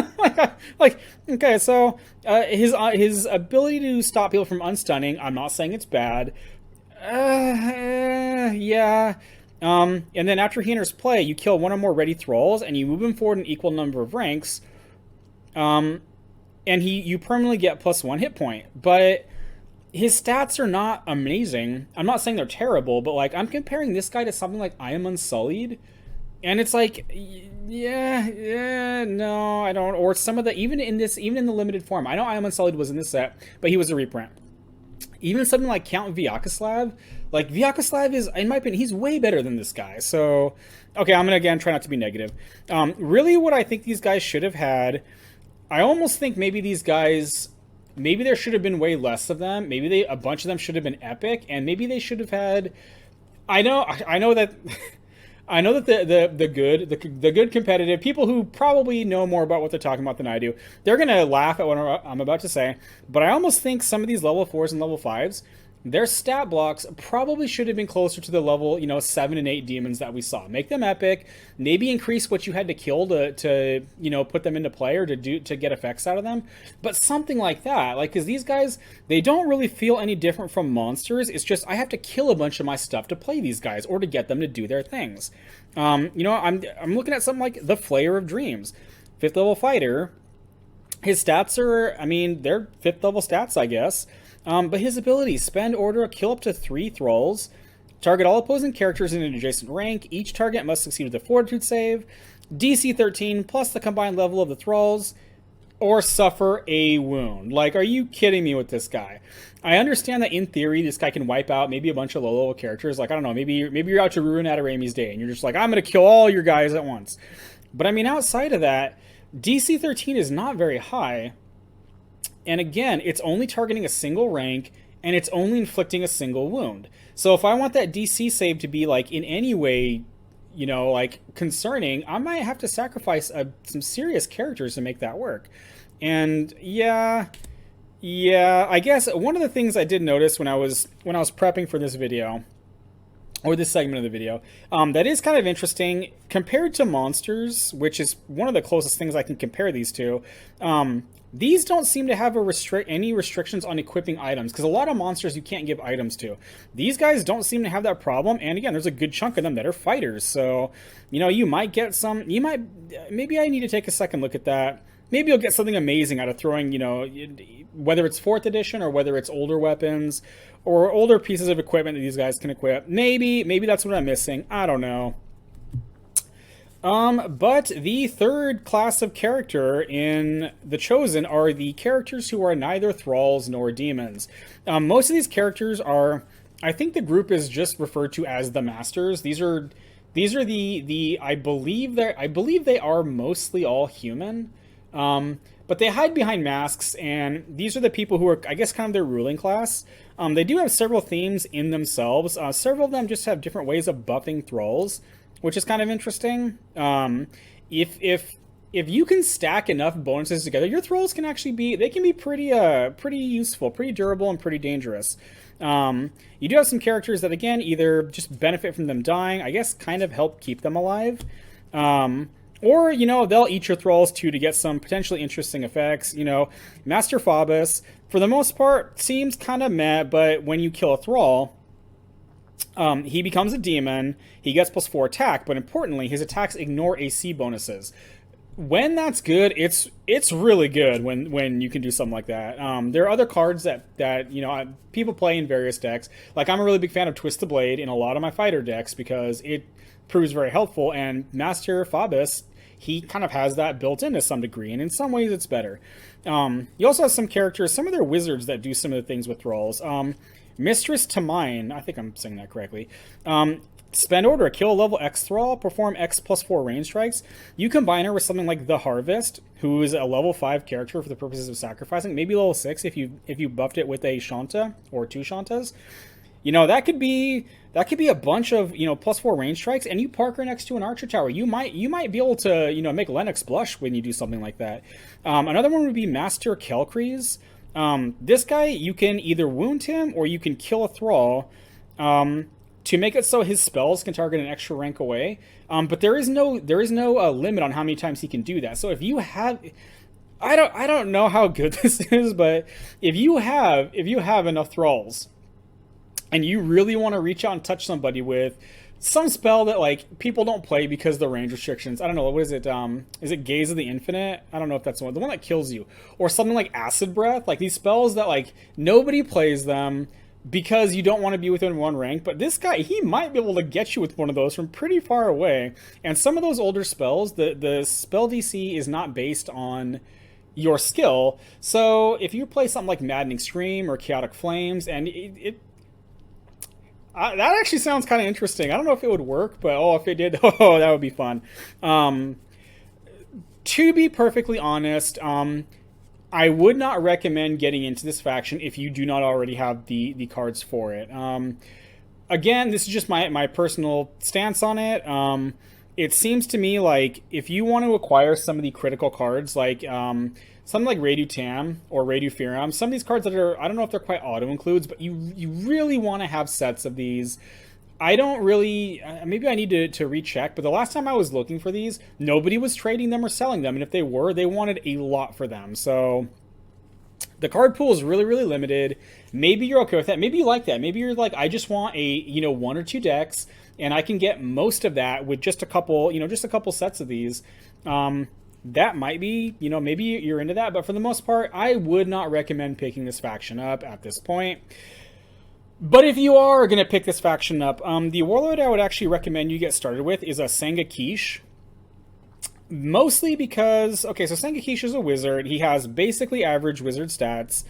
like, okay, so his ability to stop people from unstunning, I'm not saying it's bad. Yeah. And then after he enters play, you kill one or more ready thralls, and you move him forward an equal number of ranks. And you permanently get +1 hit point. But his stats are not amazing. I'm not saying they're terrible, but like I'm comparing this guy to something like I Am Unsullied, and it's like, yeah, no, I don't. Or some of the even in the limited form, I know I Am Unsullied was in this set, but he was a reprint. Even something like Count Vyacheslav, like Vyacheslav is, in my opinion, he's way better than this guy. So, okay, I'm gonna again try not to be negative. Really, what I think these guys should have had, I almost think maybe these guys, maybe there should have been way less of them. Maybe a bunch of them should have been epic, and maybe they should have had. I know that. I know that the good competitive people who probably know more about what they're talking about than I do, they're gonna laugh at what I'm about to say. But I almost think some of these level 4s and level 5s, their stat blocks probably should have been closer to the level 7 and 8 demons that we saw. Make them epic. Maybe increase what you had to kill to put them into play or to get effects out of them. But something like that, like, because these guys, they don't really feel any different from monsters. It's just I have to kill a bunch of my stuff to play these guys or to get them to do their things. I'm looking at something like the Flayer of Dreams, 5th level fighter. His stats are, I mean, they're 5th level stats, I guess. But his abilities: spend order, kill up to 3 thralls, target all opposing characters in an adjacent rank. Each target must succeed with a fortitude save, DC 13 plus the combined level of the thralls, or suffer a wound. Like, are you kidding me with this guy? I understand that in theory this guy can wipe out maybe a bunch of low level characters. Like, I don't know, maybe you're out to ruin Adarami's day and you're just like, I'm gonna kill all your guys at once. But I mean, outside of that, DC 13 is not very high. And again, it's only targeting a single rank, and it's only inflicting a single wound. So if I want that DC save to be, like, in any way, like, concerning, I might have to sacrifice some serious characters to make that work. And yeah, I guess one of the things I did notice when I was prepping for this video, or this segment of the video, that is kind of interesting compared to monsters, which is one of the closest things I can compare these to. These don't seem to have any restrictions on equipping items, because a lot of monsters you can't give items to. These guys don't seem to have that problem, and again, there's a good chunk of them that are fighters, so, you might get some, maybe I need to take a second look at that. Maybe you'll get something amazing out of throwing, whether it's 4th edition or whether it's older weapons or older pieces of equipment that these guys can equip. Maybe that's what I'm missing. I don't know. But the third class of character in The Chosen are the characters who are neither thralls nor demons. Most of these characters are, I think the group is just referred to as the masters. These are the I believe they are mostly all human. But they hide behind masks, and these are the people who are, I guess, kind of their ruling class. They do have several themes in themselves. Several of them just have different ways of buffing thralls, which is kind of interesting. If you can stack enough bonuses together, your thralls can actually be pretty useful, pretty durable, and pretty dangerous. You do have some characters that, again, either just benefit from them dying, I guess kind of help keep them alive. Or, they'll eat your thralls too to get some potentially interesting effects. Master Phobos, for the most part, seems kind of meh, but when you kill a thrall, he becomes a demon, he gets +4 attack, but importantly, his attacks ignore AC bonuses. When that's good, it's really good when you can do something like that. There are other cards that people play in various decks. Like, I'm a really big fan of Twist the Blade in a lot of my fighter decks because it proves very helpful, and Master Phobos, he kind of has that built in to some degree, and in some ways it's better. You also have some characters, some of their wizards that do some of the things with thralls. Mistress to Mine, I think I'm saying that correctly. Spend order, kill a level X thrall, perform X plus 4 range strikes. You combine her with something like the Harvest, who is a level 5 character for the purposes of sacrificing, maybe level 6 if you buffed it with a Shanta or 2 Shantas. That could be a bunch of plus 4 range strikes, and you park her next to an archer tower. You might be able to make Lennox blush when you do something like that. Another one would be Master Kelkries. This guy, you can either wound him or you can kill a thrall. To make it so his spells can target an extra rank away, but there is no limit on how many times he can do that. So if you have, I don't know how good this is, but if you have enough thralls, and you really want to reach out and touch somebody with some spell that like people don't play because of the range restrictions. I don't know, what is it? Is it Gaze of the Infinite? I don't know if that's the one that kills you, or something like Acid Breath. Like these spells that like nobody plays them, because you don't want to be within one rank, but this guy, he might be able to get you with one of those from pretty far away. And some of those older spells, the spell DC is not based on your skill. So if you play something like Maddening Scream or Chaotic Flames, and that actually sounds kind of interesting. I don't know if it would work, but if it did, that would be fun. To be perfectly honest, I would not recommend getting into this faction if you do not already have the cards for it. Again, this is just my personal stance on it. It seems to me like if you want to acquire some of the critical cards, like something like Radu Tam or Radu Firam, some of these cards that are, I don't know if they're quite auto-includes, but you really want to have sets of these. I don't really, maybe I need to recheck, but the last time I was looking for these, nobody was trading them or selling them, and if they were, they wanted a lot for them. So the card pool is really, really limited. Maybe you're okay with that. Maybe you like that. Maybe you're like, I just want a, 1 or 2 decks, and I can get most of that with just a couple, just a couple sets of these. That might be, maybe you're into that, but for the most part, I would not recommend picking this faction up at this point. But if you are going to pick this faction up, the Warlord I would actually recommend you get started with is a Sangakish. Mostly because, okay, so Sangakish is a wizard. He has basically average wizard stats.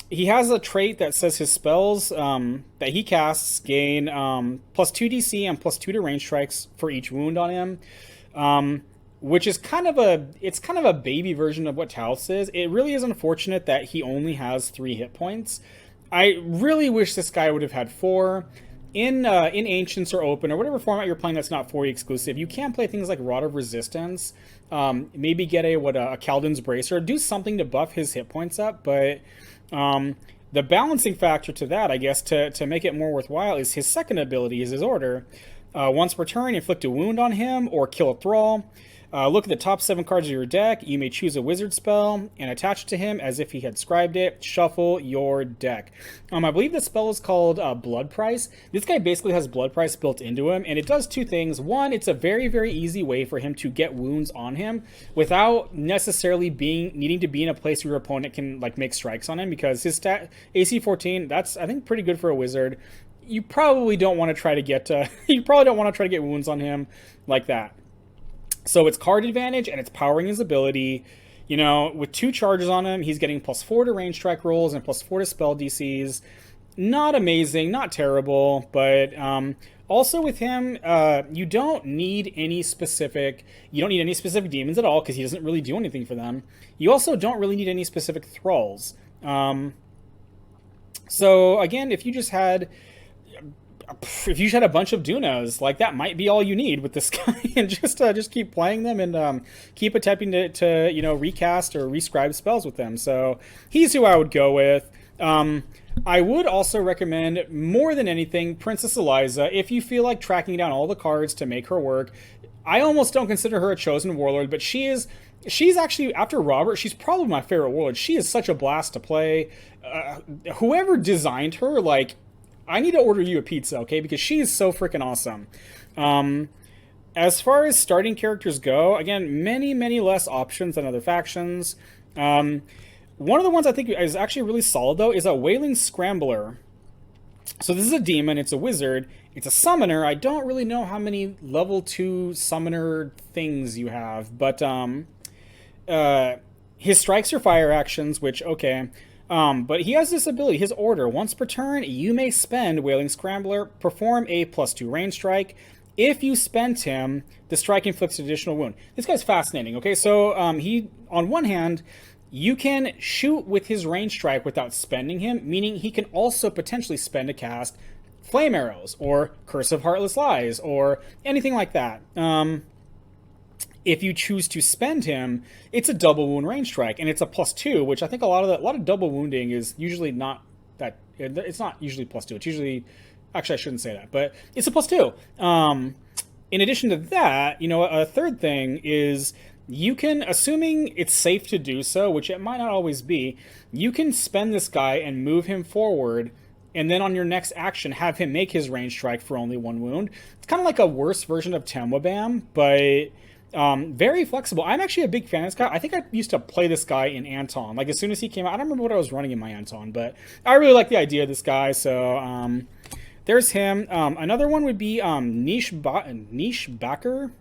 He has a trait that says his spells that he casts gain plus 2 DC and plus 2 to range strikes for each wound on him. Which is kind of a baby version of what Talos is. It really is unfortunate that he only has 3 hit points. I really wish this guy would have had 4. In Ancients or Open, or whatever format you're playing that's not 4E exclusive, you can play things like Rod of Resistance, maybe get a Kaladin's Bracer, do something to buff his hit points up, but the balancing factor to that, I guess, to make it more worthwhile, is his second ability, is his Order. Once per turn, inflict a wound on him, or kill a thrall. Look at the top 7 cards of your deck. You may choose a wizard spell and attach it to him as if he had scribed it. Shuffle your deck. I believe the spell is called Blood Price. This guy basically has Blood Price built into him, and it does 2 things. One, it's a very, very easy way for him to get wounds on him without necessarily needing to be in a place where your opponent can make strikes on him, because his stat AC 14, that's I think pretty good for a wizard. You probably don't want to try to get wounds on him like that. So it's card advantage, and it's powering his ability. With 2 charges on him, he's getting plus 4 to range strike rolls and plus 4 to spell DCs. Not amazing, not terrible, but also with him, you don't need any specific demons at all, because he doesn't really do anything for them. You also don't really need any specific thralls. So again, if you had a bunch of Dunas, that might be all you need with this guy, and just keep playing them and keep attempting to recast or rescribe spells with them. So he's who I would go with. I would also recommend, more than anything, Princess Eliza. If you feel like tracking down all the cards to make her work, I almost don't consider her a chosen warlord, but she's actually, after Robert, she's probably my favorite warlord. She is such a blast to play. Whoever designed her, I need to order you a pizza, okay? Because she is so freaking awesome. As far as starting characters go, again, many, many less options than other factions. One of the ones I think is actually really solid, though, is a Wailing Scrambler. So this is a demon. It's a wizard. It's a summoner. I don't really know how many level 2 summoner things you have, but uh, his strikes are fire actions, which, okay. But he has this ability, his order. Once per turn, you may spend Wailing Scrambler, perform a +2 range strike. If you spent him, the strike inflicts an additional wound. This guy's fascinating, okay? So he, on one hand, you can shoot with his range strike without spending him, meaning he can also potentially spend to cast Flame Arrows, or Curse of Heartless Lies, or anything like that. If you choose to spend him, it's a double wound range strike, and it's a +2, which I think a lot of double wounding is usually not that. It's not usually +2. It's usually, actually I shouldn't say that, but it's a +2. In addition to that, a third thing is you can, assuming it's safe to do so, which it might not always be, you can spend this guy and move him forward, and then on your next action have him make his range strike for only 1 wound. It's kind of like a worse version of Temwabam, but very flexible. I'm actually a big fan of this guy. I think I used to play this guy in Anton. Like, as soon as he came out, I don't remember what I was running in my Anton, but I really like the idea of this guy, so there's him. Another one would be Niche Backer.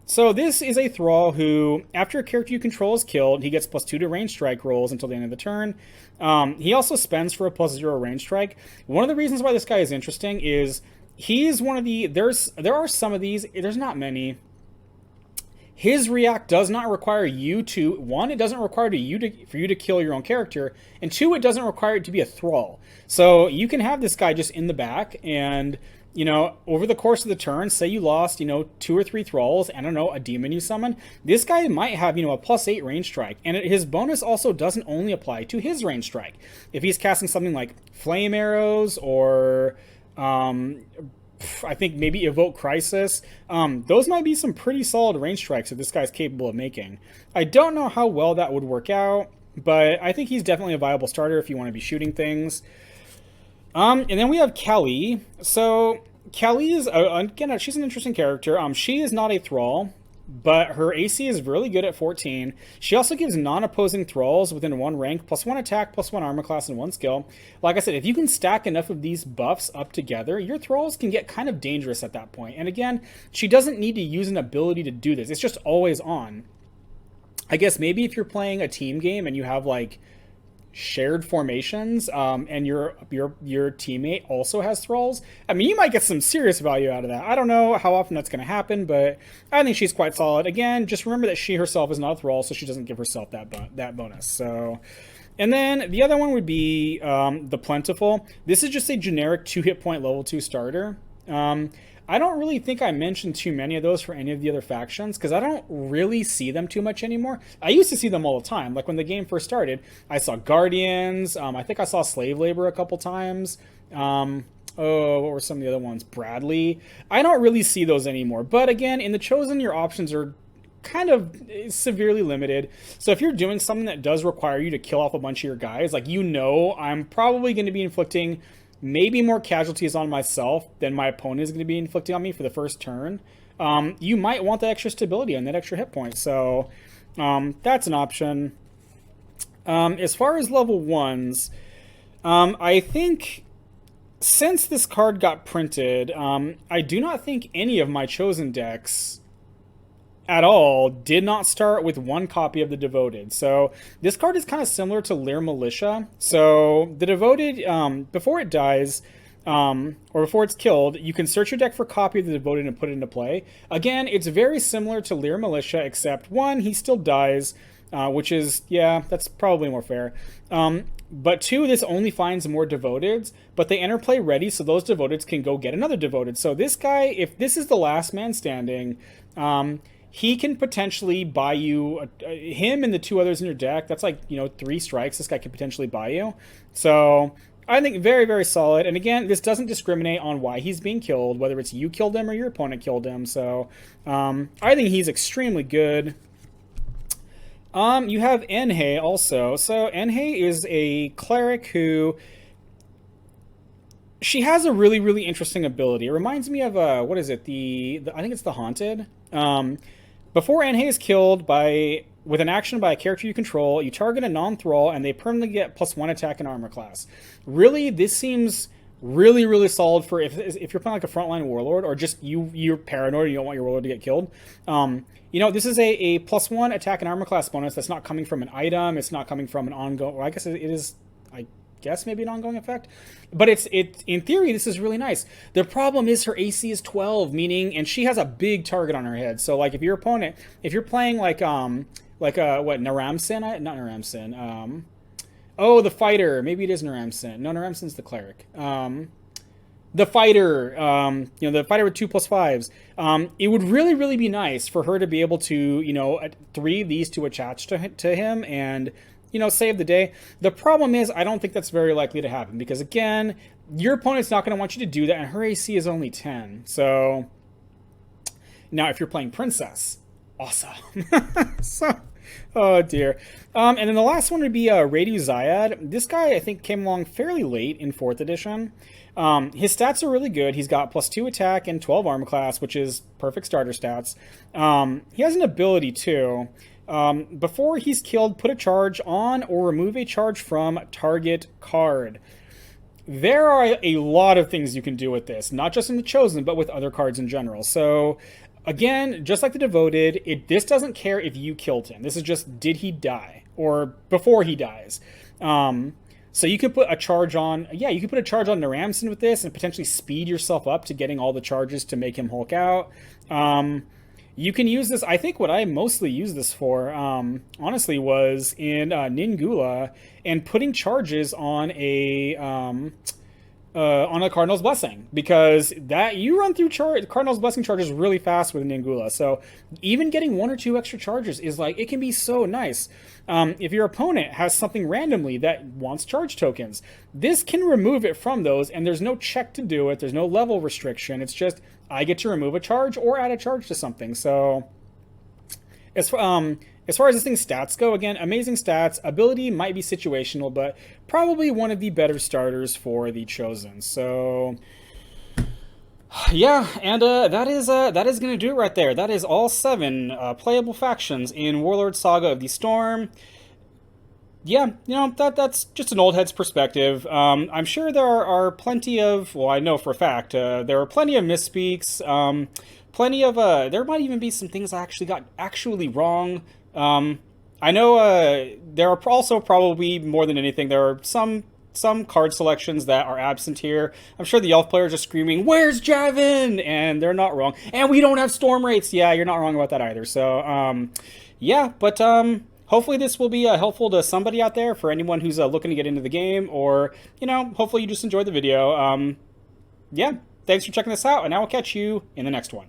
So this is a thrall who, after a character you control is killed, he gets +2 to range strike rolls until the end of the turn. He also spends for a +0 range strike. One of the reasons why this guy is interesting is he's one of the, there are some of these, there's not many. His react does not require you to, one, it doesn't require for you to kill your own character, and two, it doesn't require it to be a thrall. So you can have this guy just in the back, and over the course of the turn, say you lost, 2 or 3 thralls, and I don't know, a demon you summon, this guy might have, a +8 range strike. And his bonus also doesn't only apply to his range strike. If he's casting something like Flame Arrows or, I think maybe Evoke Crisis, those might be some pretty solid range strikes that this guy's capable of making. I don't know how well that would work out, but I think he's definitely a viable starter if you want to be shooting things. And then we have Kelly. So Kelly is, again, she's an interesting character. She is not a thrall, but her AC is really good at 14. She also gives non-opposing thralls within 1 rank, +1 attack, +1 armor class, and 1 skill. Like I said, if you can stack enough of these buffs up together, your thralls can get kind of dangerous at that point. And again, she doesn't need to use an ability to do this. It's just always on. I guess maybe if you're playing a team game and you have, like, shared formations, and your teammate also has thralls, I mean, you might get some serious value out of that. I don't know how often that's going to happen, but I think she's quite solid. Again, just remember that she herself is not a thrall, so she doesn't give herself that bonus. So, and then the other one would be the Plentiful. This is just a generic 2 hit point level 2 starter. I don't really think I mentioned too many of those for any of the other factions, because I don't really see them too much anymore. I used to see them all the time. Like, when the game first started, I saw Guardians. I think I saw Slave Labor a couple times. What were some of the other ones? Bradley. I don't really see those anymore. But again, in the Chosen, your options are kind of severely limited. So if you're doing something that does require you to kill off a bunch of your guys, like, I'm probably going to be inflicting maybe more casualties on myself than my opponent is going to be inflicting on me for the first turn. You might want that extra stability and that extra hit point. So that's an option. As far as level 1s, I think since this card got printed, I do not think any of my Chosen decks at all did not start with 1 copy of the Devoted. So this card is kind of similar to Lear Militia. So the Devoted, before it dies, or before it's killed, you can search your deck for a copy of the Devoted and put it into play. Again, it's very similar to Lear Militia, except 1, he still dies, which is, yeah, that's probably more fair. But 2, this only finds more Devoteds, but they enter play ready, so those Devoteds can go get another Devoted. So this guy, if this is the last man standing, he can potentially buy you, him and the 2 others in your deck, that's like, 3 strikes this guy could potentially buy you. So I think very, very solid. And again, this doesn't discriminate on why he's being killed, whether it's you killed him or your opponent killed him. So I think he's extremely good. You have Enhe also. So Enhe is a cleric who, she has a really, really interesting ability. It reminds me of, what is it? I think it's the Haunted. Before Enhe is killed by with an action by a character you control, you target a non-thrall, and they permanently get +1 attack and armor class. Really, this seems really solid for if you're playing like a frontline warlord, or just you're paranoid, you don't want your warlord to get killed. This is a +1 attack and armor class bonus that's not coming from an item. It's not coming from an ongoing. Well, I guess it is. I guess maybe an ongoing effect, but it's in theory this is really nice. The problem is her AC is 12, meaning, and she has a big target on her head. So like if your opponent, if you're playing like Naramsin, not Naramsin. Oh, the fighter. Maybe it is Naramsin. No, Naramsin's the cleric. The fighter, the fighter with 2+5s. It would really be nice for her to be able to, 3 of these to attach to him and, save the day. The problem is, I don't think that's very likely to happen because, again, your opponent's not going to want you to do that, and her AC is only 10. So, now if you're playing Princess, awesome. So, oh dear. And then the last one would be Radu Zyad. This guy, I think, came along fairly late in 4th edition. His stats are really good. He's got +2 attack and 12 armor class, which is perfect starter stats. He has an ability, too. Before he's killed, put a charge on or remove a charge from target card. There are a lot of things you can do with this, not just in the Chosen, but with other cards in general. So, again, just like the Devoted, this doesn't care if you killed him. This is just, did he die? Or before he dies. So you could put a charge on, you could put a charge on Naramsin with this and potentially speed yourself up to getting all the charges to make him Hulk out. You can use this, I think what I mostly use this for, honestly, was in Ningula and putting charges on a Cardinal's Blessing, because that you run through Cardinal's Blessing charges really fast with Ningula. So even getting 1 or 2 extra charges is like, it can be so nice. If your opponent has something randomly that wants charge tokens, this can remove it from those, and there's no check to do it. There's no level restriction. It's just, I get to remove a charge or add a charge to something. So as far as this thing's stats go, again, amazing stats. Ability might be situational, but probably one of the better starters for the Chosen. So, yeah, and that is going to do it right there. That is all 7 playable factions in Warlord Saga of the Storm. Yeah, that's just an old head's perspective. I'm sure there are plenty of, well, I know for a fact, there are plenty of misspeaks, plenty of, there might even be some things I actually got wrong. I know there are also probably, more than anything, there are some card selections that are absent here. I'm sure the Elf players are screaming, "Where's Javin?" And they're not wrong. And we don't have Storm Wraiths. Yeah, you're not wrong about that either. So, yeah, but hopefully this will be helpful to somebody out there, for anyone who's looking to get into the game, or, hopefully you just enjoyed the video. Yeah, thanks for checking this out, and I will catch you in the next one.